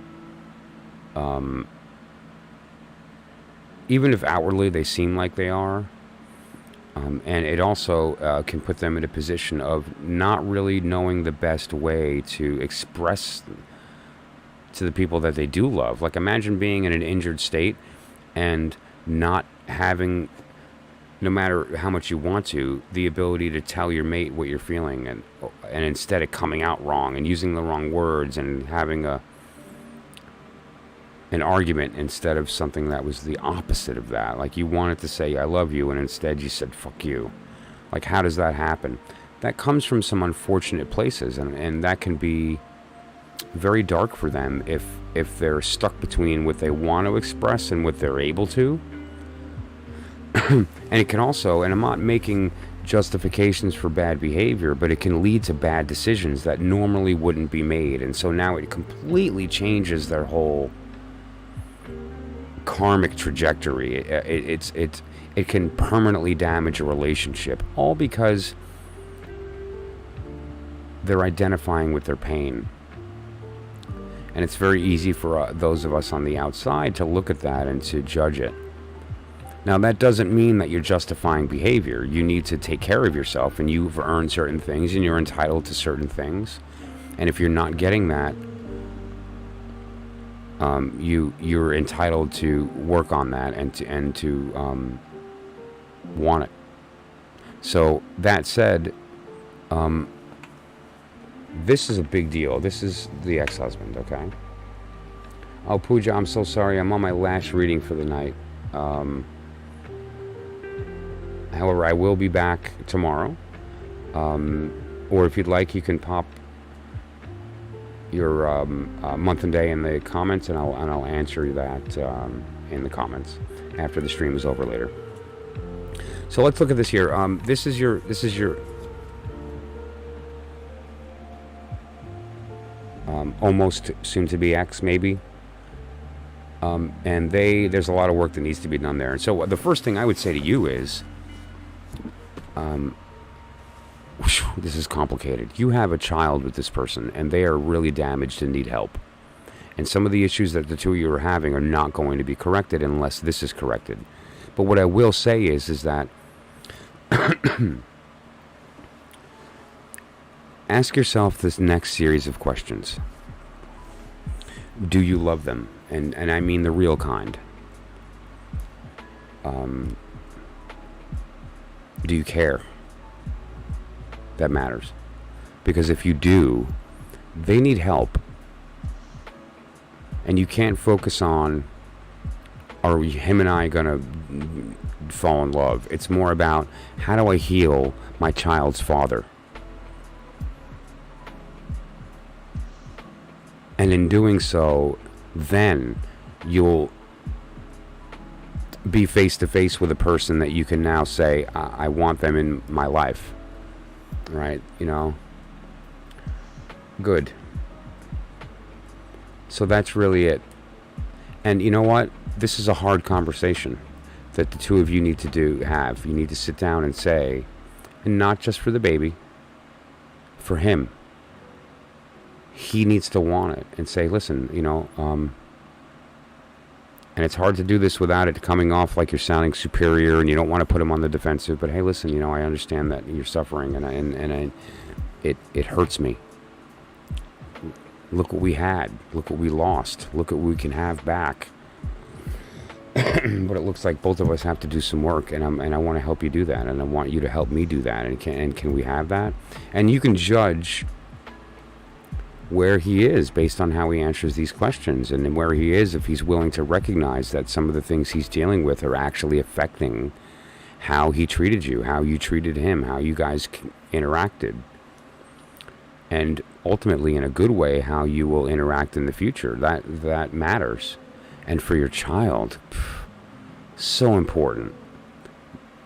[SPEAKER 1] even if outwardly they seem like they are. And it also can put them in a position of not really knowing the best way to express to the people that they do love. Like, imagine being in an injured state and not having, no matter how much you want to, the ability to tell your mate what you're feeling, and instead of coming out wrong and using the wrong words and having an argument instead of something that was the opposite of that. Like, you wanted to say I love you and instead you said fuck you. Like, how does that happen? That comes from some unfortunate places, and that can be very dark for them if they're stuck between what they want to express and what they're able to. And it can also, and I'm not making justifications for bad behavior, but it can lead to bad decisions that normally wouldn't be made, and so now it completely changes their whole karmic trajectory. It can permanently damage a relationship, all because they're identifying with their pain. And it's very easy for those of us on the outside to look at that and to judge it. Now, that doesn't mean that you're justifying behavior. You need to take care of yourself, and you've earned certain things, and you're entitled to certain things. And if you're not getting that, you're entitled to work on that and to want it. So that said, this is a big deal. This is the ex-husband, okay? Oh, Pooja, I'm so sorry. I'm on my last reading for the night. However, I will be back tomorrow. Or if you'd like, you can pop your month and day in the comments, and I'll answer that in the comments after the stream is over later. So let's look at this here. This is your almost soon-to-be ex, maybe. And there's a lot of work that needs to be done there. And so the first thing I would say to you is, this is complicated. You have a child with this person, and they are really damaged and need help. And some of the issues that the two of you are having are not going to be corrected unless this is corrected. But what I will say is that ask yourself this next series of questions. Do you love them? And I mean the real kind. Do you care? That matters. Because if you do, they need help. And you can't focus on, are him and I going to fall in love? It's more about, how do I heal my child's father? And in doing so, then you'll be face to face with a person that you can now say, I want them in my life. Right? You know? Good. So that's really it. And you know what? This is a hard conversation that the two of you need to have. You need to sit down and say, and not just for the baby, for him. He needs to want it and say, listen, you know, and it's hard to do this without it coming off like you're sounding superior and you don't want to put him on the defensive, but hey, listen, you know, I understand that you're suffering and it hurts me. Look what we had. Look what we lost. Look what we can have back. But it looks like both of us have to do some work, and I want to help you do that, and I want you to help me do that, and can we have that? And you can judge where he is based on how he answers these questions, and where he is if he's willing to recognize that some of the things he's dealing with are actually affecting how he treated you, how you treated him, how you guys interacted, and ultimately in a good way how you will interact in the future. That matters. And for your child, so important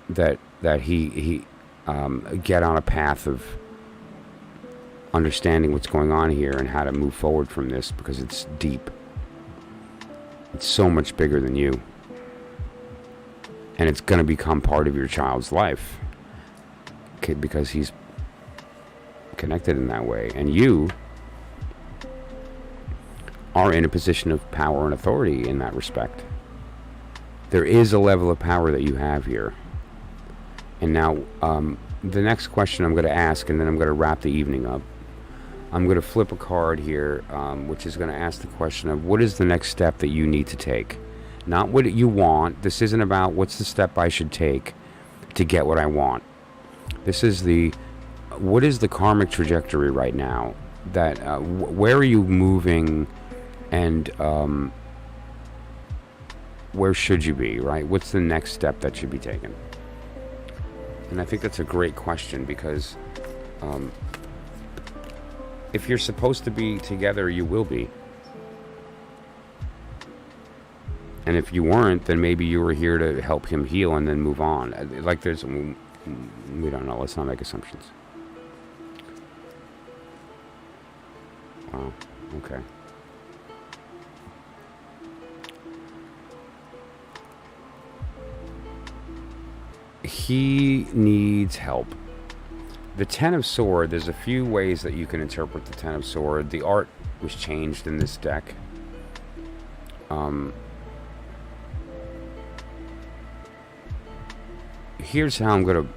[SPEAKER 1] that he get on a path of understanding what's going on here and how to move forward from this, because it's deep. It's so much bigger than you. And it's going to become part of your child's life, because he's connected in that way. And you are in a position of power and authority in that respect. There is a level of power that you have here. And now, the next question I'm going to ask, and then I'm going to wrap the evening up. I'm going to flip a card here, which is going to ask the question of, what is the next step that you need to take? Not what you want. This isn't about what's the step I should take to get what I want. This is what is the karmic trajectory right now? That where are you moving, and where should you be, right? What's the next step that should be taken? And I think that's a great question, because if you're supposed to be together, you will be. And if you weren't, then maybe you were here to help him heal and then move on. Like we don't know. Let's not make assumptions. Wow. Okay. He needs help. The Ten of Swords, there's a few ways that you can interpret the Ten of Swords. The art was changed in this deck. Here's how I'm going to...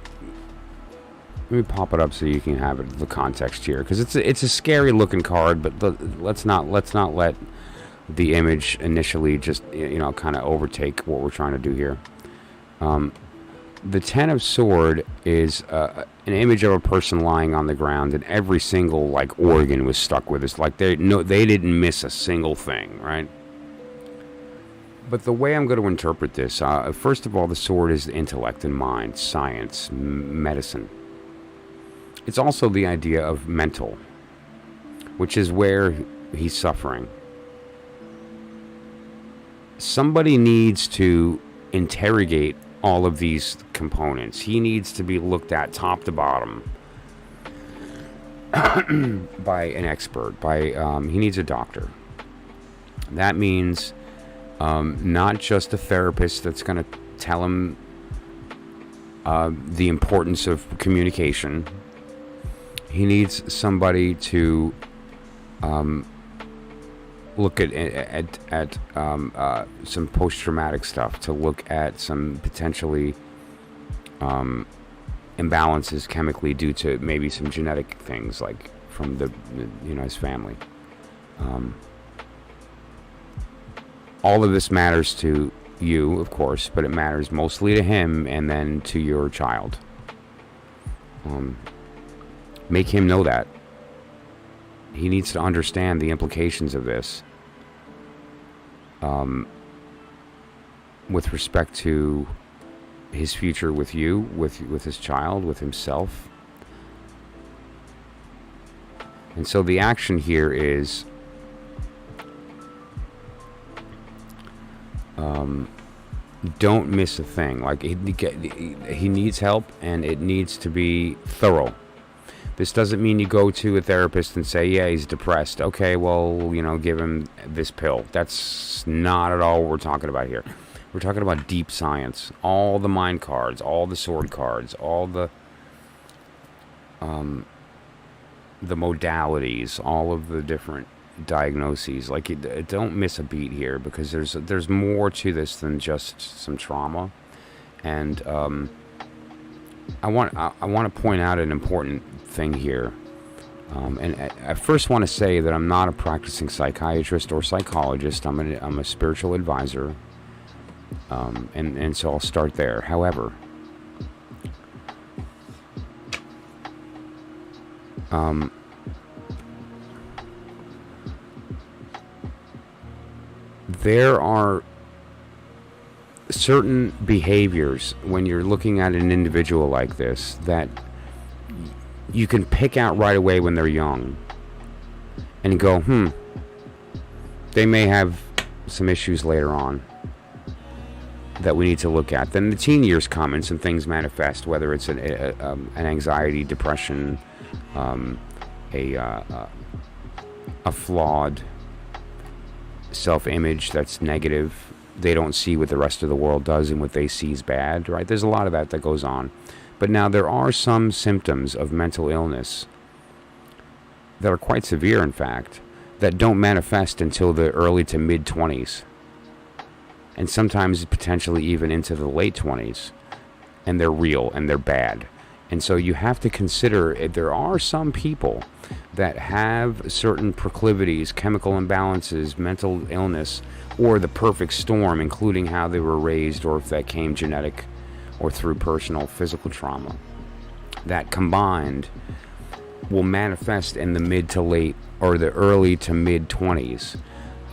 [SPEAKER 1] Let me pop it up so you can have the context here, because it's a scary looking card, but let's not let the image initially just, kind of overtake what we're trying to do here. The Ten of Sword is an image of a person lying on the ground, and every single organ was stuck with us. Like they didn't miss a single thing, right? But the way I'm going to interpret this, first of all, the sword is the intellect and mind, science, medicine. It's also the idea of mental, which is where he's suffering. Somebody needs to interrogate all of these components. He needs to be looked at top to bottom by an expert. He needs a doctor. That means not just a therapist that's going to tell him the importance of communication. He needs somebody to look at some post-traumatic stuff, to look at some potentially imbalances chemically due to maybe some genetic things, like from his family. All of this matters to you, of course, but it matters mostly to him and then to your child. Make him know that. He needs to understand the implications of this with respect to his future with you, with his child, with himself. And so the action here is don't miss a thing. Like he needs help, and it needs to be thorough. This doesn't mean you go to a therapist and say, yeah, he's depressed. Okay, well, give him this pill. That's not at all what we're talking about here. We're talking about deep science. All the mind cards, all the sword cards, all the modalities, all of the different diagnoses. Don't miss a beat here, because there's more to this than just some trauma. And I want to point out an important thing here, and I first want to say that I'm not a practicing psychiatrist or psychologist. I'm a spiritual advisor, and so I'll start there. However, there are certain behaviors when you're looking at an individual like this that you can pick out right away when they're young and go, they may have some issues later on that we need to look at. Then the teen years come and some things manifest, whether it's an anxiety, depression, a flawed self-image that's negative. They don't see what the rest of the world does, and what they see is bad, right? There's a lot of that goes on. But now there are some symptoms of mental illness that are quite severe, in fact, that don't manifest until the early to mid-20s. And sometimes potentially even into the late 20s. And they're real, and they're bad. And so you have to consider, there are some people that have certain proclivities, chemical imbalances, mental illness, or the perfect storm, including how they were raised, or if that came genetic or through personal physical trauma, that combined will manifest in the mid to late, or the early to mid 20s,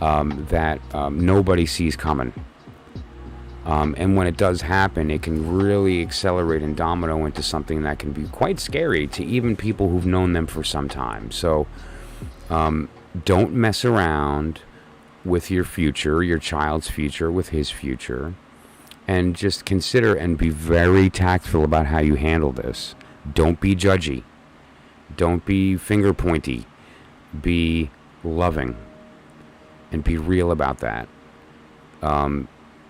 [SPEAKER 1] that nobody sees coming. And when it does happen, it can really accelerate and domino into something that can be quite scary to even people who've known them for some time. So don't mess around with your future, your child's future, with his future. And just consider and be very tactful about how you handle this. Don't be judgy. Don't be finger pointy. Be loving. And be real about that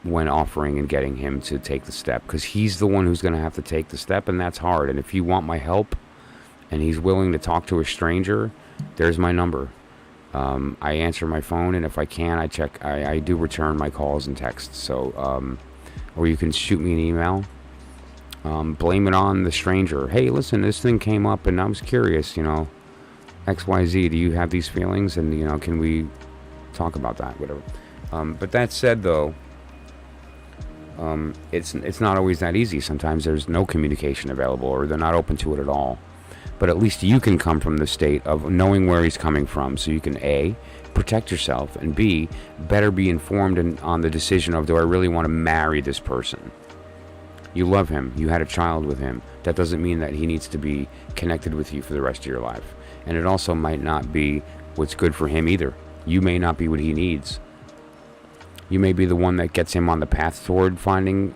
[SPEAKER 1] when offering and getting him to take the step. Because he's the one who's going to have to take the step, and that's hard. And if you want my help and he's willing to talk to a stranger, there's my number. I answer my phone, and if I can, I do return my calls and texts. So, or you can shoot me an email. Blame it on the stranger. Hey, listen, this thing came up and I was curious, XYZ, do you have these feelings? And, can we talk about that, whatever. But that said, though, it's not always that easy. Sometimes there's no communication available, or they're not open to it at all. But at least you can come from the state of knowing where he's coming from, so you can A, protect yourself, and B, better be informed on the decision of, do I really want to marry this person? You love him. You had a child with him. That doesn't mean that he needs to be connected with you for the rest of your life. And it also might not be what's good for him either. You may not be what he needs. You may be the one that gets him on the path toward finding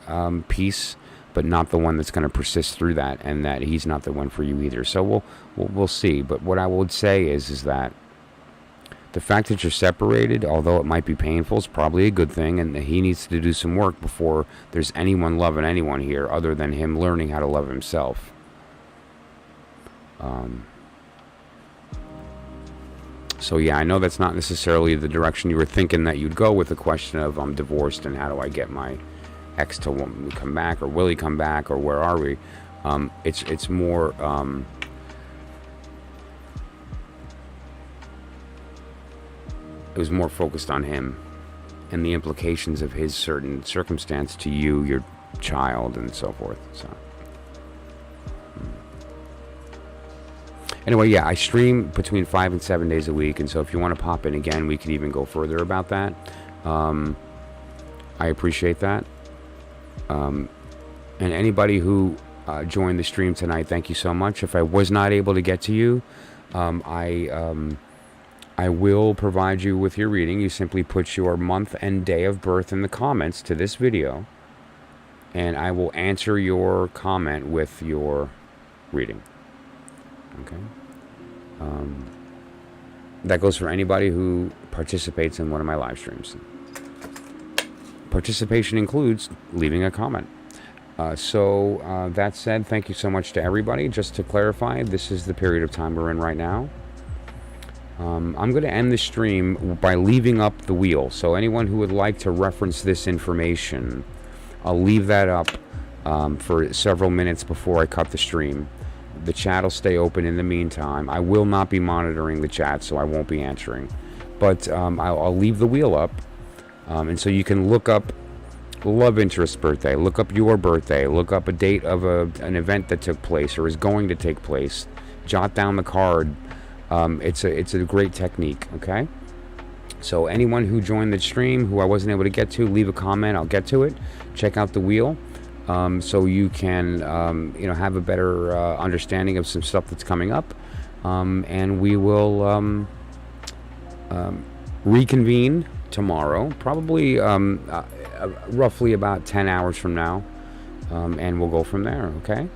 [SPEAKER 1] peace, but not the one that's going to persist through that, and that he's not the one for you either. So we'll see. But what I would say is that the fact that you're separated, although it might be painful, is probably a good thing, and he needs to do some work before there's anyone loving anyone here other than him learning how to love himself. So yeah, I know that's not necessarily the direction you were thinking that you'd go with the question of, I'm divorced and how do I get my ex to come back, or will he come back, or where are we? It's more... it was more focused on him and the implications of his certain circumstance to you, your child, and so forth. So anyway, yeah, I stream between 5 and 7 days a week, and so if you want to pop in again, we could even go further about that. I appreciate that. And anybody who joined the stream tonight, thank you so much. If I was not able to get to you, I will provide you with your reading. You simply put your month and day of birth in the comments to this video, and I will answer your comment with your reading. Okay? That goes for anybody who participates in one of my live streams. Participation includes leaving a comment. So that said, thank you so much to everybody. Just to clarify, this is the period of time we're in right now. I'm going to end the stream by leaving up the wheel. So anyone who would like to reference this information, I'll leave that up for several minutes before I cut the stream. The chat will stay open in the meantime. I will not be monitoring the chat, so I won't be answering. But I'll leave the wheel up. And so you can look up love interest birthday, look up your birthday, look up a date of an event that took place or is going to take place, jot down the card. It's a great technique, okay? So anyone who joined the stream who I wasn't able to get to, leave a comment. I'll get to it. Check out the wheel, so you can have a better understanding of some stuff that's coming up, and we will reconvene tomorrow, probably roughly about 10 hours from now, and we'll go from there, okay?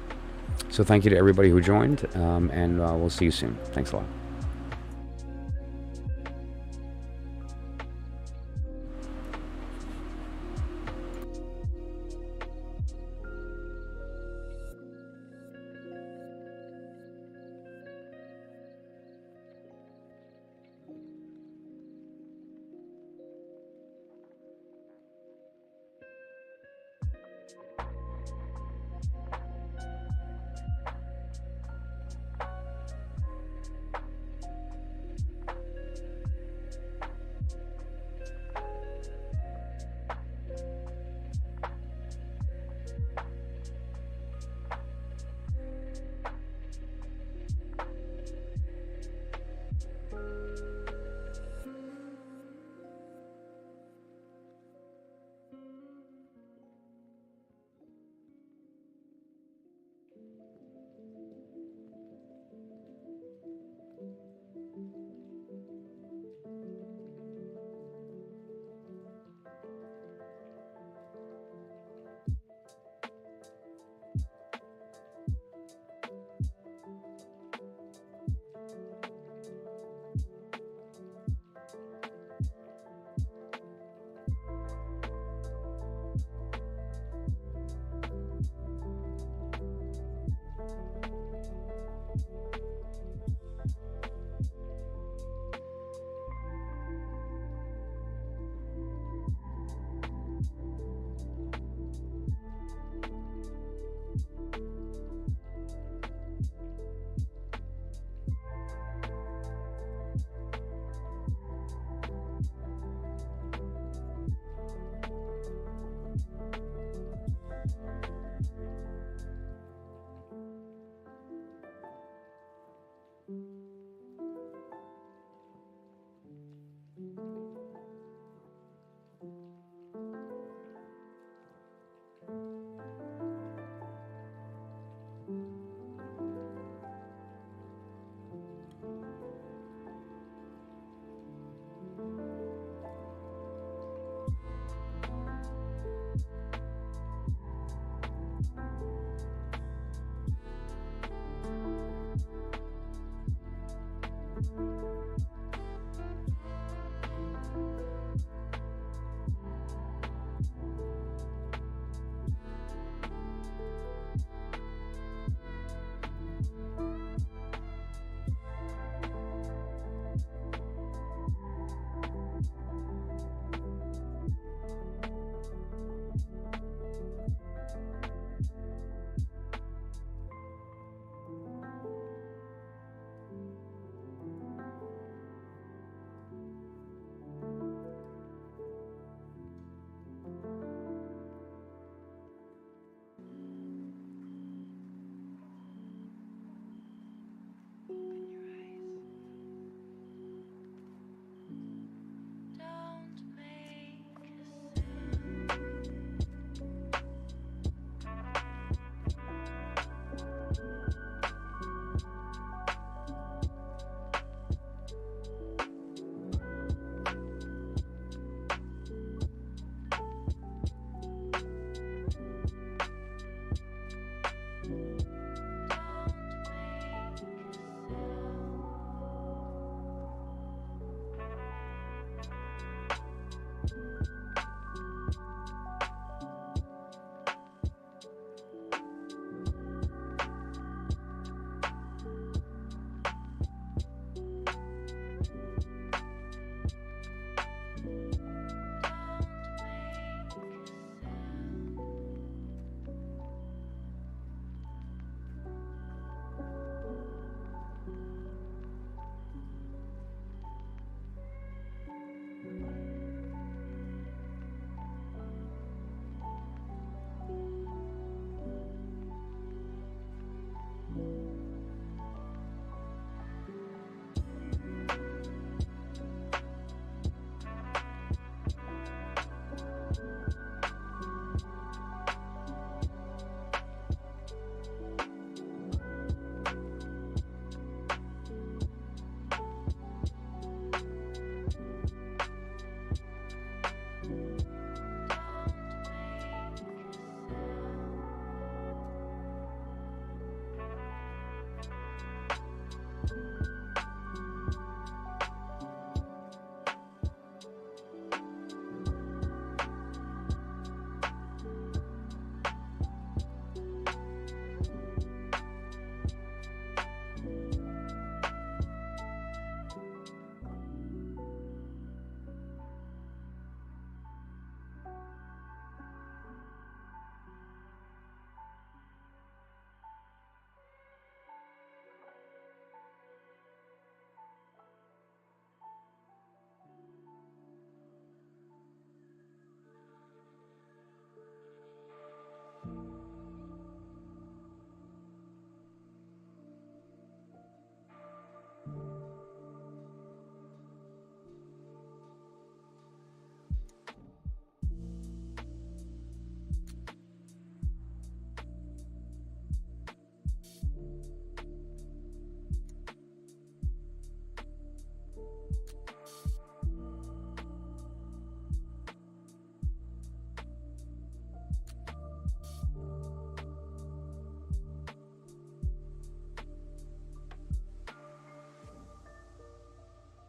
[SPEAKER 1] So thank you to everybody who joined, and we'll see you soon. Thanks a lot.